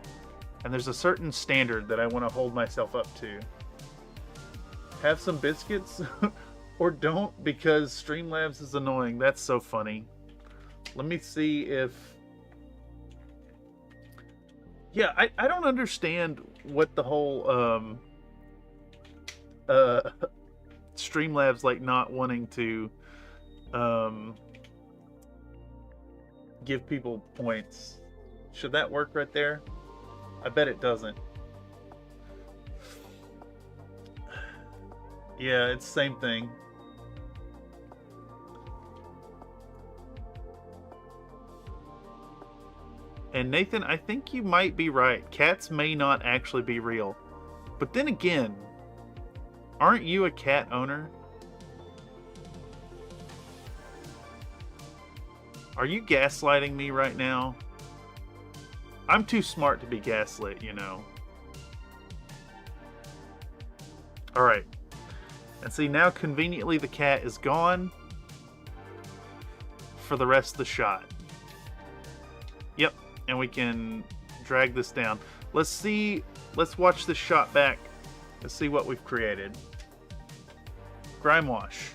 And there's a certain standard that I want to hold myself up to. Have some biscuits? Or don't, because StreamLabs is annoying. That's so funny. Let me see if... Yeah, I don't understand what the whole... StreamLabs like not wanting to give people points. Should that work right there? I bet it doesn't. Yeah, it's the same thing. And Nathan, I think you might be right. Cats may not actually be real. But then again, aren't you a cat owner? Are you gaslighting me right now? I'm too smart to be gaslit, you know. Alright. And see, now conveniently the cat is gone for the rest of the shot. Yep, and we can drag this down. Let's watch this shot back. Let's see what we've created. Grime wash.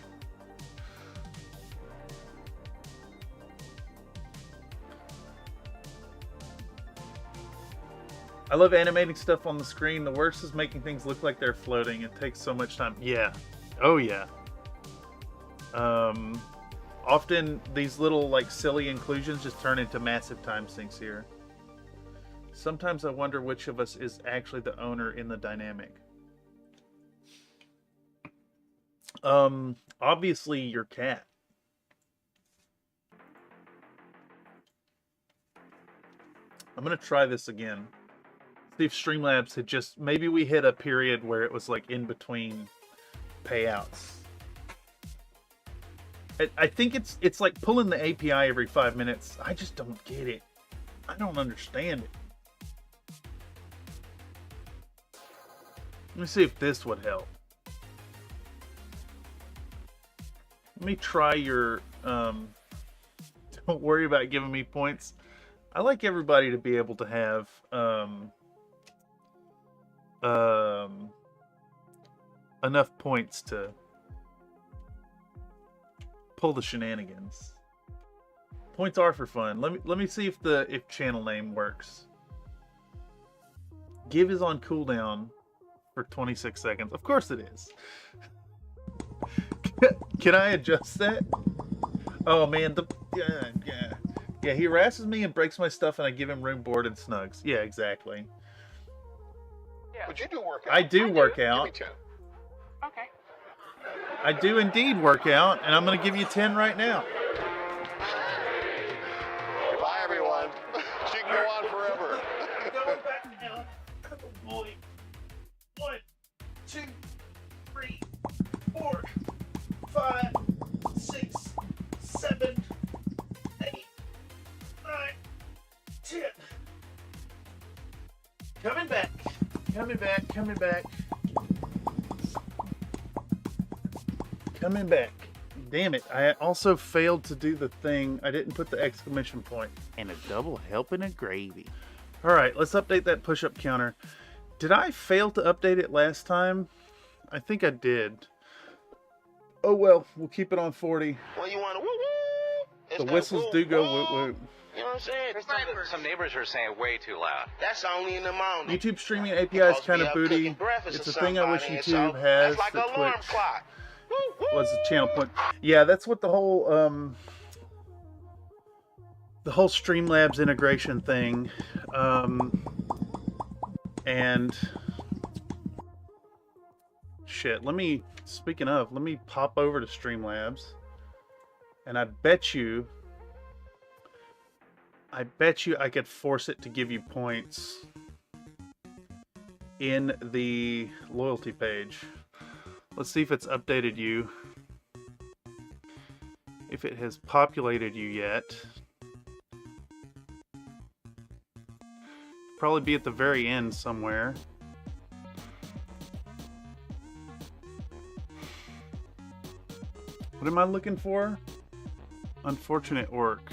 I love animating stuff on the screen. The worst is making things look like they're floating. It takes so much time. Yeah. Oh yeah. Often these little like silly inclusions just turn into massive time sinks here. Sometimes I wonder which of us is actually the owner in the dynamic. Obviously your cat. I'm gonna try this again. See if StreamLabs had just, maybe we hit a period where it was like in between payouts. I think it's like pulling the API every 5 minutes. I just don't get it. I don't understand it. Let me see if this would help. Let me try your, don't worry about giving me points. I like everybody to be able to have, enough points to pull the shenanigans. Points are for fun. Let me see if channel name works. Give is on cooldown for 26 seconds. Of course it is. Can I adjust that? Oh man, yeah. He harasses me and breaks my stuff, and I give him room, board, and snugs. Yeah, exactly. But you do work out. I do work out. Give me 10. Okay. I do indeed work out, and I'm going to give you 10 right now. Bye, everyone. She can go on forever. Going back down. Oh boy. 1, 2, 3, 4, 5, 6, 7, 8, 9, 10. Coming back. Coming back. Coming back. Coming back. Damn it. I also failed to do the thing. I didn't put the exclamation point. And a double helping of gravy. Alright, let's update that push-up counter. Did I fail to update it last time? I think I did. Oh well, we'll keep it on 40. Well, you want to woo-woo? The whistles do go woo-woo. You know what I'm saying? Some neighbors are saying way too loud. That's only in the morning. YouTube streaming API is kind of booty. It's a thing I wish YouTube has. That's like that an alarm Twitch clock. was the channel point. Yeah, that's what the whole StreamLabs integration thing. And shit, speaking of, let me pop over to StreamLabs, and I bet you I could force it to give you points in the loyalty page. Let's see if it's updated you. If it has populated you yet. Probably be at the very end somewhere. What am I looking for? Unfortunate work.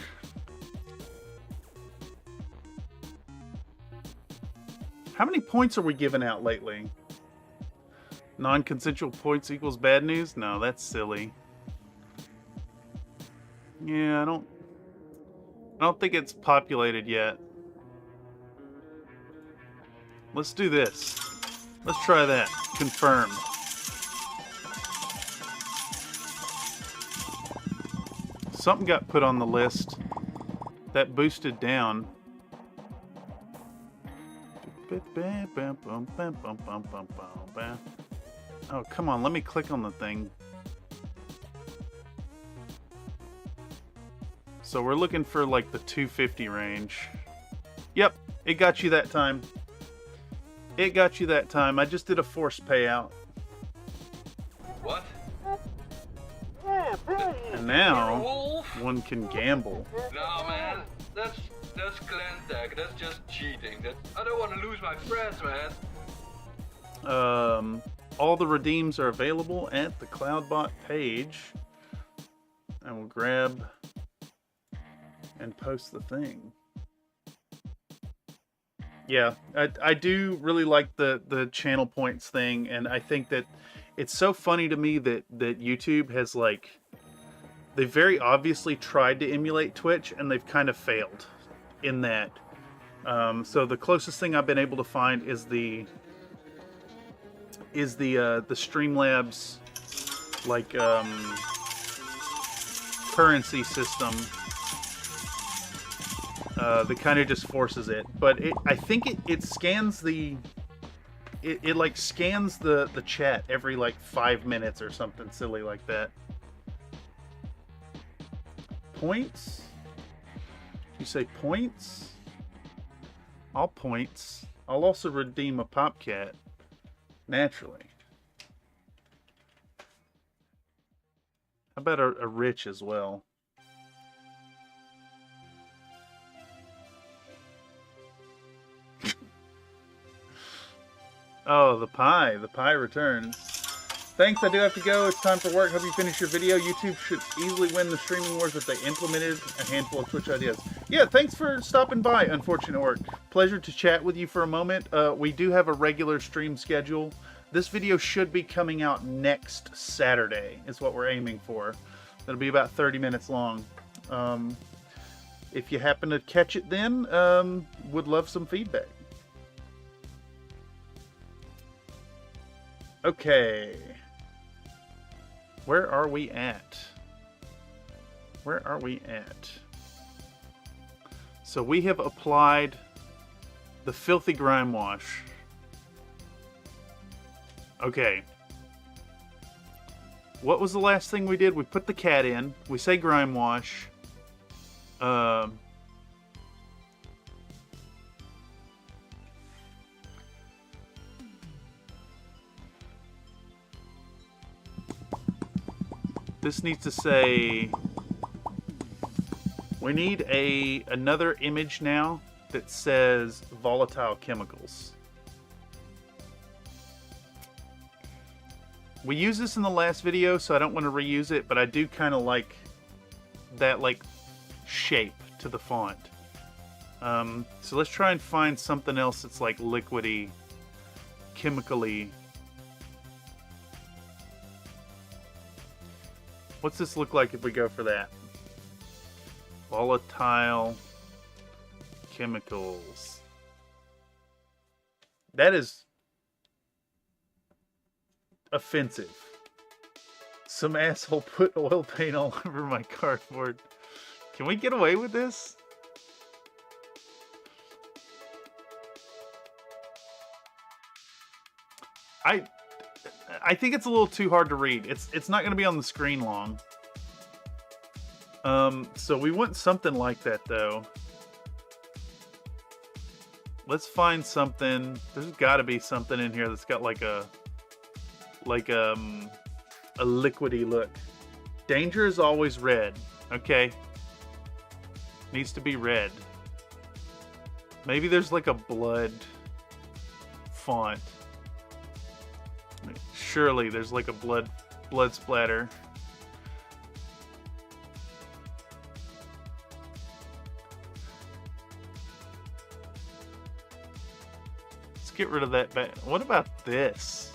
How many points are we giving out lately? Non-consensual points equals bad news? No, that's silly. Yeah, I don't think it's populated yet. Let's do this. Let's try that. Confirm. Something got put on the list that boosted down. Oh, come on. Let me click on the thing. So we're looking for like the 250 range. Yep, it got you that time. It got you that time. I just did a forced payout. What? And now one can gamble. No, man. That's clan tag. That's just cheating. I don't want to lose my friends, man. all the redeems are available at the CloudBot page. I will grab and post the thing. Yeah, I do really like the channel points thing, and I think that it's so funny to me that YouTube has, like, they very obviously tried to emulate Twitch, and they've kind of failed in that. So the closest thing I've been able to find is the StreamLabs, like, currency system. That kind of just forces it, but I think it scans the it like scans the chat every like 5 minutes or something silly like that. Points? You say points? All points. I'll also redeem a Popcat naturally. How about a rich as well? Oh, the pie returns. Thanks, I do have to go. It's time for work. Hope you finish your video. YouTube should easily win the streaming wars if they implemented a handful of Twitch ideas. Yeah, thanks for stopping by, Unfortunate Work. Pleasure to chat with you for a moment. We do have a regular stream schedule. This video should be coming out next Saturday, is what we're aiming for. It'll be about 30 minutes long. If you happen to catch it then, would love some feedback. Okay. Where are we at? Where are we at? So we have applied the filthy grime wash. Okay. What was the last thing we did? We put the cat in. We say grime wash. This needs to say, we need another image now that says volatile chemicals. We used this in the last video, so I don't want to reuse it, but I do kind of like that, like, shape to the font. So let's try and find something else that's like liquidy, chemically. What's this look like if we go for that? Volatile chemicals. That is offensive. Some asshole put oil paint all over my cardboard. Can we get away with this? I think it's a little too hard to read. It's not going to be on the screen long. So we want something like that though. Let's find something. There's got to be something in here that's got like a liquidy look. Danger is always red. Okay. Needs to be red. Maybe there's like a blood font. Surely there's like a blood splatter. Let's get rid of that. What about this?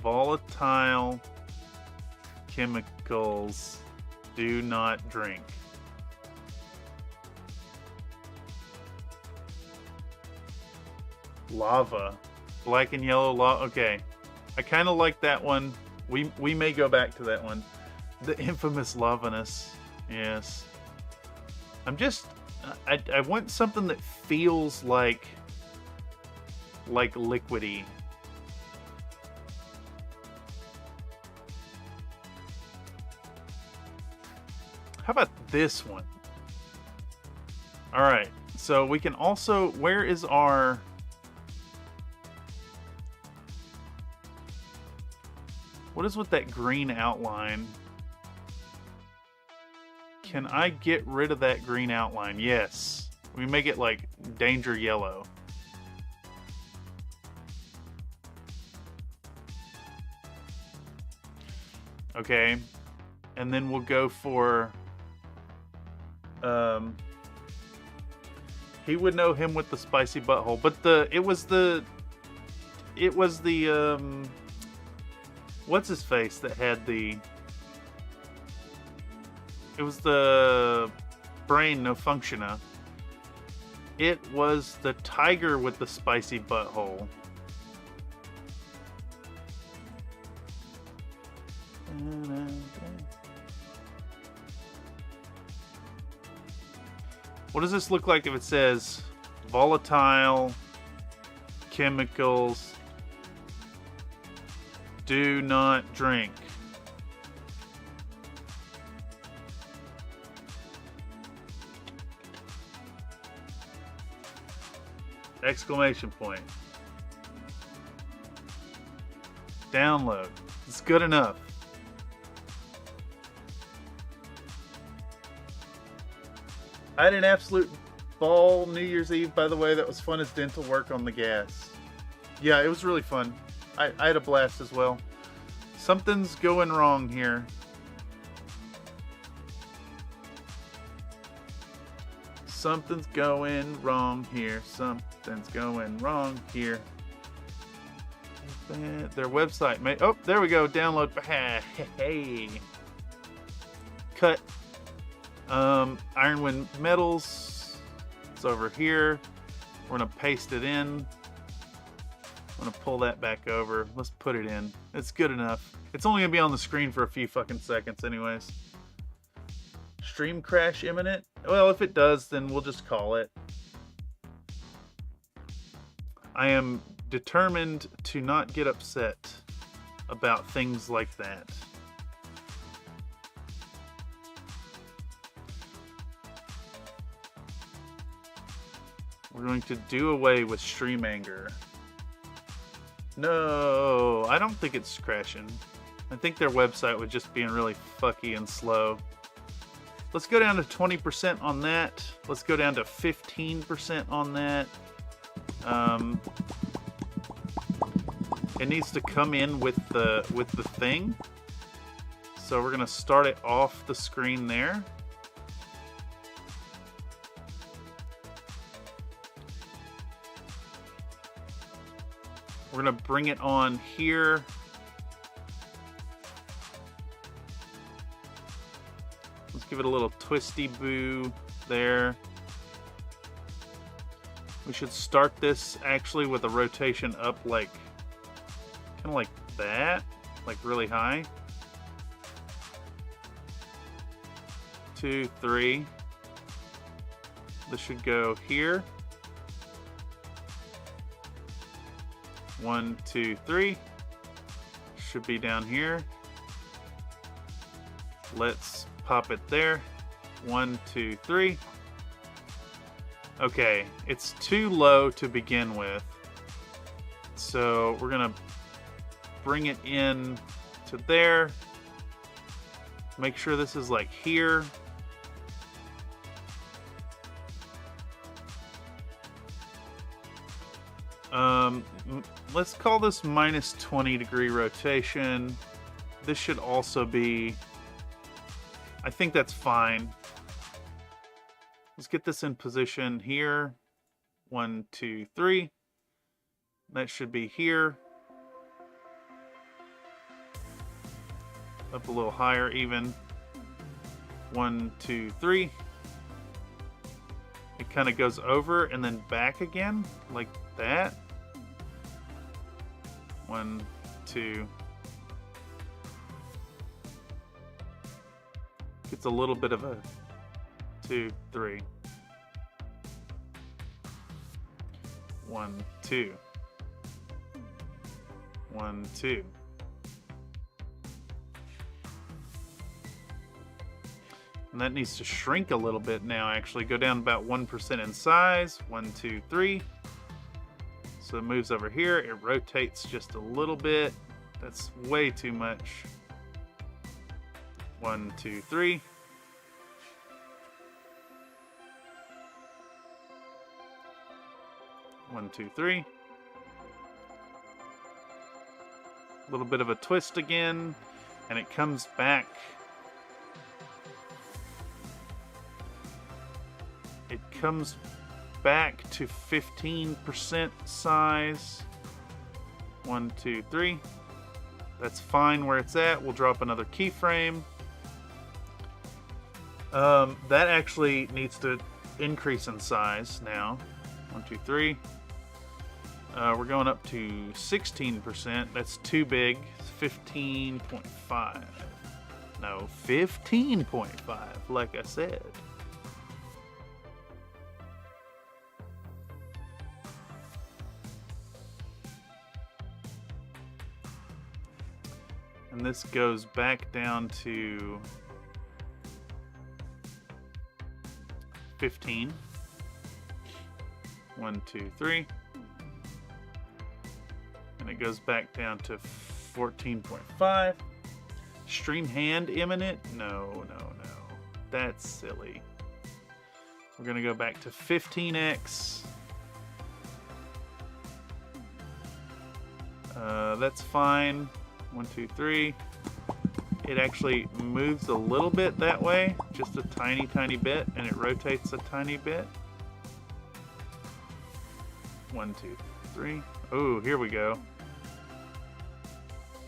Volatile chemicals, do not drink. Lava. Black and yellow lava. Okay. I kind of like that one. We may go back to that one. The infamous lavaness. Yes. I'm just... I want something that feels like liquidy. How about this one? Alright. So we can also... Where is our... What is with that green outline? Can I get rid of that green outline? Yes. We make it like danger yellow. Okay. And then we'll go for... he would know him with the spicy butthole. But it was the what's his face that had the... It was the brain no functiona. It was the tiger with the spicy butthole. What does this look like if it says volatile chemicals do not drink? Exclamation point. Download. It's good enough. I had an absolute ball New Year's Eve, by the way. That was fun as dental work on the gas. Yeah, it was really fun. I had a blast as well. Something's going wrong here. Something's going wrong here. Something's going wrong here. Their website may... Oh, there we go. Download. Hey. Cut. Ironwind Metals. It's over here. We're going to paste it in. I'm going to pull that back over. Let's put it in. It's good enough. It's only going to be on the screen for a few fucking seconds anyways. Stream crash imminent? Well, if it does, then we'll just call it. I am determined to not get upset about things like that. We're going to do away with stream anger. No, I don't think it's crashing. I think their website was just being really fucky and slow. Let's go down to 20% on that. Let's go down to 15% on that. It needs to come in with the thing. So we're gonna start it off the screen there. We're gonna bring it on here. Let's give it a little twisty boo there. We should start this actually with a rotation up like, kind of like that, like really high. 2, 3. This should go here. 1, 2, 3. Should be down here. Let's pop it there. 1, 2, 3. Okay, it's too low to begin with. So we're gonna bring it in to there. Make sure this is like here. Let's call this minus 20 degree rotation. This should also be, I think that's fine. Let's get this in position here. 1, 2, 3. That should be here. Up a little higher even. 1, 2, 3. It kind of goes over and then back again, like that. 1, 2. Gets a little bit of a 2, 3. 1, 2. 1, 2. And that needs to shrink a little bit now, actually. Go down about 1% in size. 1, 2, 3. So it moves over here. It rotates just a little bit. That's way too much. 1, 2, 3. One, two, three. A little bit of a twist again. and it comes back. It comes back to 15% size. 1, 2, 3. That's fine where it's at. We'll drop another keyframe. That actually needs to increase in size now. 1, 2, 3. We're going up to 16%. That's too big. 15.5. No, 15.5, like I said. And this goes back down to 15. 1, 2, 3. And it goes back down to 14.5. Stream hand imminent? No. That's silly. We're gonna go back to 15x. That's fine. 1, 2, 3. It actually moves a little bit that way, just a tiny bit, and it rotates a tiny bit. 1, 2, 3. Oh, here we go.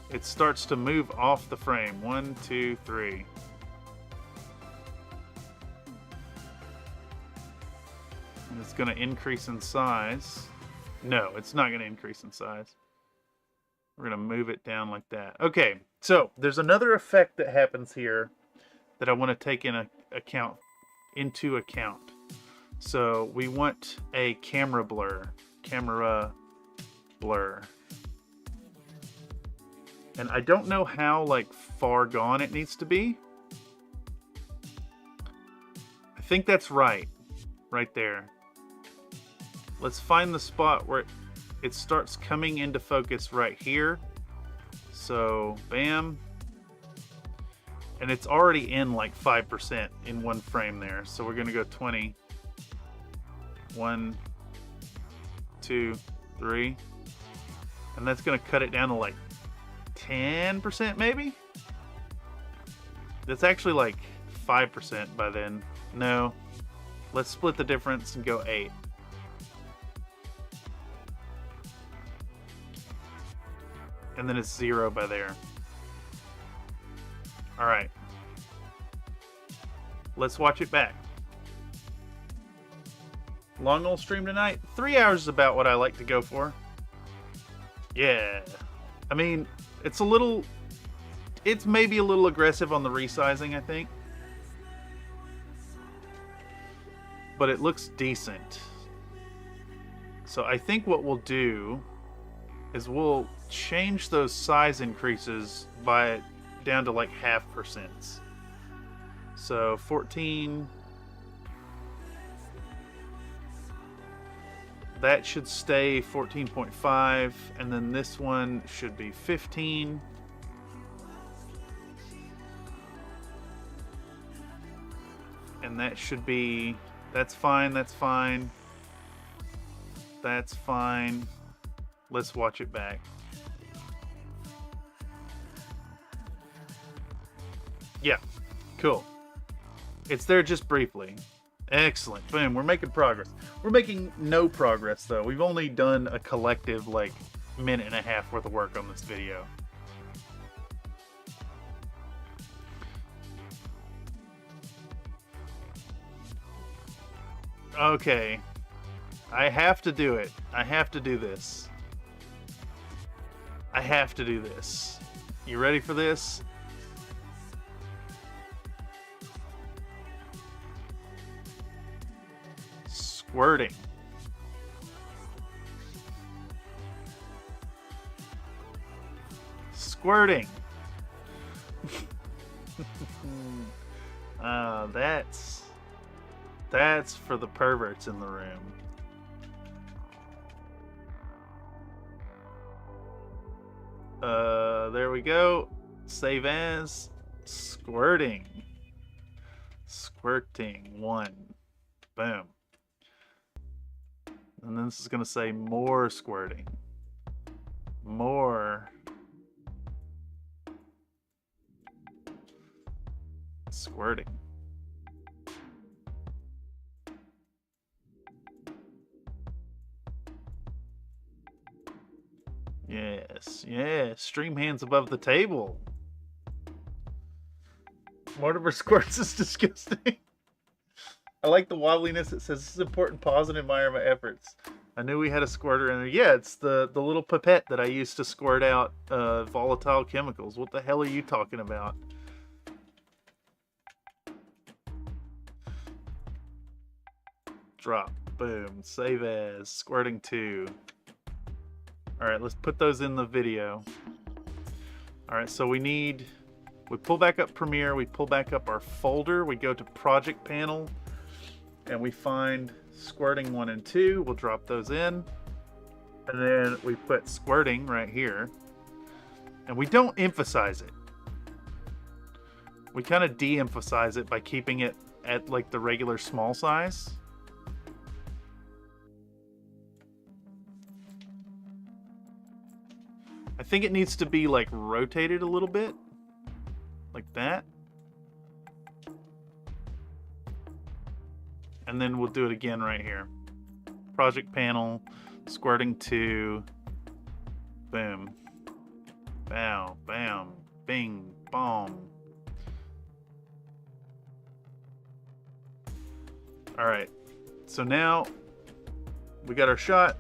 It starts to move off the frame. 1, 2, 3. And it's going to increase in size. No, it's not going to increase in size. We're going to move it down like that. Okay, so there's another effect that happens here that I want to take into account. So we want a camera blur. And I don't know how like far gone it needs to be. I think that's right there. Let's find the spot where it starts coming into focus right here. So bam. And it's already in like 5% in one frame there. So we're gonna go 20. 1, 2, 3. And that's gonna cut it down to like 10% maybe? That's actually like 5% by then. No. Let's split the difference and go 8. And then it's 0 by there. Alright. Let's watch it back. Long old stream tonight. 3 hours is about what I like to go for. Yeah. I mean, it's maybe a little aggressive on the resizing, I think. But it looks decent. So I think what we'll do is we'll change those size increases down to like 0.5%. So 14. That should stay 14.5, and then this one should be 15. And that should be, that's fine. Let's watch it back. Yeah, cool. It's there just briefly. Excellent. Boom, we're making progress. We're making no progress, though. We've only done a collective, like, 1.5 minutes worth of work on this video. Okay. I have to do it. I have to do this. I have to do this. You ready for this? Squirting. Squirting. That's for the perverts in the room. There we go. Save as. Squirting. Squirting 1. Boom. And then this is going to say more squirting. More. Squirting. Yes, yes. Stream hands above the table. Mortimer squirts is disgusting. I like the wobbliness. It says this is important pause and admire my efforts. I knew we had a squirter in there. Yeah, it's the little pipette that I used to squirt out volatile chemicals. What the hell are you talking about? Drop. Boom. Save as. Squirting 2. Alright, let's put those in the video. Alright, so we pull back up Premiere, we pull back up our folder, we go to Project Panel, and we find Squirting 1 and 2. We'll drop those in. And then we put Squirting right here. And we don't emphasize it. We kind of de-emphasize it by keeping it at like the regular small size. I think it needs to be like rotated a little bit. Like that. And then we'll do it again right here. Project Panel, Squirting 2. Boom. Bow, bam, bing, bong. Alright. So now we got our shot.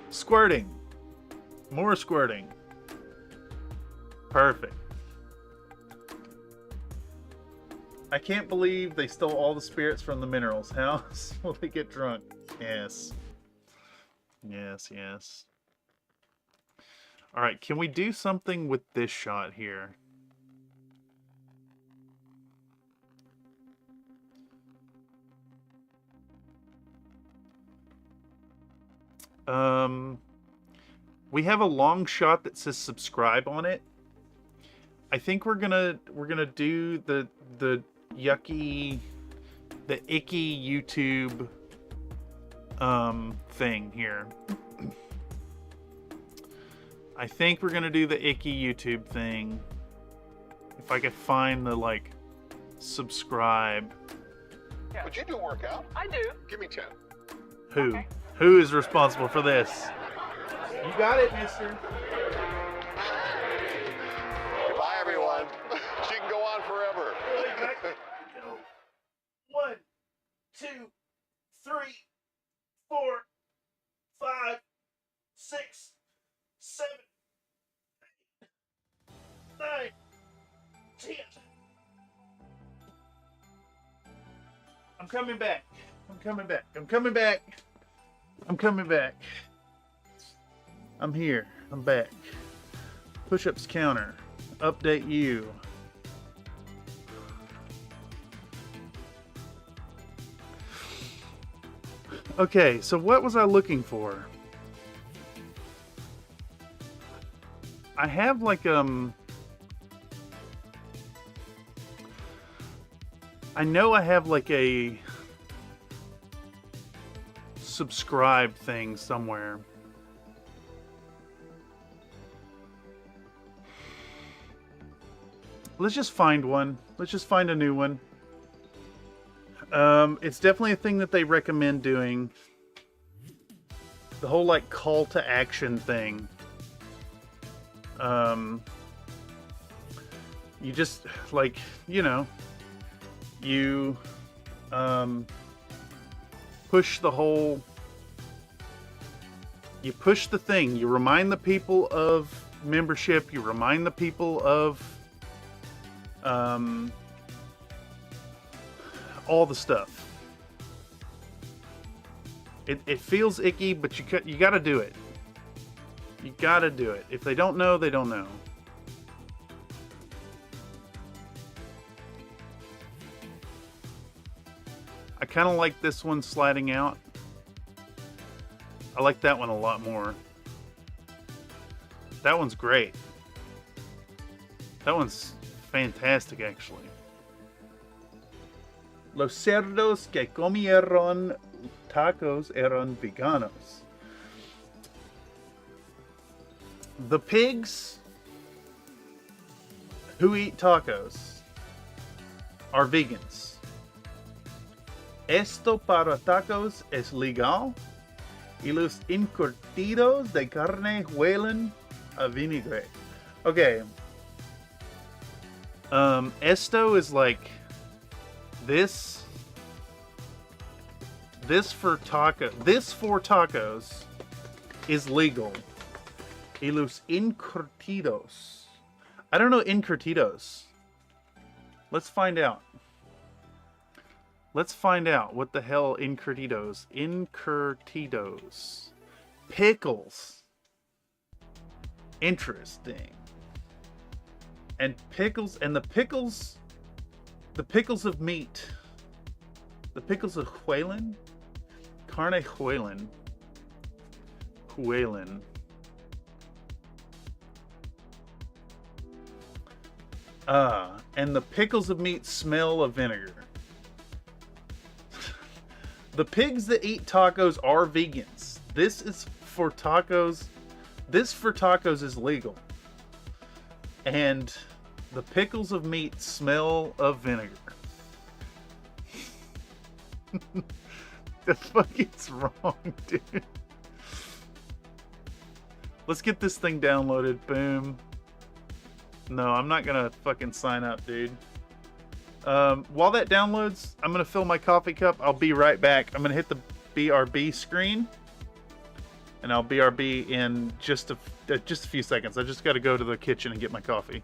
Squirting. More squirting. Perfect. I can't believe they stole all the spirits from the minerals. How will they get drunk? Yes. Yes, yes. Alright, can we do something with this shot here? We have a long shot that says subscribe on it. I think we're gonna do the icky YouTube thing here. I think we're gonna do the icky YouTube thing. If I could find the like subscribe. Yeah. But you do work out. I do. Give me 10. Who? Okay. Who is responsible for this? You got it, mister. Bye, everyone. She can go on forever. 1, 2, 3, 4, 5, 6, 7, 8, 9, 10. I'm coming back. I'm coming back. I'm coming back. I'm coming back. I'm here. I'm back. Push-ups counter. Update you. Okay, so what was I looking for? I have like I know I have like a subscribe thing somewhere. Let's just find one. Let's just find a new one. It's definitely a thing that they recommend doing. The whole like call to action thing. You just like, you know, you push the whole, you push the thing, you remind the people of membership, you remind the people of all the stuff. It feels icky, but you gotta do it. You gotta do it. If they don't know, they don't know. I kind of like this one sliding out. I like that one a lot more. That one's great. That one's fantastic, actually. Los cerdos que comieron tacos eran veganos. The pigs who eat tacos are vegans. Esto para tacos es legal y los encurtidos de carne huelen a vinagre. Okay. Esto is like this for tacos is legal. Y los encurtidos. I don't know encurtidos. Let's find out. Let's find out what the hell encurtidos. Encurtidos. Pickles. Interesting. And pickles, and the pickles of meat. The pickles of huelen. Carne huelen. Huelen. And the pickles of meat smell of vinegar. The pigs that eat tacos are vegans. This is for tacos. This for tacos is legal. And the pickles of meat smell of vinegar. The fuck is wrong, dude? Let's get this thing downloaded. Boom. No, I'm not gonna fucking sign up, dude. While that downloads, I'm gonna fill my coffee cup. I'll be right back. I'm gonna hit the BRB screen, and I'll BRB in just a few seconds. I just got to go to the kitchen and get my coffee.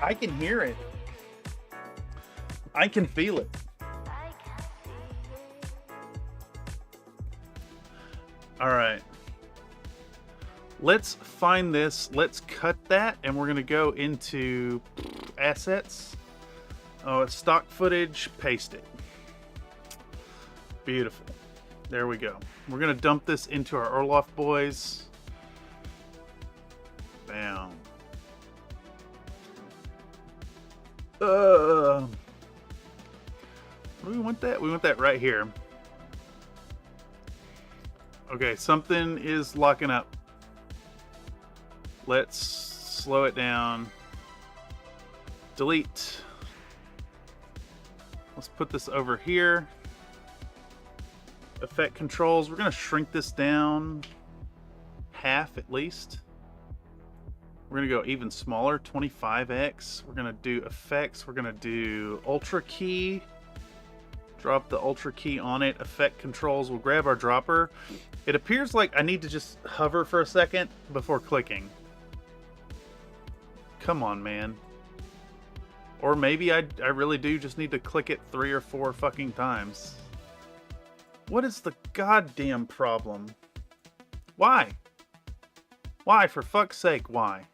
I can hear it. I can feel it. All right. Let's find this. Let's cut that, and we're gonna go into assets. Oh, it's stock footage. Paste it. Beautiful. There we go. We're gonna dump this into our Orloff boys. Bam. Where do we want that? We want that right here. Okay, something is locking up. Let's slow it down. Delete. Let's put this over here. Effect controls. We're going to shrink this down half at least. We're going to go even smaller, 25x. We're going to do effects. We're going to do ultra key. Drop the ultra key on it. Effect controls. We'll grab our dropper. It appears like I need to just hover for a second before clicking. Come on, man. Or maybe I really do just need to click it 3 or 4 fucking times. What is the goddamn problem? Why? Why, for fuck's sake, why?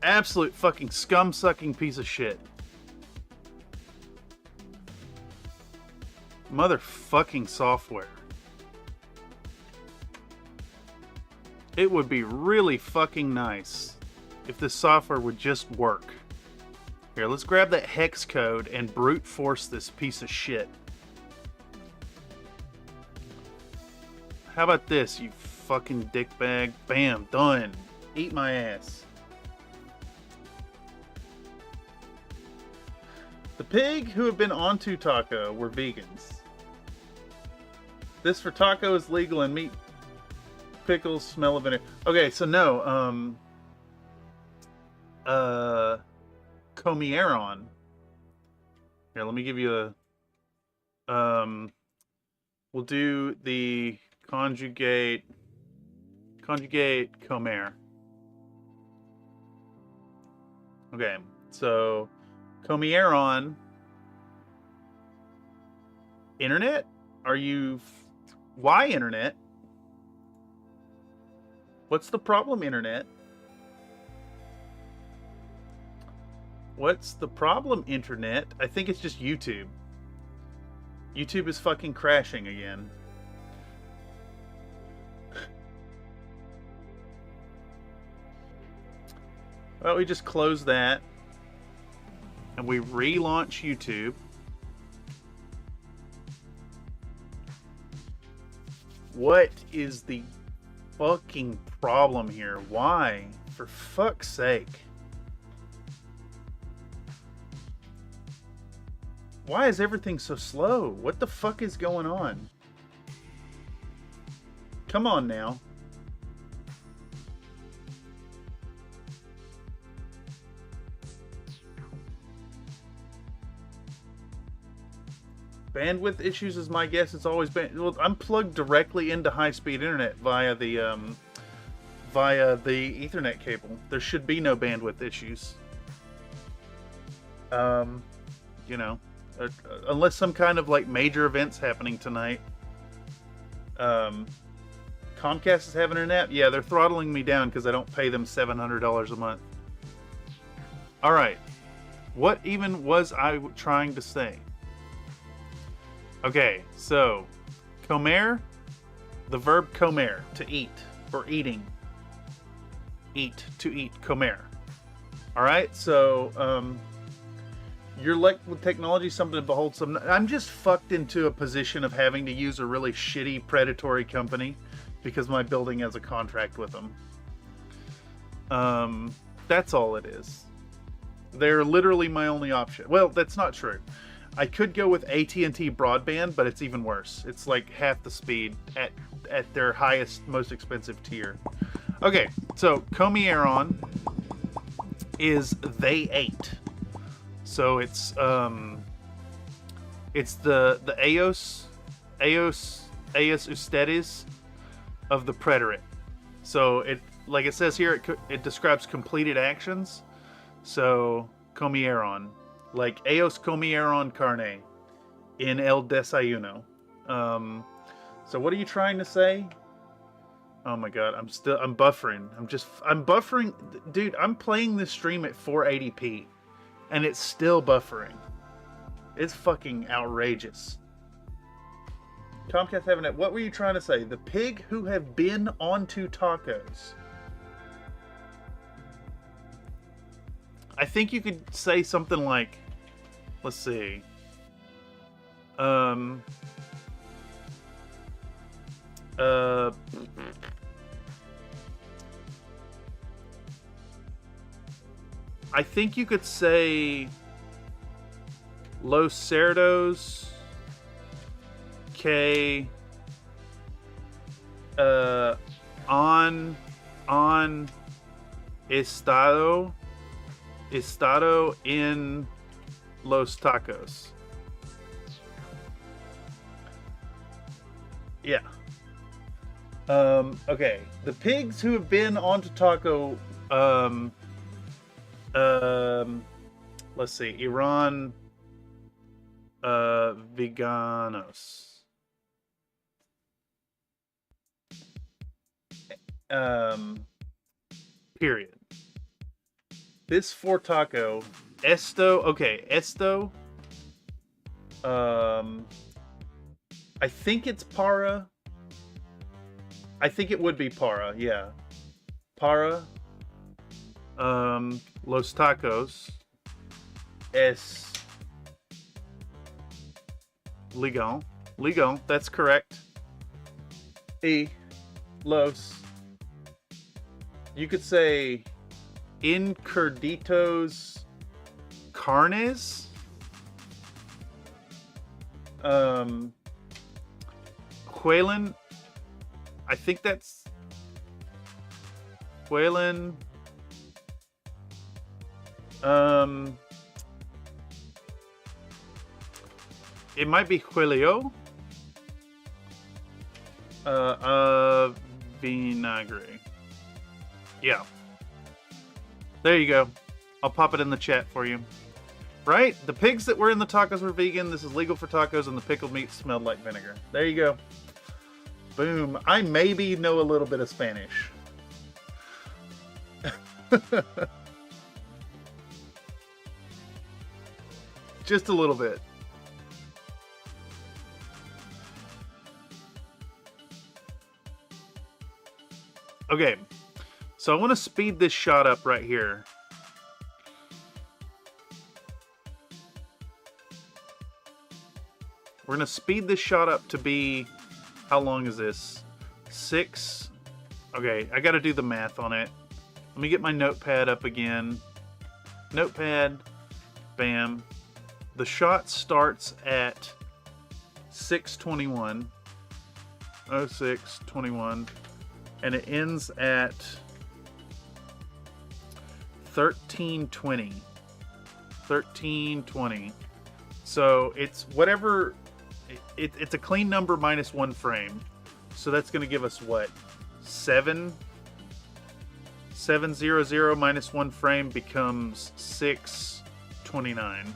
Absolute fucking scum-sucking piece of shit. Motherfucking software. It would be really fucking nice if this software would just work. Here, let's grab that hex code and brute force this piece of shit. How about this, you fucking dickbag? Bam, done. Eat my ass. The pig who have been onto taco were vegans. This for taco is legal and meat pickles smell of vinegar. Okay, so no, Comieron. Here, let me give you a, we'll do the conjugate comer. Okay, so Comieron Internet? Are you... Why internet? What's the problem, internet? What's the problem, internet? I think it's just YouTube. YouTube is fucking crashing again. Well, we just close that. And we relaunch YouTube. What is the fucking problem here? Why? For fuck's sake. Why is everything so slow? What the fuck is going on? Come on now. Bandwidth issues is my guess. It's always been. Well, I'm plugged directly into high-speed internet via the Ethernet cable. There should be no bandwidth issues. You know, unless some kind of like major events happening tonight. Comcast is having an nap. Yeah, they're throttling me down because I don't pay them $700 a month. All right, what even was I trying to say? Okay, so, comer, the verb comer, to eat, or eating. Eat, to eat, comer. Alright, so, you're like with technology, something to behold. I'm just fucked into a position of having to use a really shitty, predatory company because my building has a contract with them. That's all it is. They're literally my only option. Well, that's not true. I could go with AT&T broadband, but it's even worse. It's like half the speed at their highest, most expensive tier. Okay, so comieron is they ate. So it's the eos ustedes of the preterite. So it, like it says here, it describes completed actions. So comieron. Like, ellos comieron carne in el desayuno. So what are you trying to say? Oh my god, I'm buffering. I'm buffering. Dude, I'm playing this stream at 480p. And it's still buffering. It's fucking outrageous. Comcast having it. What were you trying to say? The pig who have been onto tacos. I think you could say something like, let's see. I think you could say Los Cerdos que on estado in Los Tacos. Yeah. Okay. The pigs who have been onto taco. Let's see. Iran. Veganos. Period. This for taco. Esto. Okay. Esto. I think it's para. I think it would be para. Yeah. Para. Los tacos. Es. Legal. Legal. That's correct. Y. Los. You could say Incurditos Carnes. Huelen. I think that's Huelen. It might be Huelio. Vinagre. Yeah. There you go. I'll pop it in the chat for you. Right? The pigs that were in the tacos were vegan. This is legal for tacos, and the pickled meat smelled like vinegar. There you go. Boom. I maybe know a little bit of Spanish. Just a little bit. Okay. So I want to speed this shot up right here. We're going to speed this shot up to be, how long is this? 6. Okay, I got to do the math on it. Let me get my notepad up again. Notepad, bam. The shot starts at 6:21, 06:21, and it ends at 13:20. 13:20. So it's whatever. It's a clean number minus 1 frame. So that's going to give us what? 700 minus 1 frame becomes 6:29.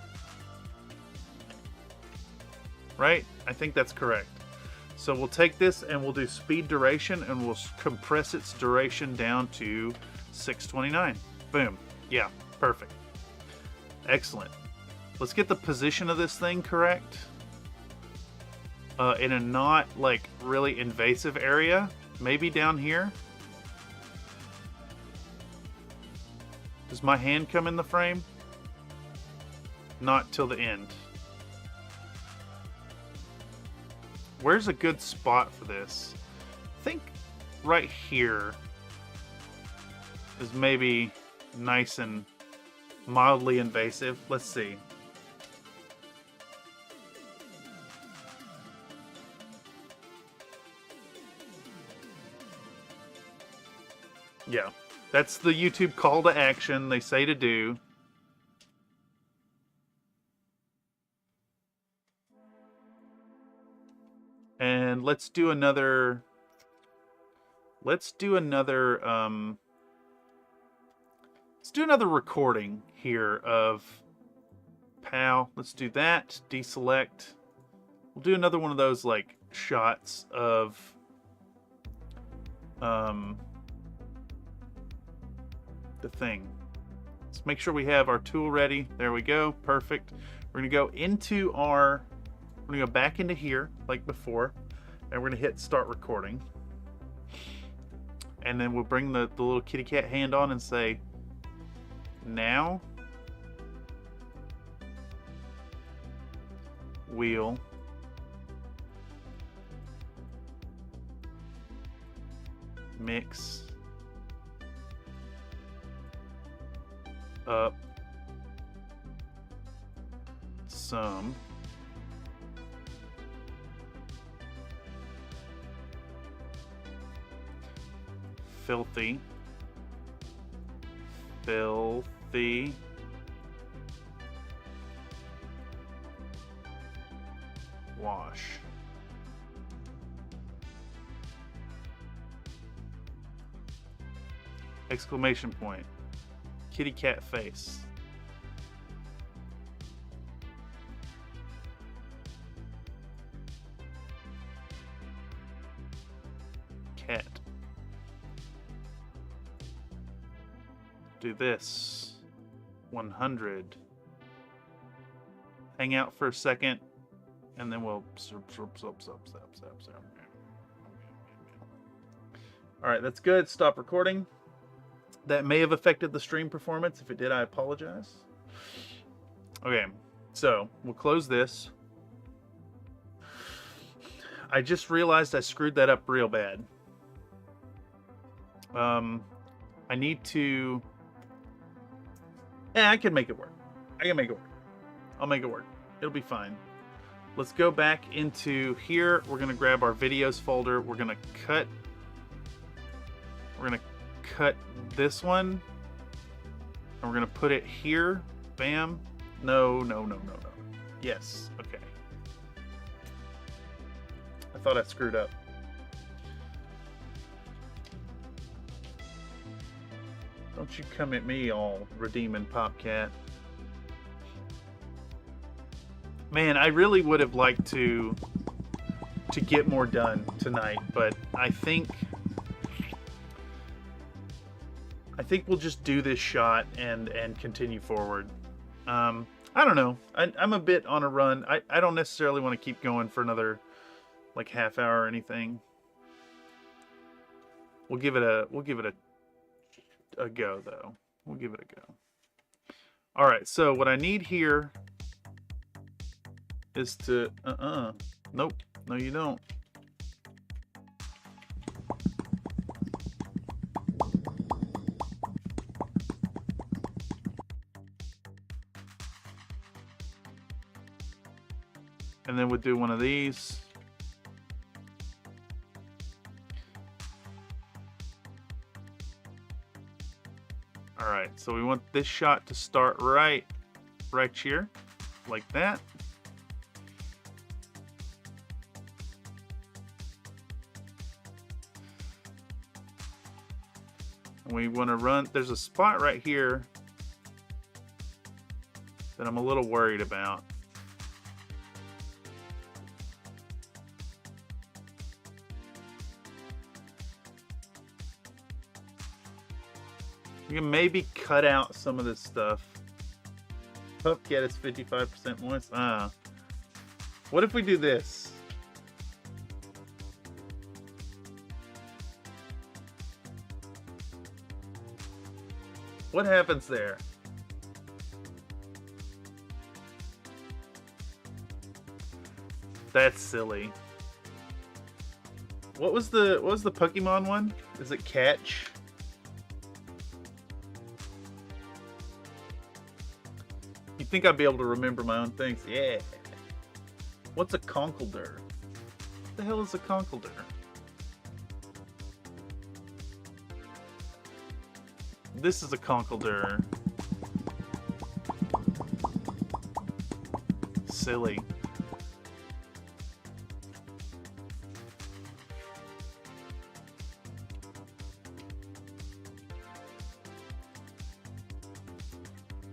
Right? I think that's correct. So we'll take this and we'll do speed duration and we'll compress its duration down to 6:29. Boom. Yeah, perfect. Excellent. Let's get the position of this thing correct. In a not like really invasive area. Maybe down here. Does my hand come in the frame? Not till the end. Where's a good spot for this? I think right here is maybe nice and mildly invasive. Let's see. Yeah, that's the YouTube call to action they say to do. And let's do another recording here of POW. Let's do that. Deselect. We'll do another one of those like shots of the thing. Let's make sure we have our tool ready. There we go. Perfect. We're gonna go into our, we're gonna go back into here like before, and we're gonna hit start recording. And then we'll bring the little kitty cat hand on and say, now we'll mix up some filthy wash. Exclamation point. Kitty cat face. Cat. Do this. 100. Hang out for a second, and then we'll. Alright, that's good. Stop recording. That may have affected the stream performance. If it did, I apologize. Okay, so we'll close this. I just realized I screwed that up real bad. I need to... I can make it work. I can make it work. I'll make it work. It'll be fine. Let's go back into here. We're going to grab our videos folder. We're going to cut... We're going to cut this one. And we're going to put it here. Bam. No. Yes. Okay. I thought I screwed up. Don't you come at me all redeeming Popcat. Man, I really would have liked to get more done tonight, but I think we'll just do this shot and continue forward. I don't know. I'm a bit on a run. I don't necessarily want to keep going for another like half hour or anything. We'll give it a go though. We'll give it a go. All right. So what I need here is to nope. No, you don't. And then we'll do one of these. All right, so we want this shot to start right here, like that. And we want to run, there's a spot right here that I'm a little worried about. You can maybe cut out some of this stuff. Puffcat is 55% moist. What if we do this? What happens there? That's silly. What was the Pokemon one? Is it Catch? You'd think I'd be able to remember my own things. Yeah. What's a Conkeldurr? What the hell is a Conkeldurr? This is a Conkeldurr. Silly.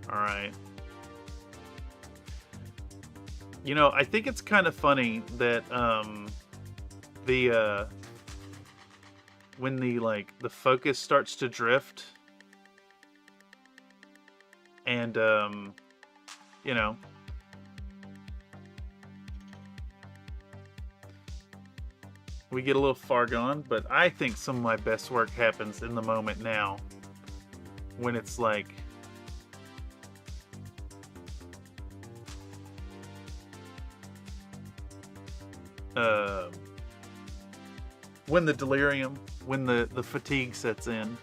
All right. You know, I think it's kind of funny that when the focus starts to drift and you know, we get a little far gone, but I think some of my best work happens in the moment now when it's like when the delirium, when the fatigue sets in.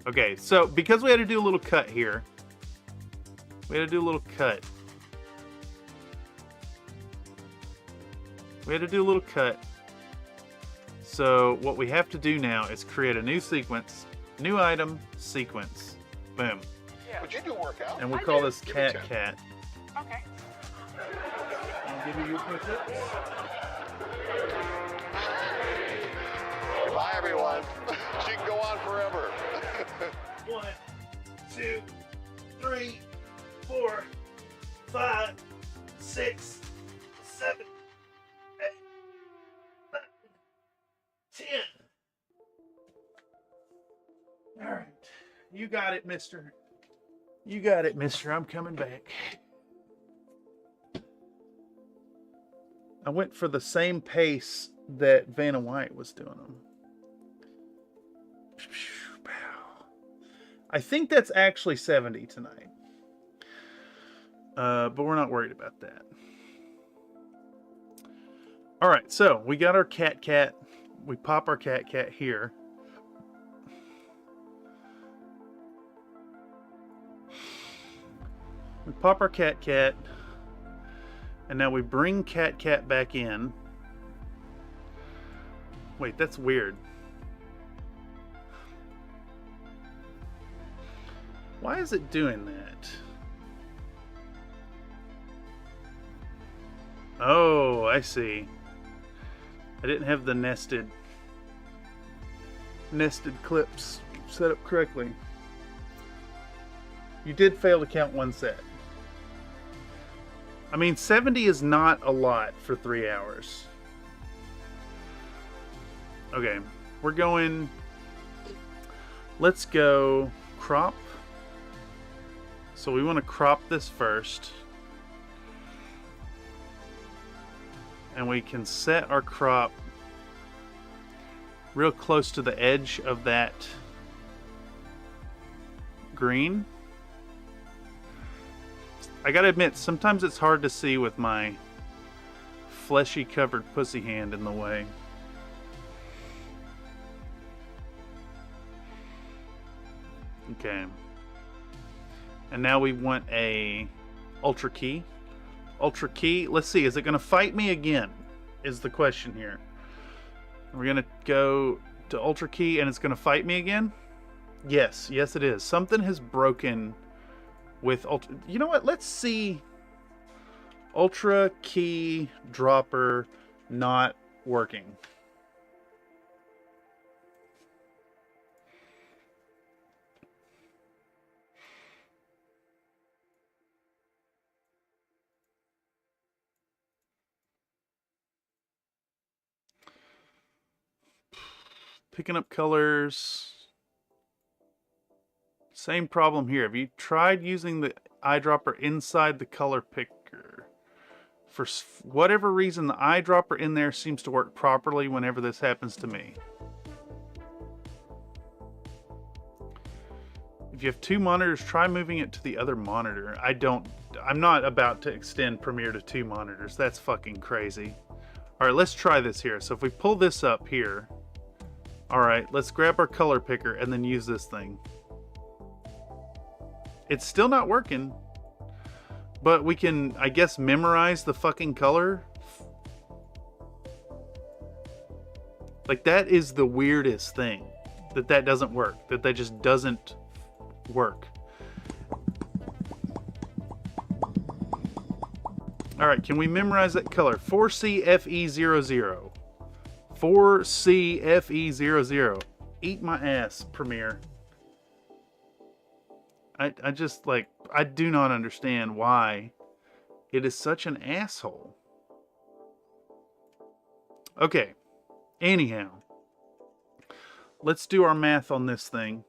Okay, so because we had to do a little cut here, we had to do a little cut. So what we have to do now is create a new sequence, new item, sequence. Boom. Yeah. But you do work out. And we'll call this Cat. Okay. I'll give you your push-ups. Bye, everyone. She can go on forever. 1, 2, 3, 4, 5, 6, 7, 8, 9, 10. All right. You got it, mister. You got it, mister. I'm coming back. I went for the same pace that Vanna White was doing them. I think that's actually 70 tonight. But we're not worried about that. All right, so we got our cat. We pop our cat here. We pop our cat. And now we bring cat back in. Wait, that's weird. Why is it doing that? Oh, I see. I didn't have the nested nested clips set up correctly. You did fail to count one set. I mean, 70 is not a lot for 3 hours. Okay, we're going... Let's go crop. So we want to crop this first. And we can set our crop real close to the edge of that green. I gotta admit, sometimes it's hard to see with my fleshy covered pussy hand in the way. Okay. And now we want a ultra key. Ultra key. Let's see, is it gonna fight me again? Is the question here. We're gonna go to ultra key and it's gonna fight me again? Yes, yes it is. Something has broken with ultra. You know what? Let's see. Ultra key dropper not working. Picking up colors. Same problem here. Have you tried using the eyedropper inside the color picker? For whatever reason, the eyedropper in there seems to work properly whenever this happens to me. If you have two monitors, try moving it to the other monitor. I'm not about to extend Premiere to 2 monitors. That's fucking crazy. All right, let's try this here. So if we pull this up here, all right, let's grab our color picker and then use this thing. It's still not working, but we can, I guess, memorize the fucking color. Like, that is the weirdest thing, that doesn't work, that just doesn't work. All right, can we memorize that color? 4CFE00. 4CFE00. Eat my ass, Premiere. I just, like, I do not understand why it is such an asshole. Okay. Anyhow. Let's do our math on this thing.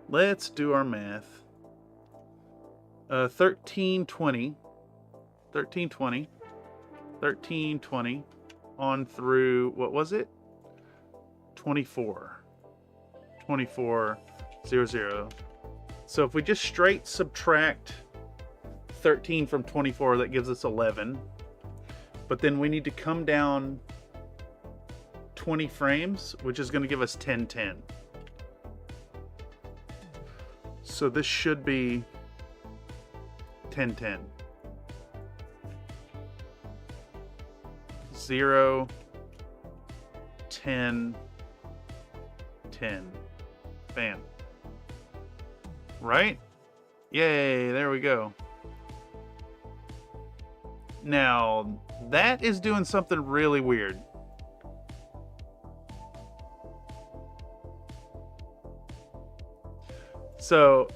Let's do our math. 1320. 1320. 1320 on through, what was it? 24. 24. 00. So if we just straight subtract 13 from 24, that gives us 11. But then we need to come down 20 frames, which is going to give us 1010. So this should be 1010. 0, 10, 10. Bam. Right? Yay, there we go. Now, that is doing something really weird. So,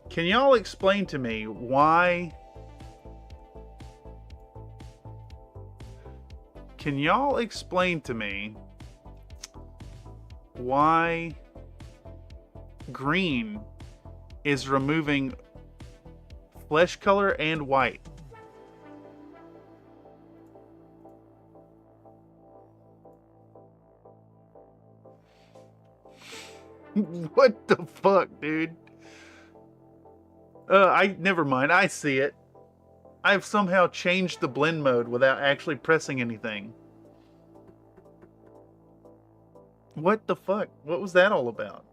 can y'all explain to me why... Can y'all explain to me why green is removing flesh color and white? What the fuck, dude? Never mind. I see it. I've somehow changed the blend mode without actually pressing anything. What the fuck? What was that all about?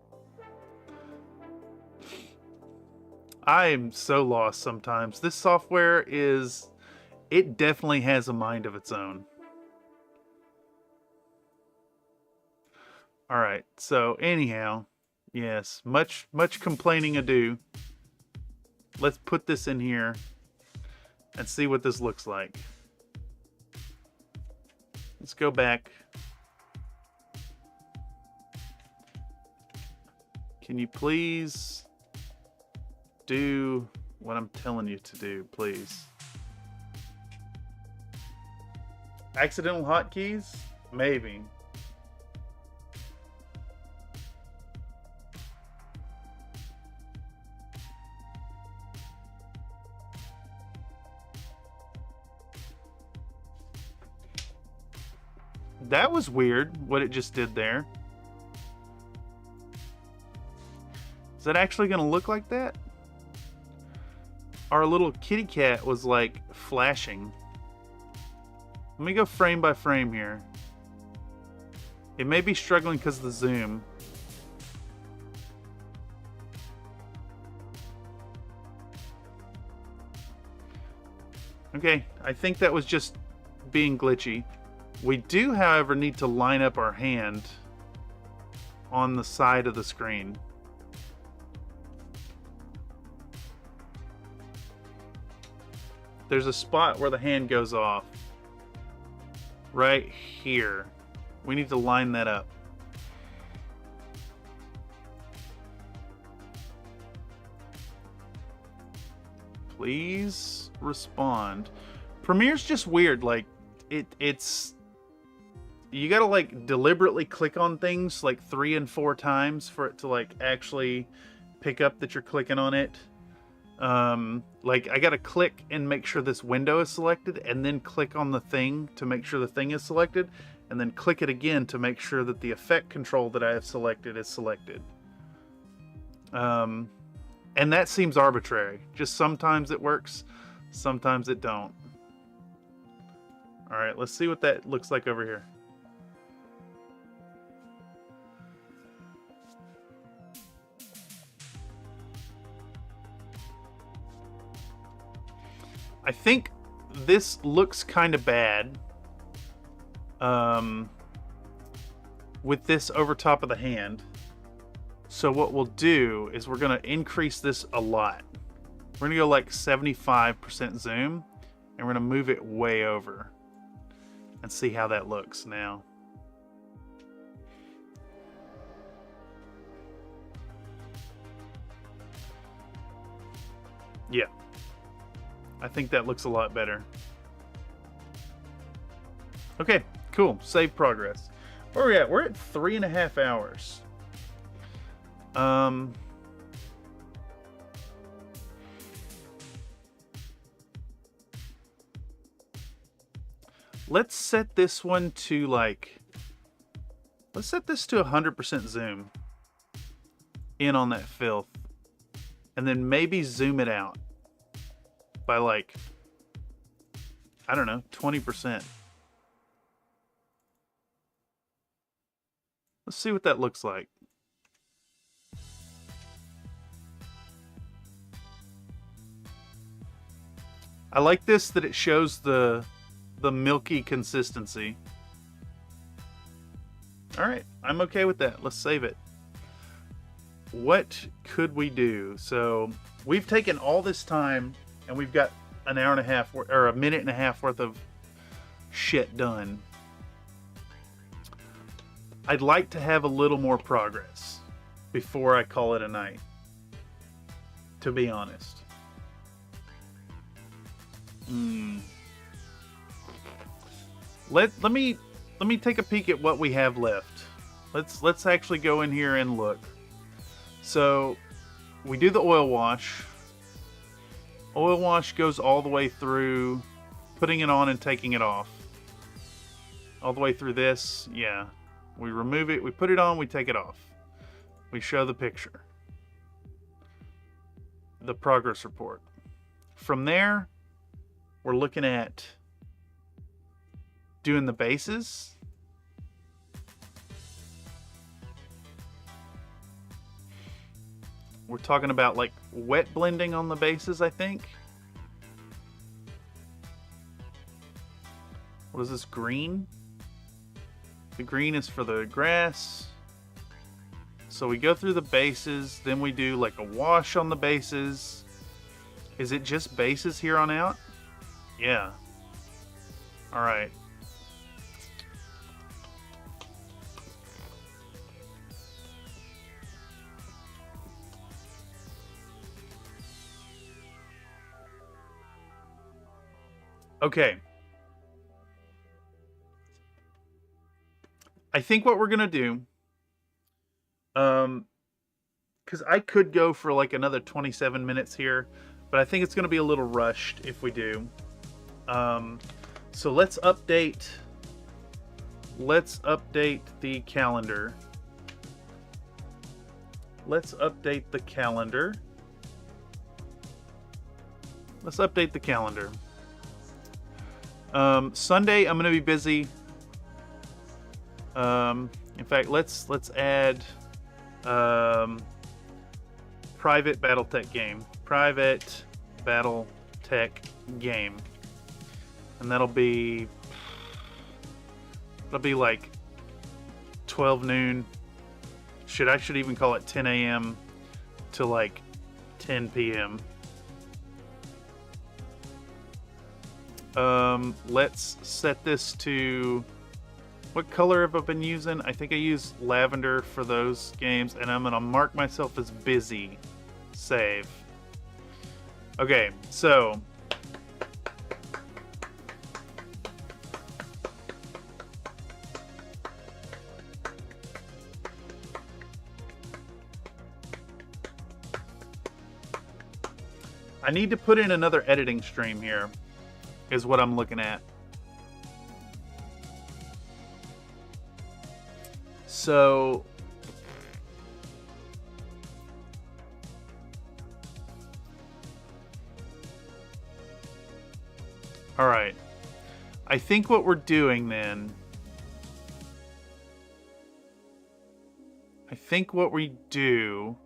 I am so lost sometimes. This software it definitely has a mind of its own. All right. So anyhow, yes, much complaining ado. Let's put this in here and see what this looks like. Let's go back Can you please do what I'm telling you to do, please? Accidental hotkeys? Maybe. That was weird, what it just did there. Is that actually going to look like that? Our little kitty cat was like flashing. Let me go frame by frame here. It may be struggling because of the zoom. Okay, I think that was just being glitchy. We do, however, need to line up our hand on the side of the screen. There's a spot where the hand goes off. Right here. We need to line that up. Please respond. Premiere's just weird. Like, it's... You gotta, like, deliberately click on things, like, 3 and 4 times for it to, like, actually pick up that you're clicking on it. Like, I gotta click and make sure this window is selected, and then click on the thing to make sure the thing is selected, and then click it again to make sure that the effect control that I have selected is selected. And that seems arbitrary. Just sometimes it works, sometimes it don't. Alright, let's see what that looks like over here. I think this looks kind of bad with this over top of the hand. So what we'll do is we're going to increase this a lot. We're going to go like 75% zoom, and we're going to move it way over and see how that looks now. Yeah. I think that looks a lot better. Okay, cool. Save progress. Where are we at? We're at 3.5 hours. Let's set this one to like... Let's set this to 100% zoom in on that filth. And then maybe zoom it out by like, I don't know, 20%. Let's see what that looks like. I like this, that it shows the milky consistency. All right, I'm okay with that. Let's save it. What could we do? So we've taken all this time and we've got an hour and a half or a minute and a half worth of shit done. I'd like to have a little more progress before I call it a night, to be honest. Let me take a peek at what we have left. Let's actually go in here and look. So we do the oil wash. Oil wash goes all the way through putting it on and taking it off. All the way through this, yeah. We remove it, we put it on, we take it off. We show the picture. The progress report. From there, we're looking at doing the bases. We're talking about like wet blending on the bases, I think. What is this, green? The green is for the grass. So we go through the bases, then we do like a wash on the bases. Is it just bases here on out? Yeah. All right. Okay. I think what we're gonna do, because I could go for like another 27 minutes here, but I think it's gonna be a little rushed if we do. So let's update the calendar. Let's update the calendar. Let's update the calendar. Sunday I'm gonna be busy. In fact, let's add private BattleTech game. Private BattleTech game. And that'll be like 12 noon. I should even call it 10 a.m. to like 10 p.m. Let's set this to, what color have I been using? I think I use lavender for those games, and I'm gonna mark myself as busy. Save. Okay, so I need to put in another editing stream here, is what I'm looking at. So all right, I think what we're doing then, I think what we do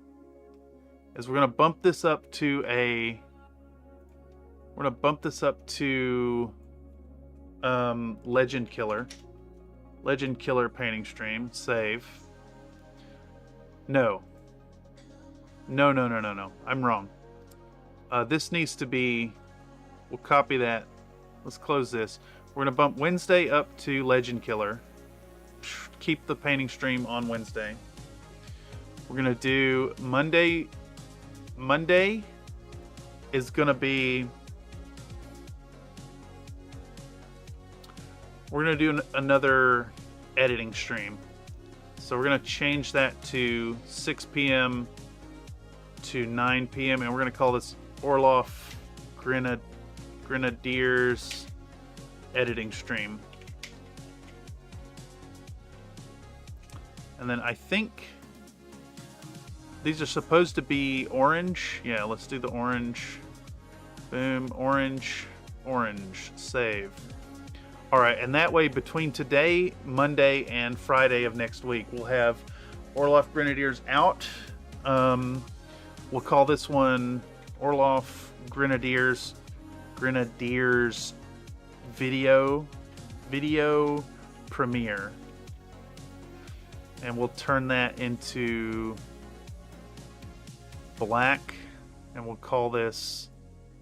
is we're gonna bump this up to a, Legend Killer painting stream. Save. No, I'm wrong. This needs to be, we'll copy that. Let's close this. We're gonna bump Wednesday up to Legend Killer. Keep the painting stream on Wednesday. We're gonna do Monday is gonna be, we're gonna do another editing stream. So we're gonna change that to 6 p.m. to 9 p.m. and we're gonna call this Orloff Grenadiers editing stream. And then I think these are supposed to be orange. Yeah, let's do the orange. Boom, orange, save. All right, and that way between today, Monday, and Friday of next week, we'll have Orloff Grenadiers out. We'll call this one Orloff Grenadiers video premiere. And we'll turn that into black, and we'll call this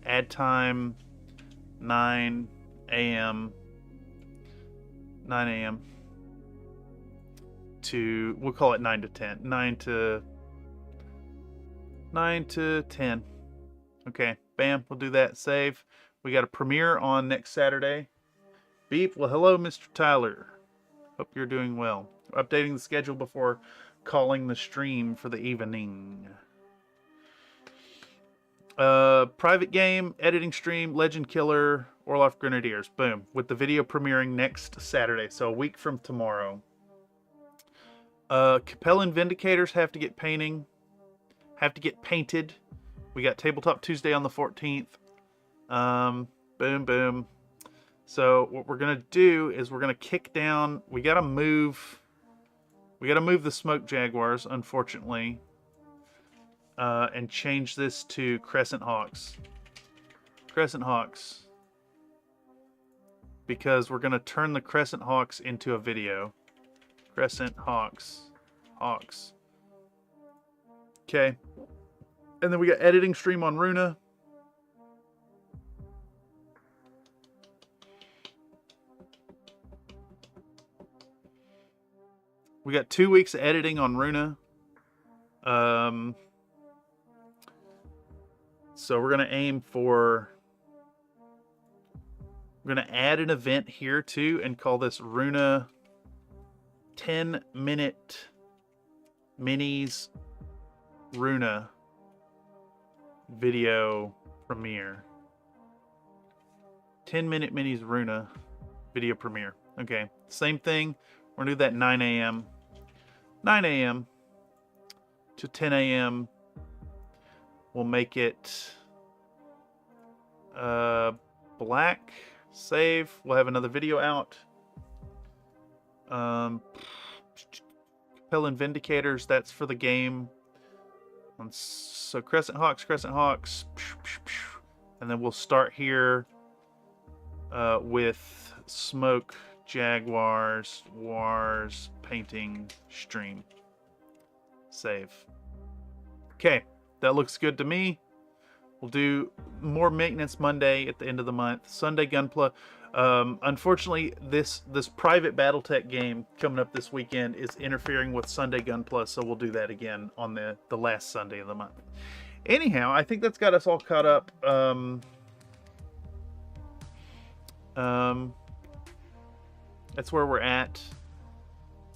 ad time 9 a.m. to, we'll call it 9 to 10. 9 to 10. Okay, bam, we'll do that. Save. We got a premiere on next Saturday. Beep. Well, hello, Mr. Tyler. Hope you're doing well. Updating the schedule before calling the stream for the evening. Private game, editing stream, Legend Killer, Orloff Grenadiers. Boom. With the video premiering next Saturday, so a week from tomorrow. Capellan Vindicators have to get painted. We got Tabletop Tuesday on the 14th. Boom, boom. So what we're gonna do is we're gonna kick down. We gotta move the Smoke Jaguars, unfortunately, and change this to Crescent Hawks. Because we're gonna turn the Crescent Hawks into a video. Crescent Hawks. Okay. And then we got editing stream on Runa. We got 2 weeks of editing on Runa. So we're gonna aim for We're going to add an event here too and call this Runa 10-minute minis Runa video premiere. 10-minute minis Runa video premiere. Okay, same thing. We're going to do that 9 a.m. 9 a.m. to 10 a.m. We'll make it black. Save. We'll have another video out. Capellan Vindicators, that's for the game. So Crescent Hawks. And then we'll start here with Smoke, Jaguars, Wars, Painting, Stream. Save. Okay, that looks good to me. We'll do more maintenance Monday at the end of the month. Sunday Gunpla. Unfortunately, this private BattleTech game coming up this weekend is interfering with Sunday Gunpla, so we'll do that again on the last Sunday of the month. Anyhow, I think that's got us all caught up. That's where we're at.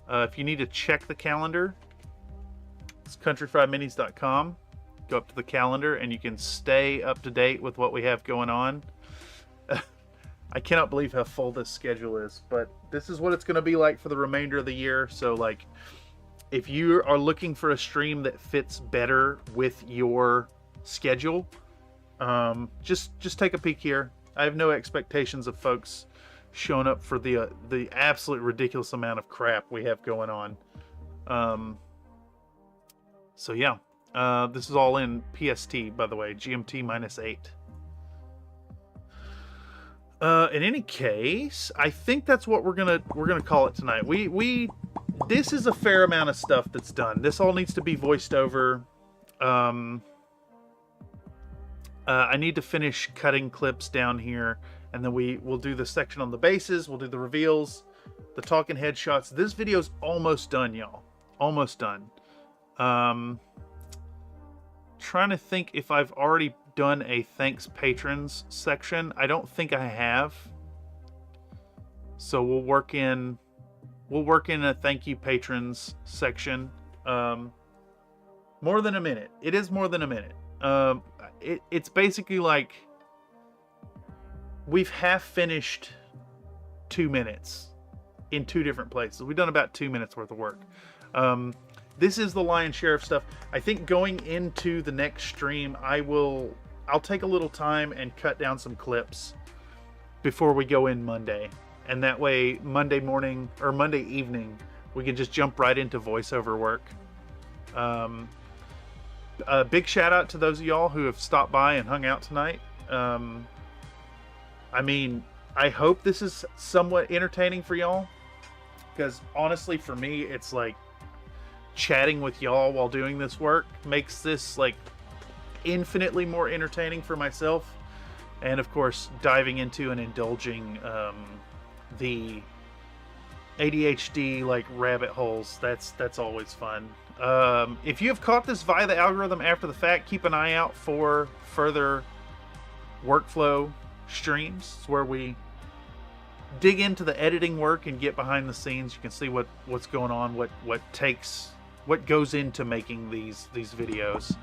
If you need to check the calendar, it's countryfriedminis.com. Go up to the calendar and you can stay up to date with what we have going on. I cannot believe how full this schedule is, but this is what it's going to be like for the remainder of the year. So like, if you are looking for a stream that fits better with your schedule, just take a peek here. I have no expectations of folks showing up for the absolute ridiculous amount of crap we have going on. So yeah. This is all in PST, by the way, GMT -8. In any case, I think that's what we're gonna call it tonight. This is a fair amount of stuff that's done. This all needs to be voiced over. I need to finish cutting clips down here, and then we'll do the section on the bases. We'll do the reveals, the talking headshots. This video's almost done, y'all. Almost done. Trying to think if I've already done a thanks patrons section. I don't think I have. So we'll work in a thank you patrons section. More than a minute. It is more than a minute. It's basically like we've half finished 2 minutes in 2 different places. We've done about 2 minutes worth of work. This is the lion's share of stuff. I think going into the next stream, I'll take a little time and cut down some clips before we go in Monday. And that way, Monday morning or Monday evening, we can just jump right into voiceover work. A big shout out to those of y'all who have stopped by and hung out tonight. I mean, I hope this is somewhat entertaining for y'all, because honestly, for me, it's like chatting with y'all while doing this work makes this like infinitely more entertaining for myself. And of course, diving into and indulging the ADHD like rabbit holes, that's always fun. If you have caught this via the algorithm after the fact, keep an eye out for further workflow streams where we dig into the editing work and get behind the scenes. You can see what's going on, what goes into making these videos.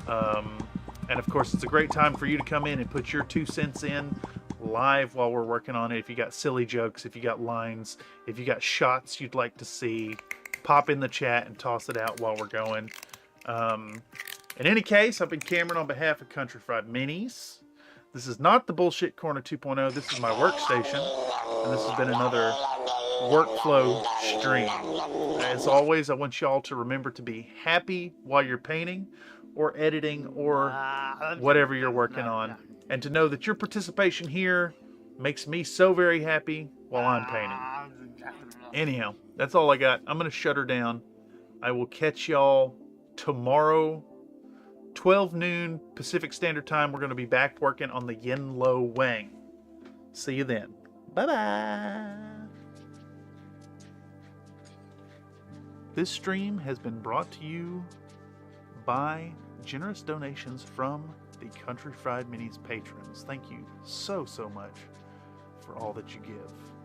And of course, it's a great time for you to come in and put your 2 cents in live while we're working on it. If you got silly jokes, if you got lines, if you got shots you'd like to see, pop in the chat and toss it out while we're going. In any case, I've been Cameron on behalf of Country Fried Minis. This is not the Bullshit Corner 2.0. This is my workstation, and this has been another workflow stream. As always, I want y'all to remember to be happy while you're painting or editing or whatever you're working on, and to know that your participation here makes me so very happy while I'm painting. Anyhow, that's all I got. I'm going to shut her down. I will catch y'all tomorrow, 12 noon Pacific Standard Time. We're going to be back working on the Yin Lo Wang. See you then. Bye-bye. This stream has been brought to you by generous donations from the Country Fried Minis patrons. Thank you so much for for all that you give.